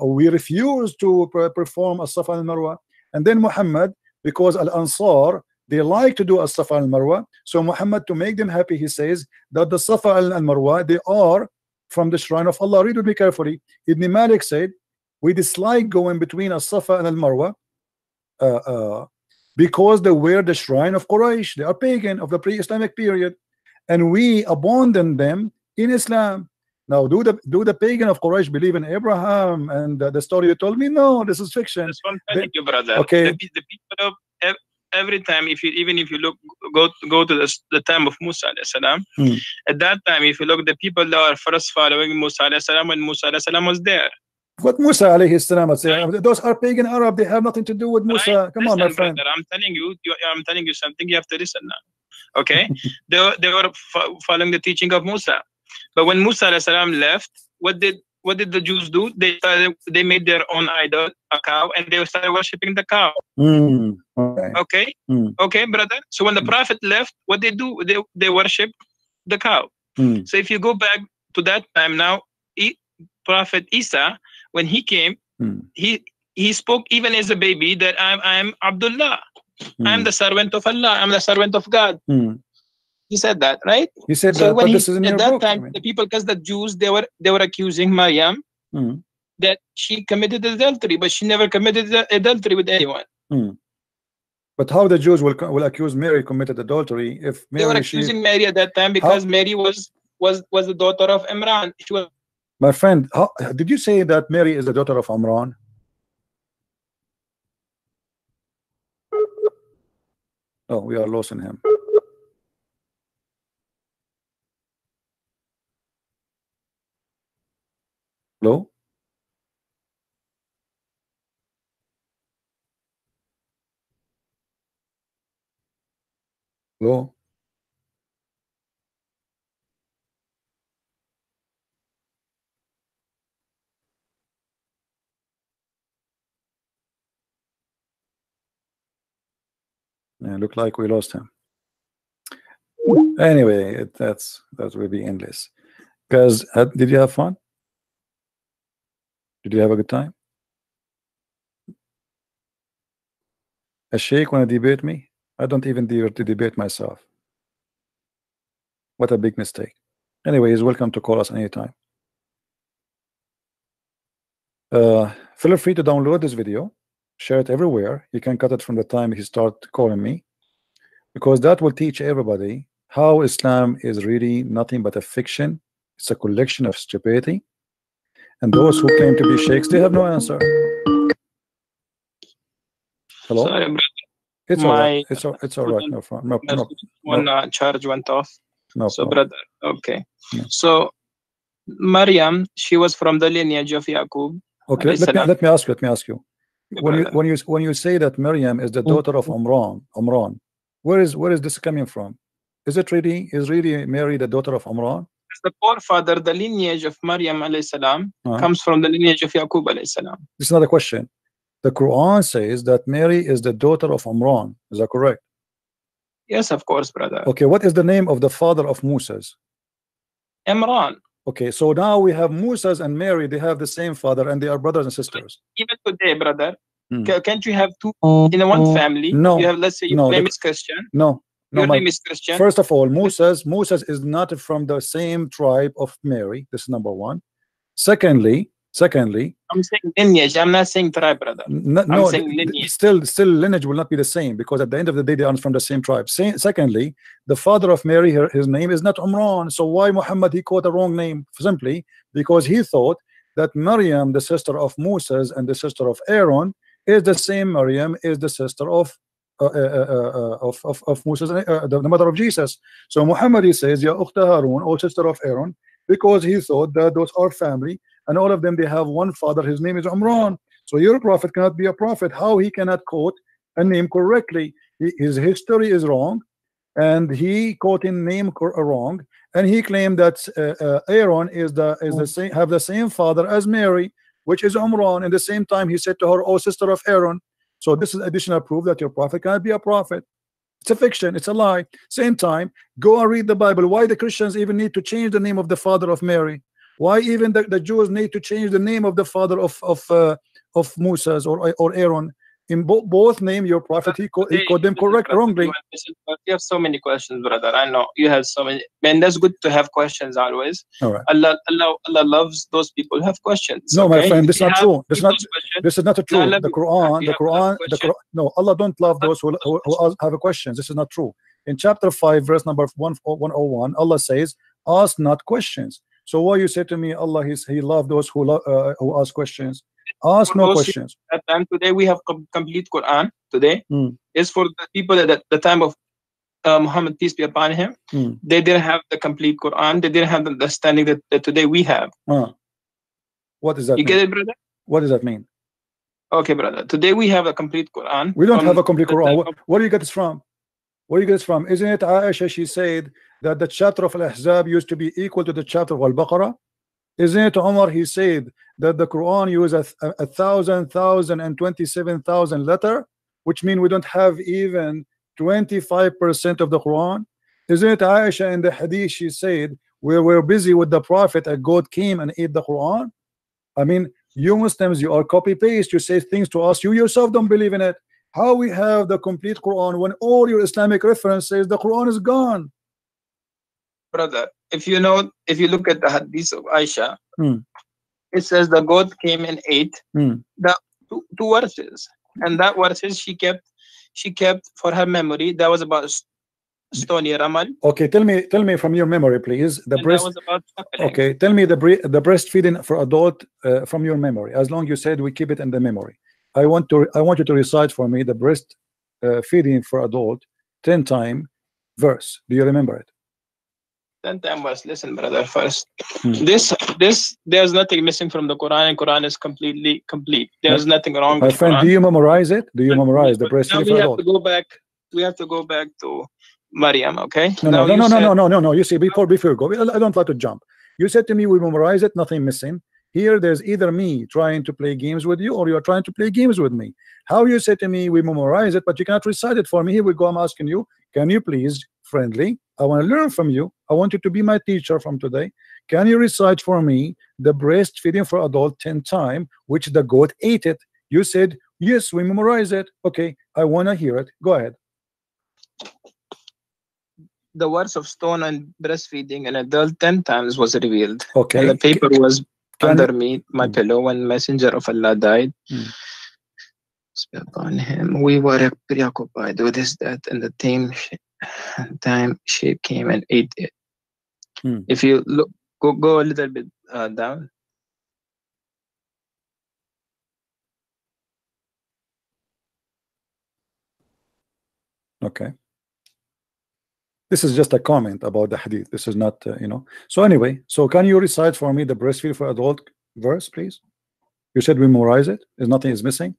we refuse to perform as-Safa al-Marwa. And then Muhammad, because al-Ansar, they like to do as-Safa al-Marwa, so Muhammad, to make them happy, he says that the Safa al-Marwa, they are from the shrine of Allah. Read with me carefully. Ibn Malik said we dislike going between as-Safa and al-Marwa because they were the shrine of Quraysh. They are pagan of the pre-Islamic period, and we abandon them in Islam. Now, do the pagan of Quraysh believe in Abraham and the story you told me? No, this is fiction. That's what I'm telling you, brother. Okay. The people of every time, even if you go to the time of Musa alayhi salam, at that time, if you look, the people that are first following Musa alayhi salam when Musa alayhi salam was there. What Musa alayhi salam, those are pagan Arab. They have nothing to do with Musa. Right. Come on, my friend. Brother, I'm telling you something. You have to listen now. Okay, they were following the teaching of Musa, but when Musa alayhi salam left, what did the Jews do? They made their own idol, a cow, and they started worshiping the cow. Okay, brother. So when the Prophet left, what they do? They worship the cow. So if you go back to that time now, Prophet Isa, when he came, he spoke even as a baby that I'm Abdullah. I'm the servant of Allah. I'm the servant of God. He said that, right? He said so that, when but this is in at your that book, time, the people, because the Jews, they were accusing Maryam that she committed adultery, but she never committed adultery with anyone. But how the Jews will accuse Mary committed adultery if Mary, they were accusing Mary at that time because Mary was the daughter of Imran. She was. My friend, did you say that Mary is the daughter of Imran? Oh, we are losing him. Hello? Hello? Yeah, look like we lost him. Anyway, that will be endless. Because did you have fun? Did you have a good time? A Sheikh want to debate me? I don't even dare to debate myself. What a big mistake. Anyway, he's welcome to call us anytime. Feel free to download this video, share it everywhere. You can cut it from the time he start calling me, because that will teach everybody how Islam is really nothing but a fiction. It's a collection of stupidity, And those who claim to be sheikhs, they have no answer. Hello? Sorry, brother. It's all right. It's all right. No problem. One charge went off. No so, problem. brother, okay. No. So, Maryam, she was from the lineage of Yaqub. Okay, let me ask you. When you say that Maryam is the daughter of Umran, where is this coming from? Is really Mary the daughter of Umran? The forefather, the lineage of Maryam alayhi salam comes from the lineage of Yaqub alayhi salam. This is not a question. The Quran says that Mary is the daughter of Umran. Is that correct? Yes, of course, brother. Okay, what is the name of the father of Moses? Imran. Okay, so now we have Moses and Mary, they have the same father and they are brothers and sisters. Even today, brother, can't you have two in one family? No. You have, let's say, your name is Christian. No. Your name is Christian. First of all, Moses is not from the same tribe of Mary. This is number one. Secondly, I'm saying lineage. I'm not saying tribe, brother. No, saying lineage. Still lineage will not be the same, because at the end of the day they are from the same tribe. Secondly, the father of Mary, his name is not Umran. So why Muhammad he called the wrong name? Simply because he thought that Maryam, the sister of Moses and the sister of Aaron, is the same Maryam is the sister of Moses, the mother of Jesus. So Muhammad he says, Ya Ukhta Harun, or sister of Aaron, because he thought that those are family and all of them they have one father, his name is Umran. So your prophet cannot be a prophet. How he cannot quote a name correctly? His history is wrong, and he quoted name wrong, and he claimed that Aaron is the same, have the same father as Mary, which is Umran. And the same time he said to her, oh sister of Aaron. So this is additional proof that your prophet cannot be a prophet. It's a fiction, it's a lie. Same time, go and read the Bible. Why the Christians even need to change the name of the father of Mary? Why even the Jews need to change the name of the father of Moses or Aaron? In both name your prophet he called them wrongly. You have so many questions, brother. I know you have so many, man. That's good to have questions always. All right. Allah loves those people who have questions. No, okay? my friend, this is not true. This is not true. The Quran, no, Allah don't love those who have a question. This is not true. In chapter 5, verse number 101, Allah says, ask not questions. So why you say to me, Allah he loved those who ask questions? Ask no questions. At time today we have complete Quran. Today is for the people at the time of Muhammad, peace be upon him. They didn't have the complete Quran. They didn't have the understanding that today we have. What does that mean? You get it, brother? What does that mean? Okay, brother. Today we have a complete Quran. We don't have a complete Quran. Where do you get this from? Where do you get this from? Isn't it Aisha? She said that the chapter of Al-Ahzab used to be equal to the chapter of Al-Baqarah. Isn't it Umar? He said that the Quran uses 1,027,000 letter, which means we don't have even 25% of the Quran. Isn't it Aisha in the hadith? She said we were busy with the Prophet and God came and ate the Quran. I mean, you Muslims, you are copy paste. You say things to us. You yourself don't believe in it. How we have the complete Quran when all your Islamic references the Quran is gone? Brother, if you look at the hadith of Aisha, it says the God came and ate the two verses, and that verses she kept for her memory. That was about stony ramal. Okay, tell me from your memory, please. The breast. That was about suckling. Okay, tell me the breastfeeding for adult from your memory. As long you said we keep it in the memory. I want you to recite for me the breast feeding for adult 10 time verse. Do you remember it? 10 time verse. Listen, brother. First, this there's nothing missing from the Quran, and Quran is completely complete. There's nothing wrong. My with friend, Quran. Do you memorize it? Do you memorize the breastfeeding for adult? We have to go back to Maryam. Okay. No. You see, before you go, I don't like to jump. You said to me we memorize it, nothing missing. Here there's either me trying to play games with you or you are trying to play games with me. How you say to me we memorize it but you cannot recite it for me? Here we go. I'm asking you, can you please, friendly, I want to learn from you. I want you to be my teacher from today. Can you recite for me the breastfeeding for adult 10 times, which the goat ate it? You said yes, we memorize it. Okay, I want to hear it. Go ahead. The words of stone and breastfeeding an adult 10 times was revealed. Okay. And the paper was under me, my pillow, when Messenger of Allah died. Upon him, we were preoccupied with this, that, and the time Sheikh came and ate it. If you look, go a little bit down. Okay. This is just a comment about the hadith. This is not, you know. So anyway, so can you recite for me the breastfeed for adult verse, please? You said we memorize it. There's nothing is missing.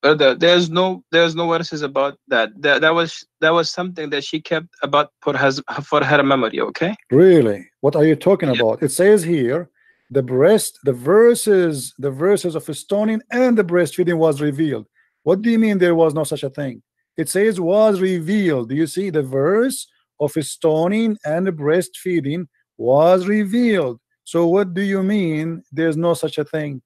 There's no verses about that. That was something that she kept about for her memory. Okay. Really? What are you talking about? It says here, the verses of stoning and the breastfeeding was revealed. What do you mean there was no such a thing? It says was revealed. Do you see the verse of stoning and the breastfeeding was revealed? So what do you mean there's no such a thing?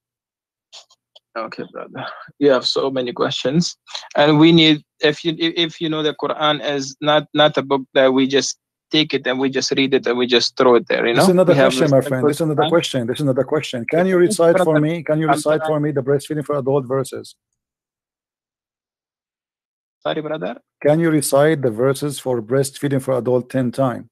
Okay, brother. You have so many questions, and we need, if you know, the Quran is not a book that we just take it and we just read it and we just throw it there. You know, this is another we have question, my friend. This is another question. This is another question. Can you recite for me? Can you recite for me the breastfeeding for adult verses? Sorry, brother. Can you recite the verses for breastfeeding for adult 10 times?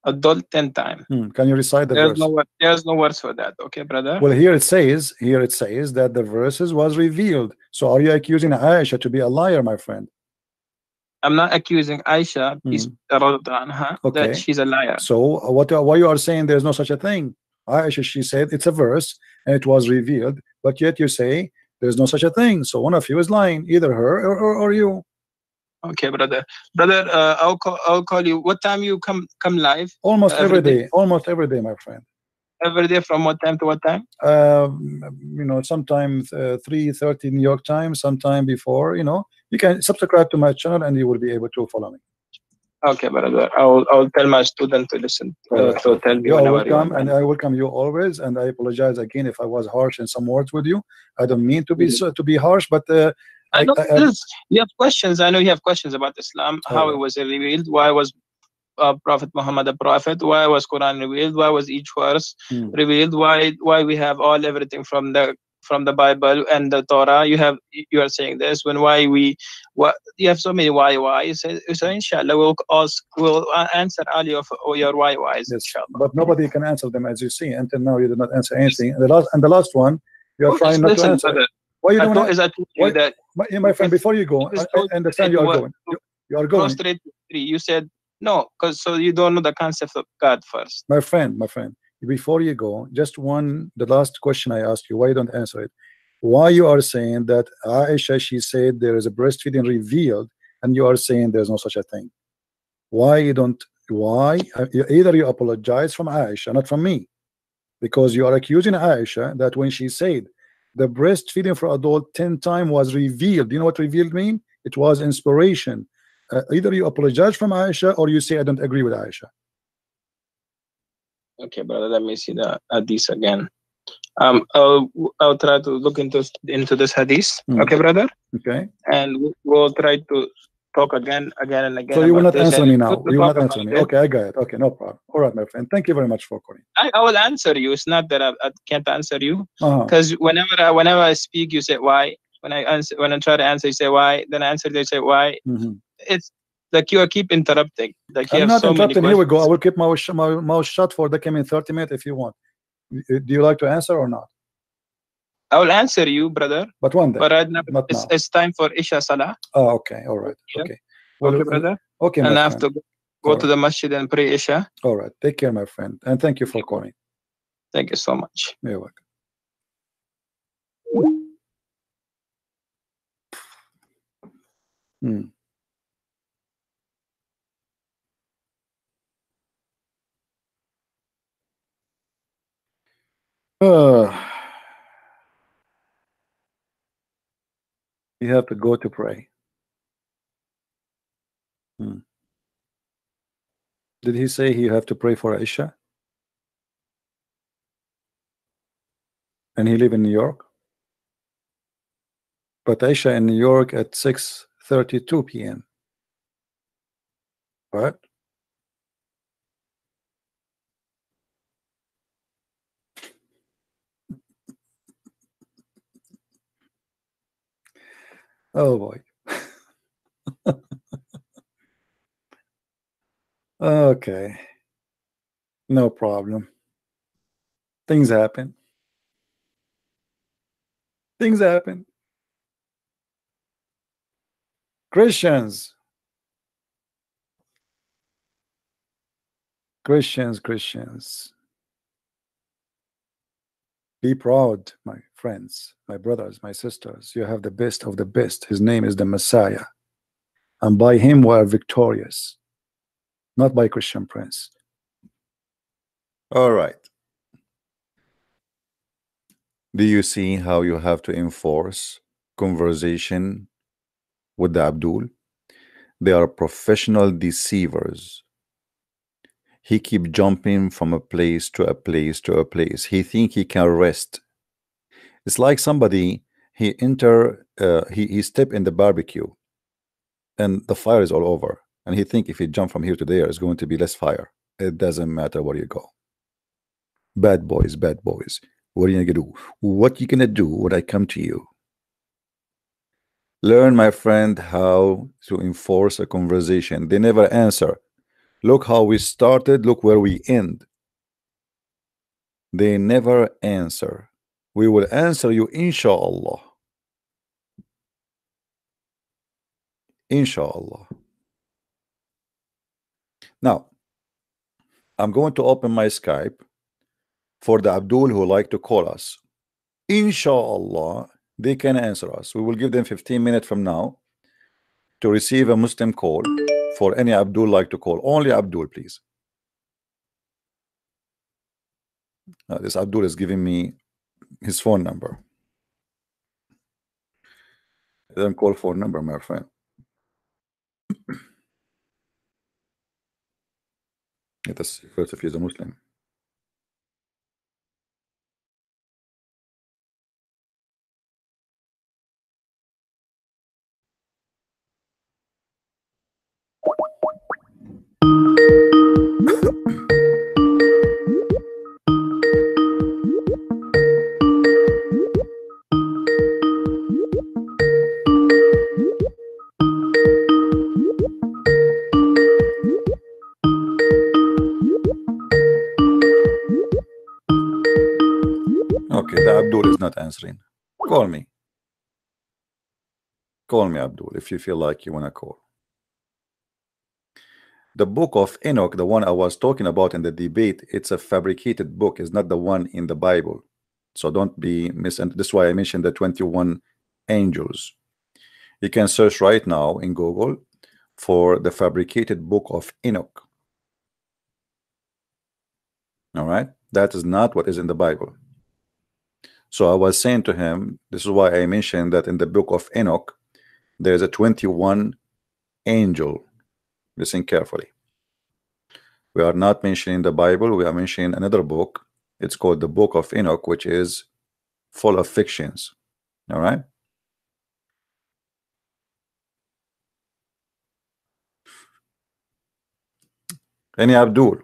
Adult 10 times. Can you recite the verse? There's no words for that. Okay, brother. Well, here it says that the verses was revealed. So are you accusing Aisha to be a liar, my friend? I'm not accusing Aisha okay. that she's a liar. So why you are saying there's no such a thing? Aisha, she said it's a verse and it was revealed, but yet you say there's no such a thing. So one of you is lying, either her or you. Okay, brother. I'll call you. What time you come live? Almost every day. Almost every day, my friend. Every day from what time to what time? You know, sometimes 3:30 New York time, sometime before. You know, you can subscribe to my channel and you will be able to follow me. Okay, brother. I'll tell my student to listen. Right. To tell me. You are welcome, and I welcome you always. And I apologize again if I was harsh in some words with you. I don't mean to be harsh, but you have questions. I know you have questions about Islam, how it was revealed, why was Prophet Muhammad a prophet, why was Quran revealed, why was each verse revealed, why we have everything from the Bible and the Torah. You are saying this when you have so many why. So inshallah we'll answer all your whys. Yes, but nobody can answer them, as you see. Until now you did not answer anything. The last one you are trying not to answer. Brother, why you don't answer? That my friend, before you go, I understand you are going. You are going. You said no, because so you don't know the concept of God first. My friend, before you go, the last question I asked you, why you don't answer it? Why you are saying that Aisha, she said there is a breastfeeding revealed, and you are saying there's no such a thing? Why you don't? Why either you apologize from Aisha, not from me, because you are accusing Aisha that when she said the breastfeeding for adult 10 times was revealed. You know what revealed mean? It was inspiration. Either you apologize from Aisha or you say I don't agree with Aisha. Okay, brother, let me see the hadith again. I'll try to look into this hadith. Okay, brother. Okay. And we'll try to talk again and again. So you will not answer me now. You will not answer me. Okay, I got it. Okay, no problem. All right, my friend. Thank you very much for calling. I will answer you. It's not that I can't answer you, because whenever I speak, you say why. When I try to answer, you say why. Then I answer, you say why. It's like you keep interrupting. Like you I'm have not interrupting. Here we go. I will keep my mouth shut for the coming 30 minutes if you want. Do you like to answer or not? I will answer you, brother. But one day. But right now, it's time for Isha Salah. Oh, okay. All right. Okay. Well, okay, brother. Okay, and I have to go to the masjid and pray Isha. All right. Take care, my friend. And thank you for calling. Thank you so much. You're welcome. You have to go to pray. Did he say you have to pray for Isha? And he live in New York? But Isha in New York at 6:32 p.m. Right? Oh boy. Okay. No problem. Things happen. Things happen. Christians. Christians. Be proud, my friends, my brothers, my sisters. You have the best of the best. His name is the Messiah. And by him we are victorious. Not by Christian Prince. All right. Do you see how you have to enforce conversation with the Abdul? They are professional deceivers. He keep jumping from a place to a place to a place. He think he can rest. It's like somebody, he step in the barbecue and the fire is all over, and he think if he jump from here to there, it's going to be less fire. It doesn't matter where you go. Bad boys, bad boys. What are you gonna do? What you gonna do when I come to you? Learn, my friend, how to enforce a conversation. They never answer. Look how we started, look where we end. They never answer. We will answer you, inshallah. Inshallah. Now, I'm going to open my Skype for the Abdul who like to call us. Inshallah, they can answer us. We will give them 15 minutes from now to receive a Muslim call for any Abdul like to call. Only Abdul, please. This Abdul is giving me his phone number. Then call phone number, my friend. Let us see first if he's a Muslim. Okay, the Abdul is not answering. Call me. Call me, Abdul, if you feel like you want to call. The book of Enoch, the one I was talking about in the debate, it's a fabricated book. It's not the one in the Bible. So don't be misunderstood. This is why I mentioned the 21 angels. You can search right now in Google for the fabricated book of Enoch. All right, that is not what is in the Bible. So I was saying to him, this is why I mentioned that in the book of Enoch there's a 21 angel. Listen carefully. We are not mentioning the Bible, we are mentioning another book. It's called the book of Enoch, which is full of fictions. All right, any Abdul?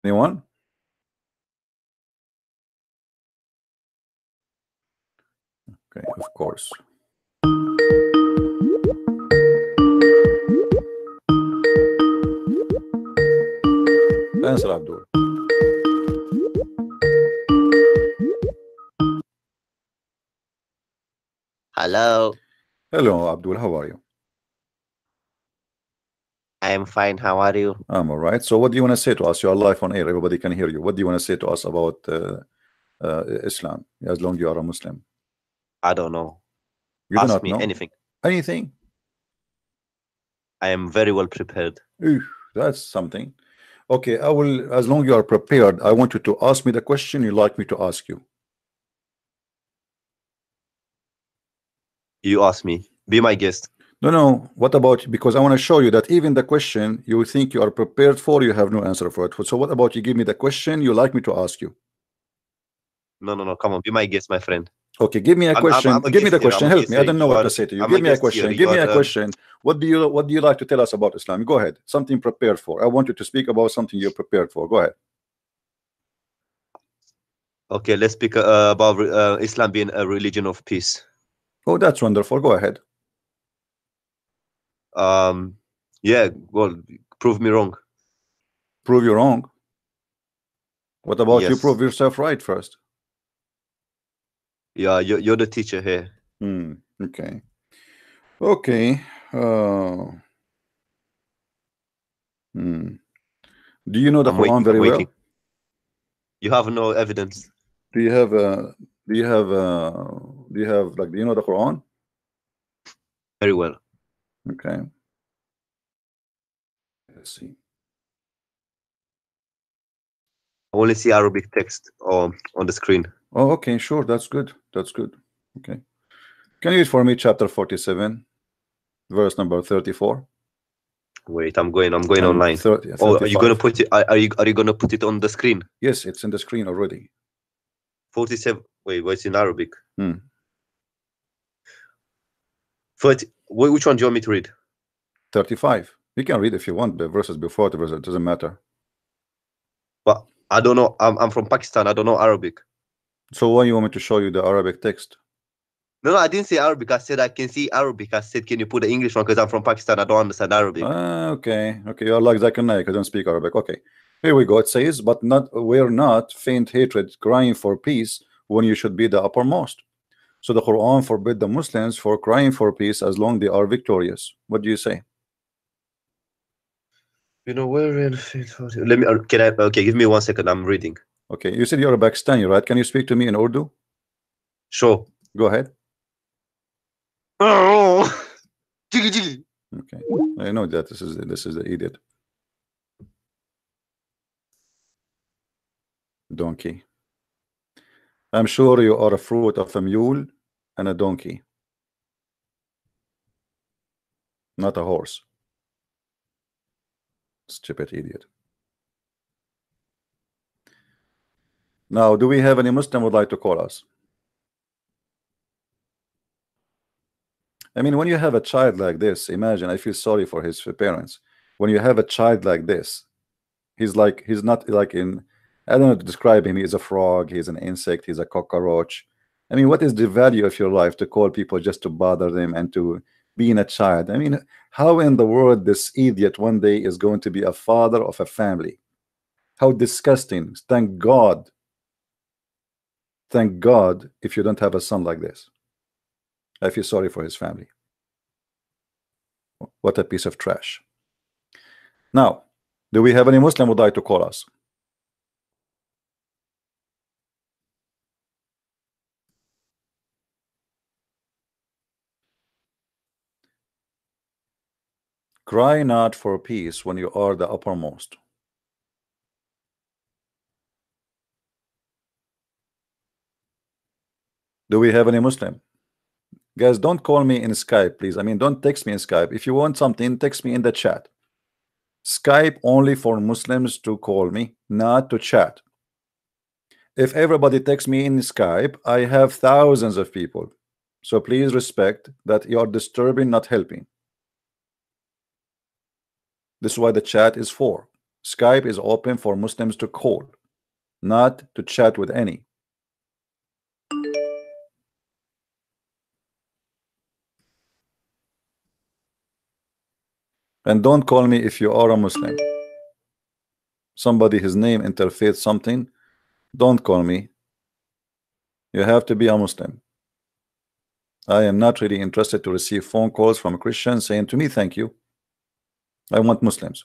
Anyone? Okay, of course. Answer, Abdul. Hello, Hello, Abdul. How are you? I am fine. How are you? I'm all right. So what do you want to say to us? You are live on air. Everybody can hear you. What do you want to say to us about Islam, as long as you are a Muslim? I don't know. You do Ask not me know anything. anything? I am very well prepared. Ooh, that's something. Okay, I will, as long as you are prepared, I want you to ask me the question you like me to ask you. You ask me. Be my guest. No, what about, because I want to show you that even the question you think you are prepared for, you have no answer for it. So what about you give me the question you like me to ask you? No. Come on. Be my guest, my friend. Okay, give me a question. I'm a Give me the guest here. question. I'm a Help guest me. I here. don't know what to say to you. I'm Give a me a guest here. question. You Give me are, a question. What do you like to tell us about Islam? Go ahead. Something prepared for. I want you to speak about something you're prepared for. Go ahead. Okay, let's speak about Islam being a religion of peace. Oh, that's wonderful. Go ahead. Yeah, well, prove me wrong. Prove you wrong. What about you Yes. prove yourself right first? Yeah, you're the teacher here. Okay. Okay. Do you know the I'm Quran waiting, very I'm well? waiting. You have no evidence. Do you have do you have like, do you know the Quran? Very well. Okay. Let's see. I only see Arabic text on the screen. Oh, okay, sure. That's good. That's good. Okay. Can you read for me chapter 47, verse number 34? Wait, I'm going And online. 30, Oh, are you gonna 35. put it? Are you gonna put it on the screen? Yes, it's in the screen already. 47. Wait, what's in Arabic? 30. which one do you want me to read? 35. You can read if you want the verses before the verse. It doesn't matter. But I don't know. I'm from Pakistan. I don't know Arabic. So why you want me to show you the Arabic text? No, I didn't say Arabic. I said I can see Arabic. I said, can you put the English one? Because I'm from Pakistan. I don't understand Arabic. Okay. Okay. You're like Zakir Naik. I don't speak Arabic. Okay. Here we go. It says, but we're not faint hatred, crying for peace when you should be the uppermost. So the Quran forbid the Muslims for crying for peace as long they are victorious. What do you say? You know, where in let me can I okay, give me 1 second. I'm reading. Okay. You said you're a Pakistani, right? Can you speak to me in Urdu? Sure. Go ahead. Oh, jiggy jiggy. Okay. I know that this is the idiot. Donkey. I'm sure you are a fruit of a mule and a donkey, not a horse. Stupid idiot. Now, do we have any Muslim would like to call us? I mean, when you have a child like this, imagine, I feel sorry for his parents. When you have a child like this, he's not like in, I don't know to describe him. He's a frog, he's an insect, he's a cockroach. I mean, what is the value of your life to call people just to bother them and to being a child? I mean, how in the world this idiot one day is going to be a father of a family? How disgusting. Thank God if you don't have a son like this. I feel sorry for his family. What a piece of trash. Now, do we have any Muslim would like to call us? Cry not for peace when you are the uppermost. Do we have any Muslim? Guys, don't call me in Skype, please. I mean, don't text me in Skype. If you want something, text me in the chat. Skype only for Muslims to call me, not to chat. If everybody texts me in Skype, I have thousands of people. So please respect that you are disturbing, not helping. This is why the chat is for. Skype is open for Muslims to call, not to chat with any. And don't call me if you are a Muslim. Somebody, his name interfaith something, don't call me. You have to be a Muslim. I am not really interested to receive phone calls from Christians saying to me, thank you. I want Muslims.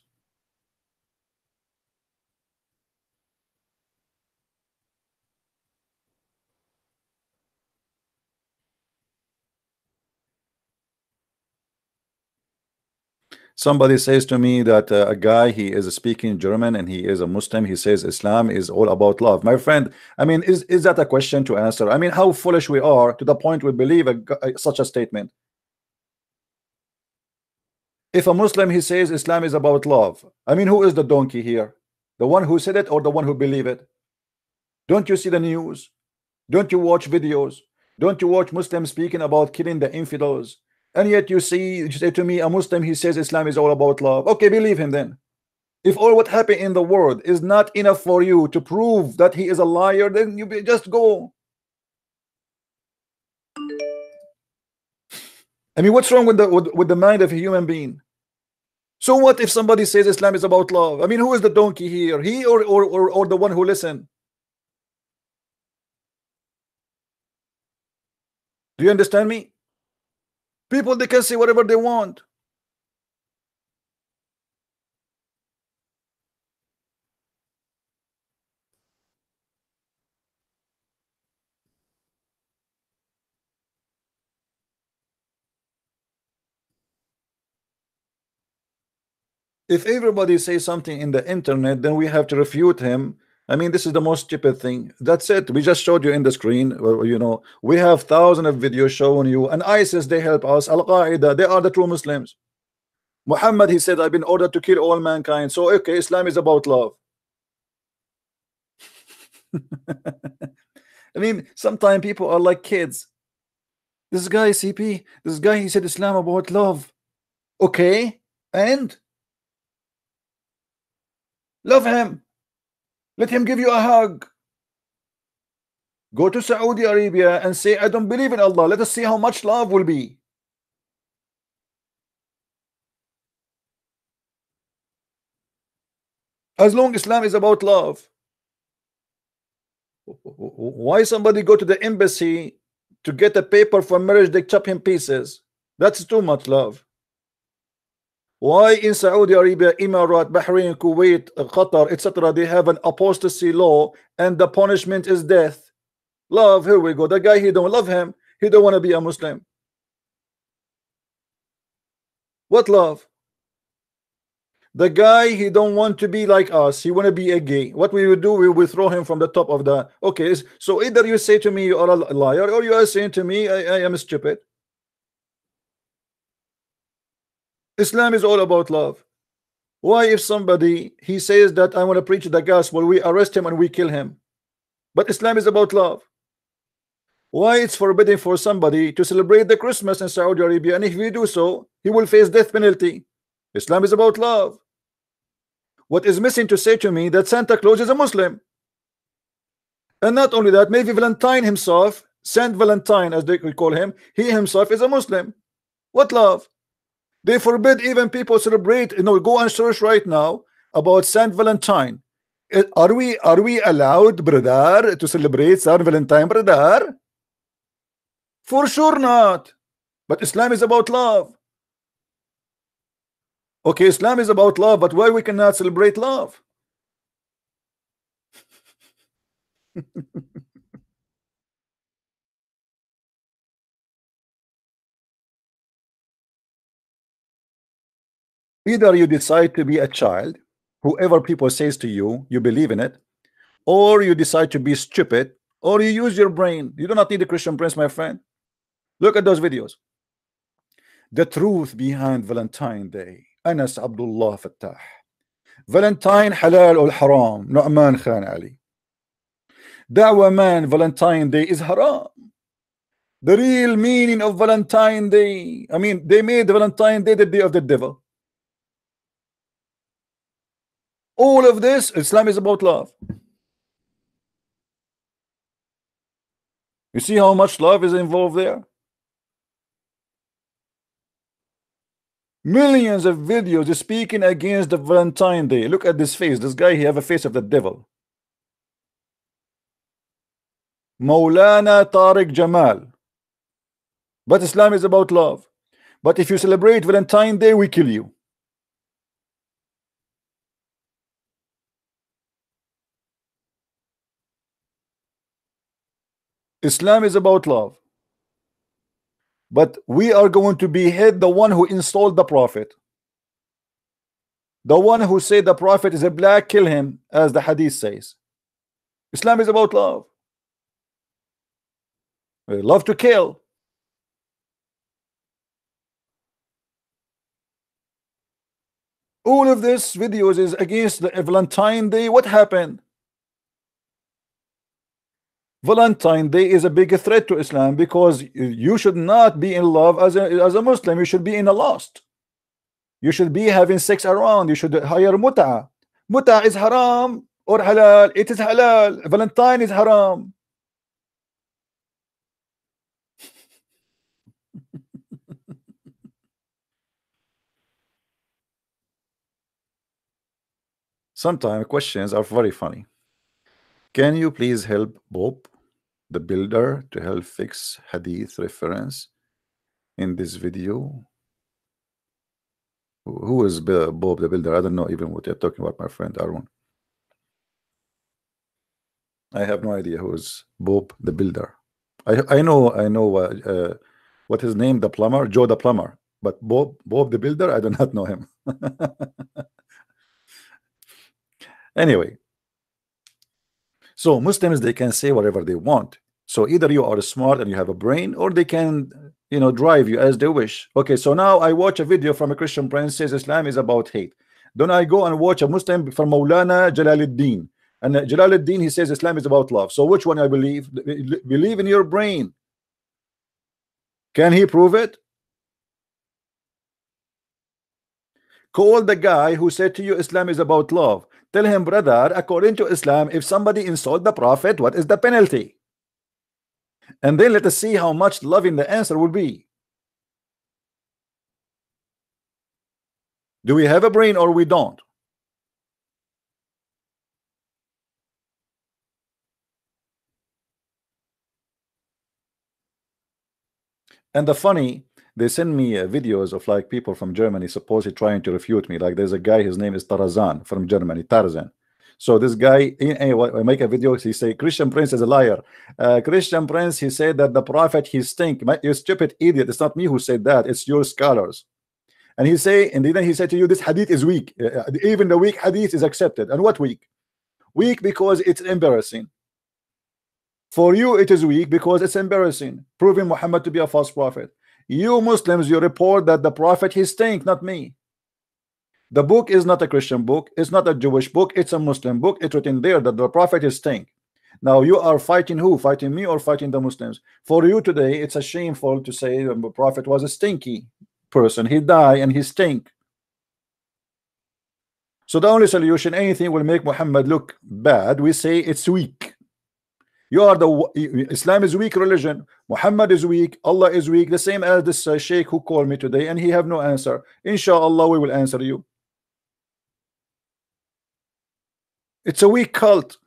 Somebody says to me that a guy, he is speaking German and he is a Muslim. He says Islam is all about love. My friend, I mean, is that a question to answer? I mean, how foolish we are to the point we believe such a statement. If a Muslim, he says Islam is about love, I mean, who is the donkey here? The one who said it or the one who believe it? Don't you see the news? Don't you watch videos? Don't you watch Muslims speaking about killing the infidels? And yet you say to me, a Muslim, he says Islam is all about love. Okay, believe him then. If all what happened in the world is not enough for you to prove that he is a liar, then you just go. I mean, what's wrong with the mind of a human being? So what if somebody says Islam is about love? I mean, who is the donkey here? He or the one who listen? Do you understand me? People, they can say whatever they want. If everybody says something in the internet, then we have to refute him. I mean, this is the most stupid thing. That's it. We just showed you in the screen. You know, we have thousands of videos showing you. And ISIS, they help us. Al-Qaeda, they are the true Muslims. Muhammad, he said, I've been ordered to kill all mankind. So, okay, Islam is about love. I mean, sometimes people are like kids. This guy, CP, this guy, he said Islam about love. Okay, and love him. Let him give you a hug. Go to Saudi Arabia and say, I don't believe in Allah. Let us see how much love will be. As long Islam is about love. Why somebody go to the embassy to get a paper for marriage, they chop him pieces? That's too much love. Why in Saudi Arabia, Emirat, Bahrain, Kuwait, Qatar, etc., they have an apostasy law and the punishment is death? Love, here we go. The guy, he don't love him. He don't want to be a Muslim. What love? The guy, he don't want to be like us. He want to be a gay. What we will do, we will throw him from the top of the... Okay, so either you say to me you are a liar, or you are saying to me I am stupid. Islam is all about love. Why if somebody, he says that I want to preach the gospel, we arrest him and we kill him? But Islam is about love. Why it's forbidden for somebody to celebrate the Christmas in Saudi Arabia, and if we do so, he will face death penalty? Islam is about love. What is missing to say to me that Santa Claus is a Muslim? And not only that, maybe Valentine himself, Saint Valentine as they call him, he himself is a Muslim. What love? They forbid even people celebrate. You know, go and search right now about Saint Valentine. Are we allowed, brother, to celebrate Saint Valentine, brother? For sure not. But Islam is about love. Okay, Islam is about love, but why we cannot celebrate love? Either you decide to be a child, whoever people says to you, you believe in it, or you decide to be stupid, or you use your brain. You do not need a Christian Prince, my friend. Look at those videos. The truth behind Valentine Day. Anas Abdullah Fattah. Valentine halal or haram. Nu'man Khan Ali. Da'wa man, Valentine Day is haram. The real meaning of Valentine Day. I mean, they made Valentine Day the day of the devil. All of this, Islam is about love. You see how much love is involved there? Millions of videos speaking against the Valentine Day. Look at this face. This guy, he have a face of the devil. Maulana Tariq Jamal. But Islam is about love. But if you celebrate Valentine Day, we kill you. Islam is about love. But we are going to behead the one who installed the Prophet. The one who said the Prophet is a black, kill him, as the hadith says. Islam is about love. We love to kill. All of this videos is against the Valentine Day. What happened? Valentine Day is a big threat to Islam, because you should not be in love as a Muslim. You should be in a lust. You should be having sex around. You should hire mut'a. Mut'a is haram or halal? It is halal. Valentine is haram. Sometimes questions are very funny. Can you please help Bob, the builder, to help fix hadith reference in this video? Who is Bob the builder? I don't know even what you're talking about, my friend Arun. I have no idea who is Bob the builder. I know what his name, the plumber, Joe the plumber, but Bob the builder, I do not know him. Anyway, so Muslims, they can say whatever they want. So either you are smart and you have a brain, or they can, you know, drive you as they wish. Okay, so now I watch a video from a Christian prince says Islam is about hate. Then I go and watch a Muslim from Maulana Jalaluddin, and Jalaluddin, he says Islam is about love. So which one I believe? Believe in your brain. Can he prove it? Call the guy who said to you Islam is about love. Tell him, brother, according to Islam, if somebody insult the Prophet, what is the penalty? And then let us see how much loving the answer will be. Do we have a brain or we don't? And the funny, they send me videos of like people from Germany supposedly trying to refute me. Like there's a guy, his name is Tarzan from Germany, Tarzan. So this guy, I make a video, he say Christian Prince is a liar. Christian Prince, he said that the Prophet, he stink. You stupid idiot, it's not me who said that, it's your scholars. And he say, and then he said to you, this hadith is weak. Even the weak hadith is accepted. And what weak? Weak because it's embarrassing. For you, it is weak because it's embarrassing, proving Muhammad to be a false prophet. You Muslims, you report that the Prophet, he stink, not me. The book is not a Christian book, it's not a Jewish book, it's a Muslim book. It's written there that the Prophet is stink. Now you are fighting who? Fighting me or fighting the Muslims? For you today, it's a shameful to say the Prophet was a stinky person. He died and he stink. So the only solution, anything will make Muhammad look bad, we say it's weak. You are the Islam is weak religion. Muhammad is weak. Allah is weak. The same as this Sheikh who called me today, and he have no answer. Inshallah, we will answer you. It's a weak cult.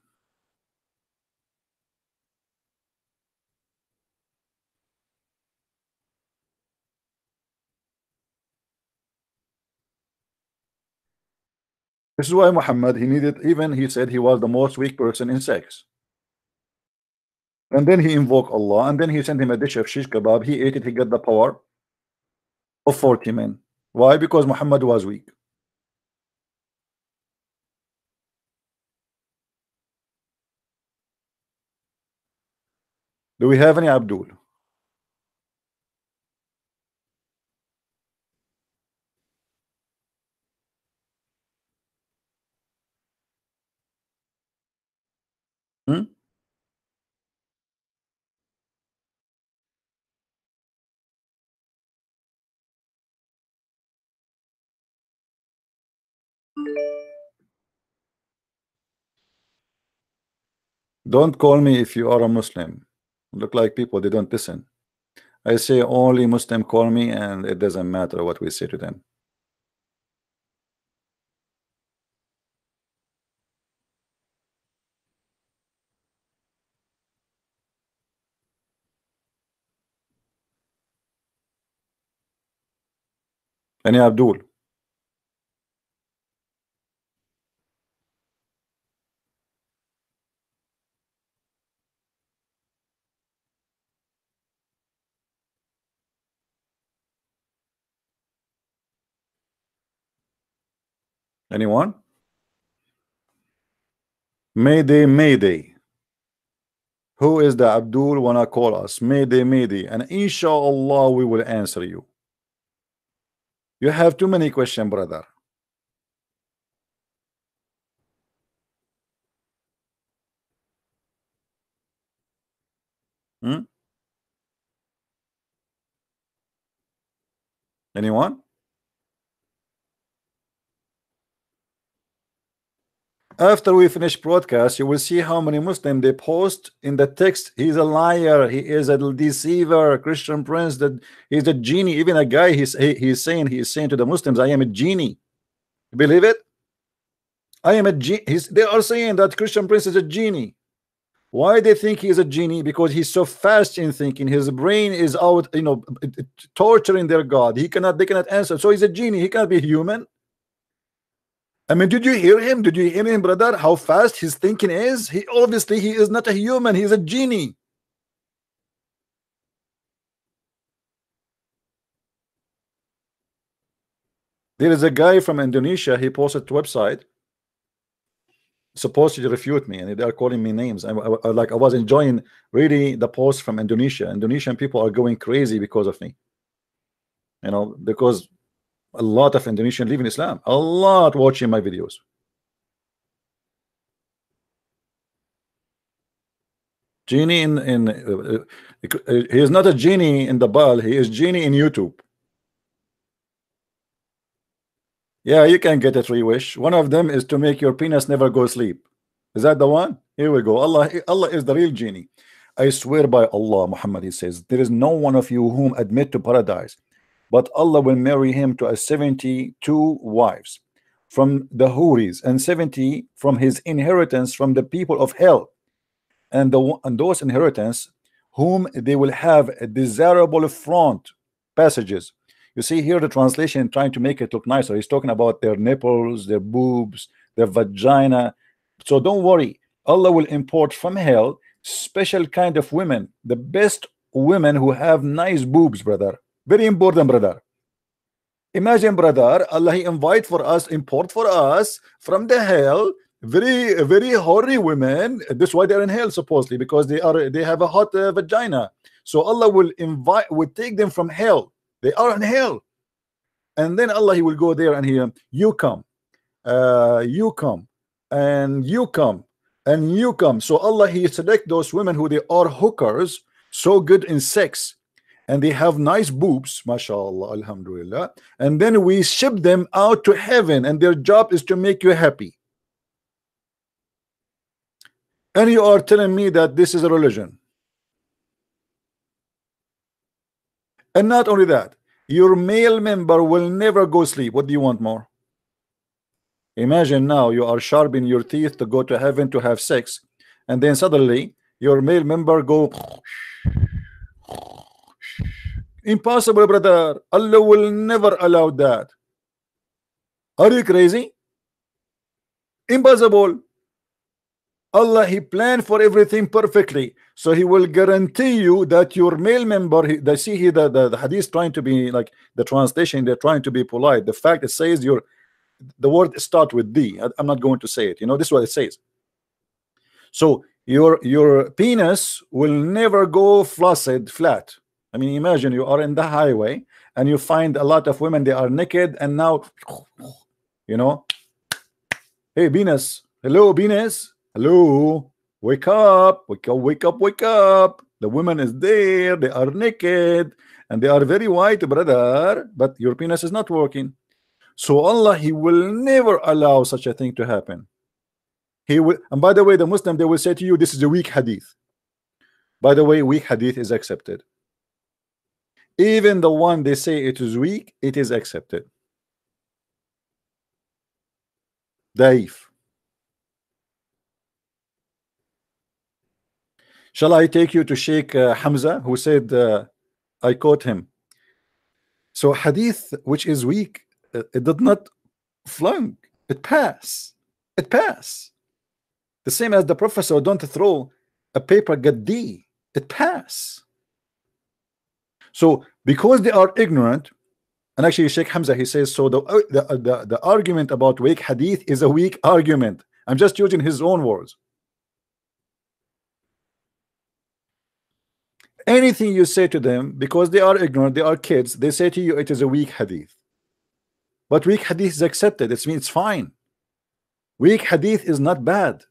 This is why Muhammad, he needed, even he said he was the most weak person in sex. And then he invoked Allah, and then he sent him a dish of shish kebab. He ate it, he got the power of 40 men. Why? Because Muhammad was weak. Do we have any Abdul? Hmm? Don't call me if you are a Muslim. Look like people, they don't listen. I say only Muslim call me, and it doesn't matter what we say to them. Any Abdul? Anyone? Mayday, Mayday. Who is the Abdul wanna call us? Mayday, Mayday. And inshallah we will answer you. You have too many questions, brother. Hmm? Anyone? After we finish broadcast, you will see how many Muslims they post in the text. He's a liar. He is a deceiver. Christian Prince, that he's a genie. Even a guy, he's saying to the Muslims, I am a genie. You believe it? I am a genie. They are saying that Christian Prince is a genie. Why they think he is a genie? Because he's so fast in thinking. His brain is out, you know, torturing their God. They cannot answer. So he's a genie. He cannot be human. I mean, did you hear him? Did you hear him, brother? How fast his thinking is? He obviously he is not a human. He's a genie. There is a guy from Indonesia. He posted a website supposed to refute me, and they are calling me names. I was enjoying reading the post from Indonesia. Indonesian people are going crazy because of me. You know, because a lot of Indonesians live in Islam. A lot watching my videos. Genie he is not a genie in the ball. He is genie in YouTube. Yeah, you can get a 3 wish. One of them is to make your penis never go sleep. Is that the one? Here we go. Allah is the real genie. I swear by Allah, Muhammad, he says, there is no one of you whom admit to paradise, but Allah will marry him to a 72 wives from the Houris and 70 from his inheritance from the people of hell, and those inheritance whom they will have a desirable front passages. You see here the translation trying to make it look nicer. He's talking about their nipples, their boobs, their vagina. So don't worry, Allah will import from hell special kind of women, the best women who have nice boobs, brother. Very important, brother. Imagine, brother, Allah he import for us from the hell very hoary women. That's why they're in hell supposedly, because they have a hot vagina. So Allah will take them from hell. They are in hell, and then Allah he will go there and you come, you come, and you come, and you come. So Allah he select those women who they are hookers, so good in sex, and they have nice boobs, mashallah, alhamdulillah, and then we ship them out to heaven, and their job is to make you happy. And you are telling me that this is a religion. And not only that, your male member will never go sleep. What do you want more? Imagine now you are sharpening your teeth to go to heaven to have sex, and then suddenly your male member go. Impossible, brother. Allah will never allow that. Are you crazy? Impossible. Allah he planned for everything perfectly, so he will guarantee you that your male member, the hadith trying to be like the translation, they're trying to be polite. The fact it says the word start with D. I'm not going to say it. You know, this is what it says. So your penis will never go flat. I mean, imagine you are in the highway and you find a lot of women, they are naked, and now, you know, hey, penis, hello, penis. Hello, wake up, wake up, wake up, wake up. The woman is there, they are naked, and they are very white, brother, but your penis is not working. So Allah, he will never allow such a thing to happen. He will, and by the way, the Muslim, they will say to you, this is a weak hadith. By the way, weak hadith is accepted. Even the one they say it is weak, it is accepted. Daif. Shall I take you to Sheikh Hamza, who said, I quote him. So hadith which is weak, it did not flunk, it pass. It pass. The same as the professor don't throw a paper get D, it pass. So because they are ignorant, and actually Sheikh Hamza he says so the argument about weak hadith is a weak argument. I'm just using his own words. Anything you say to them, because they are ignorant, they are kids, they say to you it is a weak hadith. But weak hadith is accepted. It means it's fine. Weak hadith is not bad.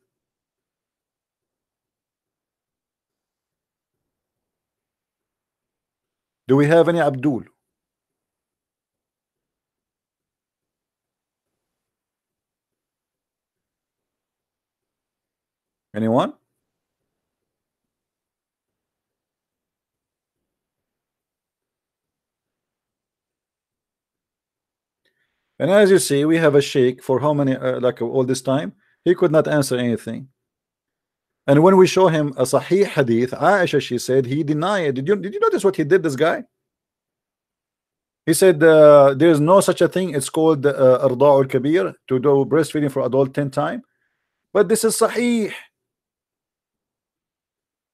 Do we have any Abdul? Anyone? And as you see, we have a sheikh for how many, like all this time, he could not answer anything. And when we show him a Sahih hadith, Aisha, she said he denied. Did you notice what he did, this guy? He said there is no such a thing. It's called Arda'ul Kabir, to do breastfeeding for adult 10 times. But this is Sahih.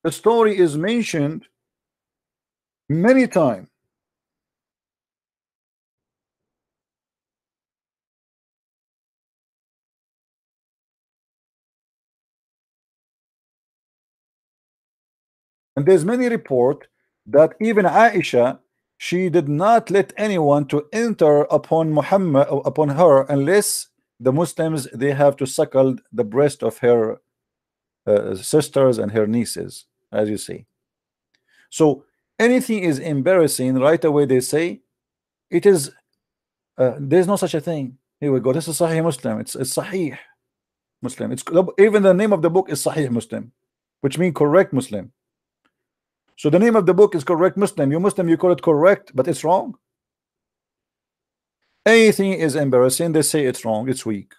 The story is mentioned many times. And there's many report that even Aisha, she did not let anyone to enter upon Muhammad, upon her, unless the Muslims, they have to suckle the breast of her sisters and her nieces, as you see. So anything is embarrassing, right away they say it is there's no such a thing. Here we go. This is Sahih Muslim. It's Sahih Muslim. It's even the name of the book is Sahih Muslim, which means correct Muslim. So the name of the book is correct Muslim. You Muslim, you call it correct, but it's wrong. Anything is embarrassing, they say it's wrong, it's weak.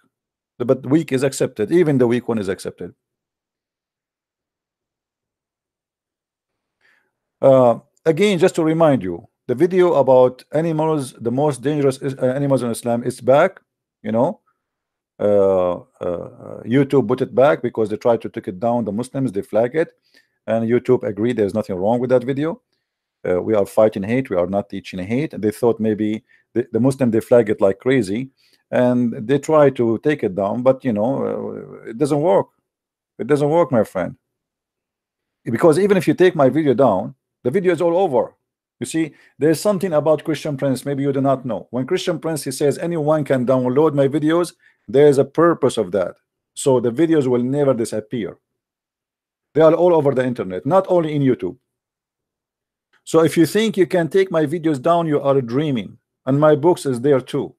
But weak is accepted. Even the weak one is accepted. Again, just to remind you, the video about animals, the most dangerous animals in Islam, is back. You know, YouTube put it back because they tried to take it down. The Muslims, they flag it, and YouTube agreed there's nothing wrong with that video. We are fighting hate, we are not teaching hate. And they thought maybe the Muslim, they flag it like crazy, and they try to take it down, but you know, it doesn't work. It doesn't work, my friend, because even if you take my video down, the video is all over. You see, there's something about Christian Prince maybe you do not know. When Christian Prince, he says anyone can download my videos, there's a purpose of that. So the videos will never disappear. They are all over the internet, not only in YouTube. So if you think you can take my videos down, you are dreaming. And my books is there too.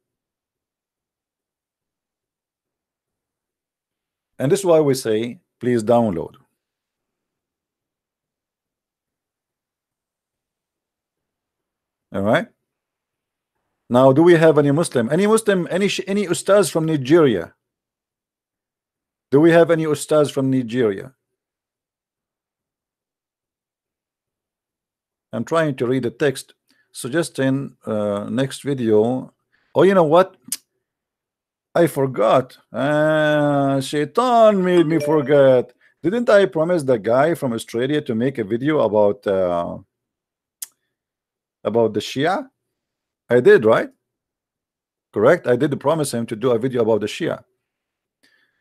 And this is why we say, please download. All right. Now, do we have any Muslim? Any Muslim? Any ustaz from Nigeria? Do we have any ustaz from Nigeria? I'm trying to read the text. Suggesting next video. Oh, you know what? I forgot. Shaitan made me forget. Didn't I promise the guy from Australia to make a video about the Shia? I did, right? Correct. I did promise him to do a video about the Shia.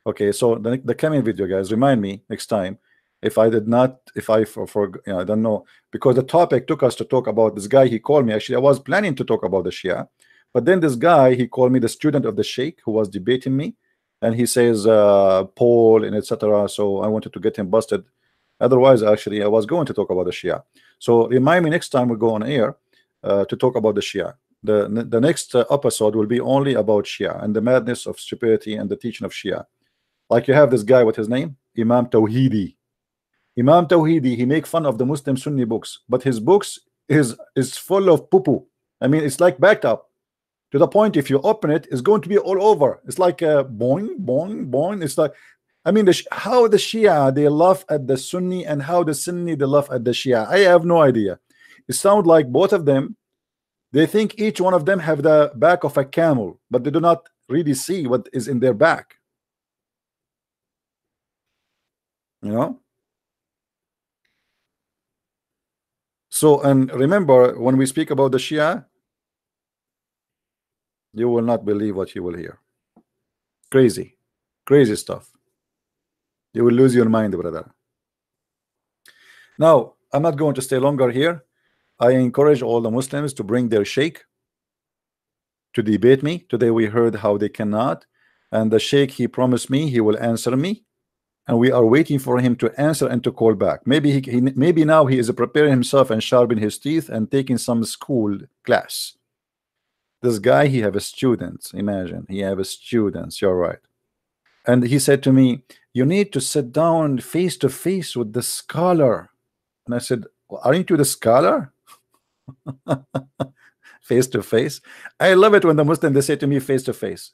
Okay, so the coming video, guys, remind me next time. If I did not, if I you know, I don't know, because the topic took us to talk about this guy. He called me. Actually, I was planning to talk about the Shia, but then this guy, he called me, the student of the Sheikh who was debating me, and he says Paul and etc. So I wanted to get him busted. Otherwise, actually, I was going to talk about the Shia. So remind me next time we go on air to talk about the Shia. The next episode will be only about Shia and the madness of stupidity and the teaching of Shia. Like you have this guy, what his name? Imam Tawhidi. Imam Tawhidi, he make fun of the Muslim Sunni books, but his books is full of poo-poo. I mean, it's like backed up to the point if you open it, it's going to be all over. It's like a boing, boing, boing. It's like, I mean, how the Shia, they laugh at the Sunni, and how the Sunni, they laugh at the Shia. I have no idea. It sounds like both of them, they think each one of them have the back of a camel, but they do not really see what is in their back. You know? So, and remember, when we speak about the Shia, you will not believe what you will hear. Crazy, crazy stuff. You will lose your mind, brother. Now, I'm not going to stay longer here. I encourage all the Muslims to bring their Sheikh to debate me. Today we heard how they cannot, and the Sheikh, he promised me he will answer me, and we are waiting for him to answer and to call back. Maybe maybe now he is preparing himself and sharpening his teeth and taking some school class. This guy, he have a student. Imagine, he have a students. You're right. And he said to me, you need to sit down face to face with the scholar. And I said, well, aren't you the scholar? Face to face. I love it when the Muslim they say to me face to face.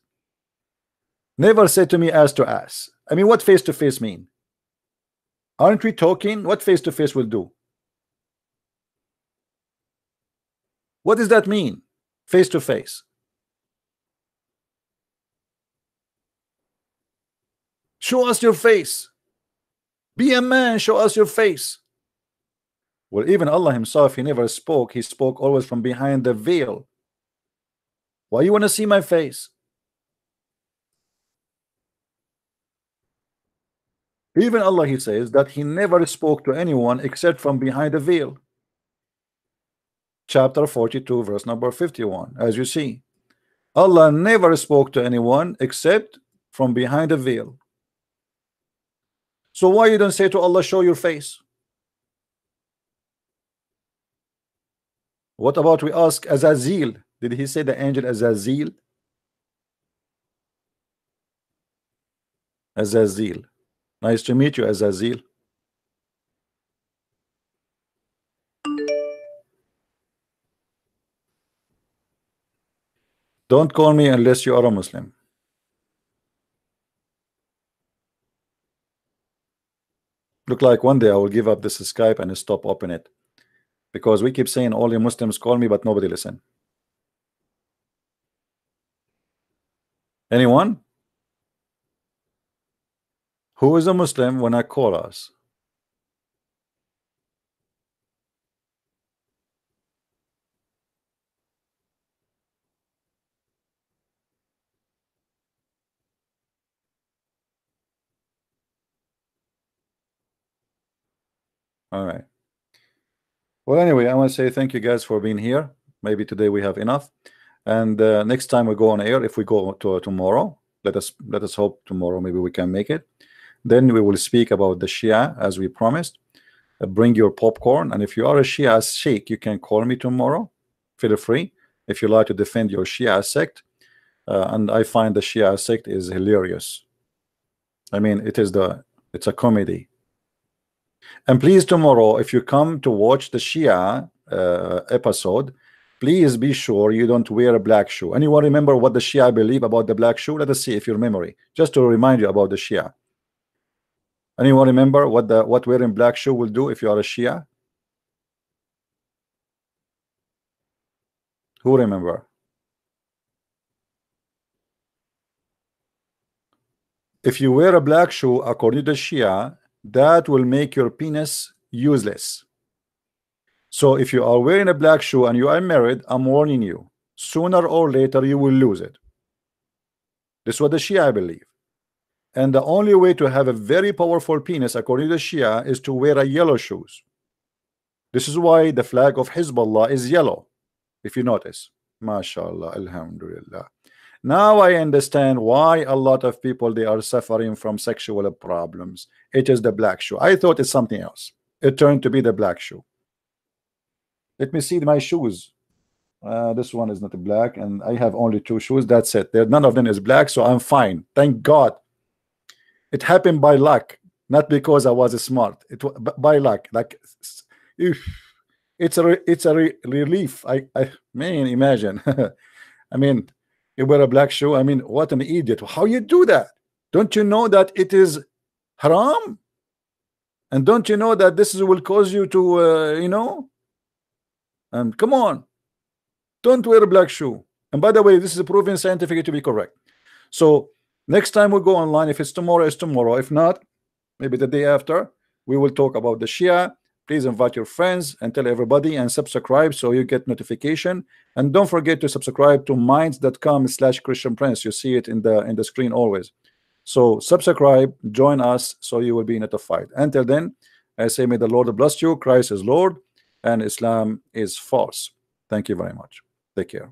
Never say to me ass to ass. I mean, what face to face mean? Aren't we talking? What face to face will do? What does that mean? Face to face. Show us your face. Be a man, show us your face. Well, even Allah himself, he never spoke. He spoke always from behind the veil. Why you want to see my face? Even Allah, he says that he never spoke to anyone except from behind the veil. Chapter 42, verse number 51. As you see, Allah never spoke to anyone except from behind the veil. So why you don't say to Allah, show your face? What about we ask Azazil? Did he say the angel Azazil? Azazil. Nice to meet you, Azazil. Don't call me unless you are a Muslim. Look like one day I will give up this Skype and stop open it, because we keep saying only Muslims call me, but nobody listen. Anyone? Who is a Muslim when I call us? All right. Well, anyway, I want to say thank you guys for being here. Maybe today we have enough, and next time we go on air, if we go to tomorrow, let us hope tomorrow maybe we can make it. Then we will speak about the Shia as we promised. Bring your popcorn, and if you are a Shia Sheikh, you can call me tomorrow. Feel free if you like to defend your Shia sect. And I find the Shia sect is hilarious. I mean, it's a comedy. And please, tomorrow, if you come to watch the Shia episode, please be sure you don't wear a black shoe. Anyone remember what the Shia believe about the black shoe? Let us see if your memory, just to remind you about the Shia. Anyone remember what wearing black shoe will do if you are a Shia? Who remember? If you wear a black shoe, according to the Shia, that will make your penis useless. So if you are wearing a black shoe and you are married, I'm warning you, sooner or later you will lose it. This is what the Shia believe. And the only way to have a very powerful penis, according to the Shia, is to wear a yellow shoes. This is why the flag of Hezbollah is yellow, if you notice. MashaAllah, Alhamdulillah. Now I understand why a lot of people, they are suffering from sexual problems. It is the black shoe. I thought it's something else. It turned to be the black shoe. Let me see my shoes. This one is not black, and I have only 2 shoes. That's it. None of them is black, so I'm fine. Thank God. It happened by luck, not because I was smart. It by luck. Like, it's a relief. I mean, imagine. I mean, you wear a black shoe. I mean, what an idiot! How you do that? Don't you know that it is haram? And don't you know that this will cause you to, you know? And come on, don't wear a black shoe. And by the way, this is proven scientifically to be correct. So next time we go online, if it's tomorrow, it's tomorrow. If not, maybe the day after, we will talk about the Shia. Please invite your friends and tell everybody, and subscribe so you get notification. And don't forget to subscribe to minds.com/Christian Prince. You see it in the screen always. So subscribe, join us, so you will be notified. Until then, I say, may the Lord bless you. Christ is Lord and Islam is false. Thank you very much. Take care.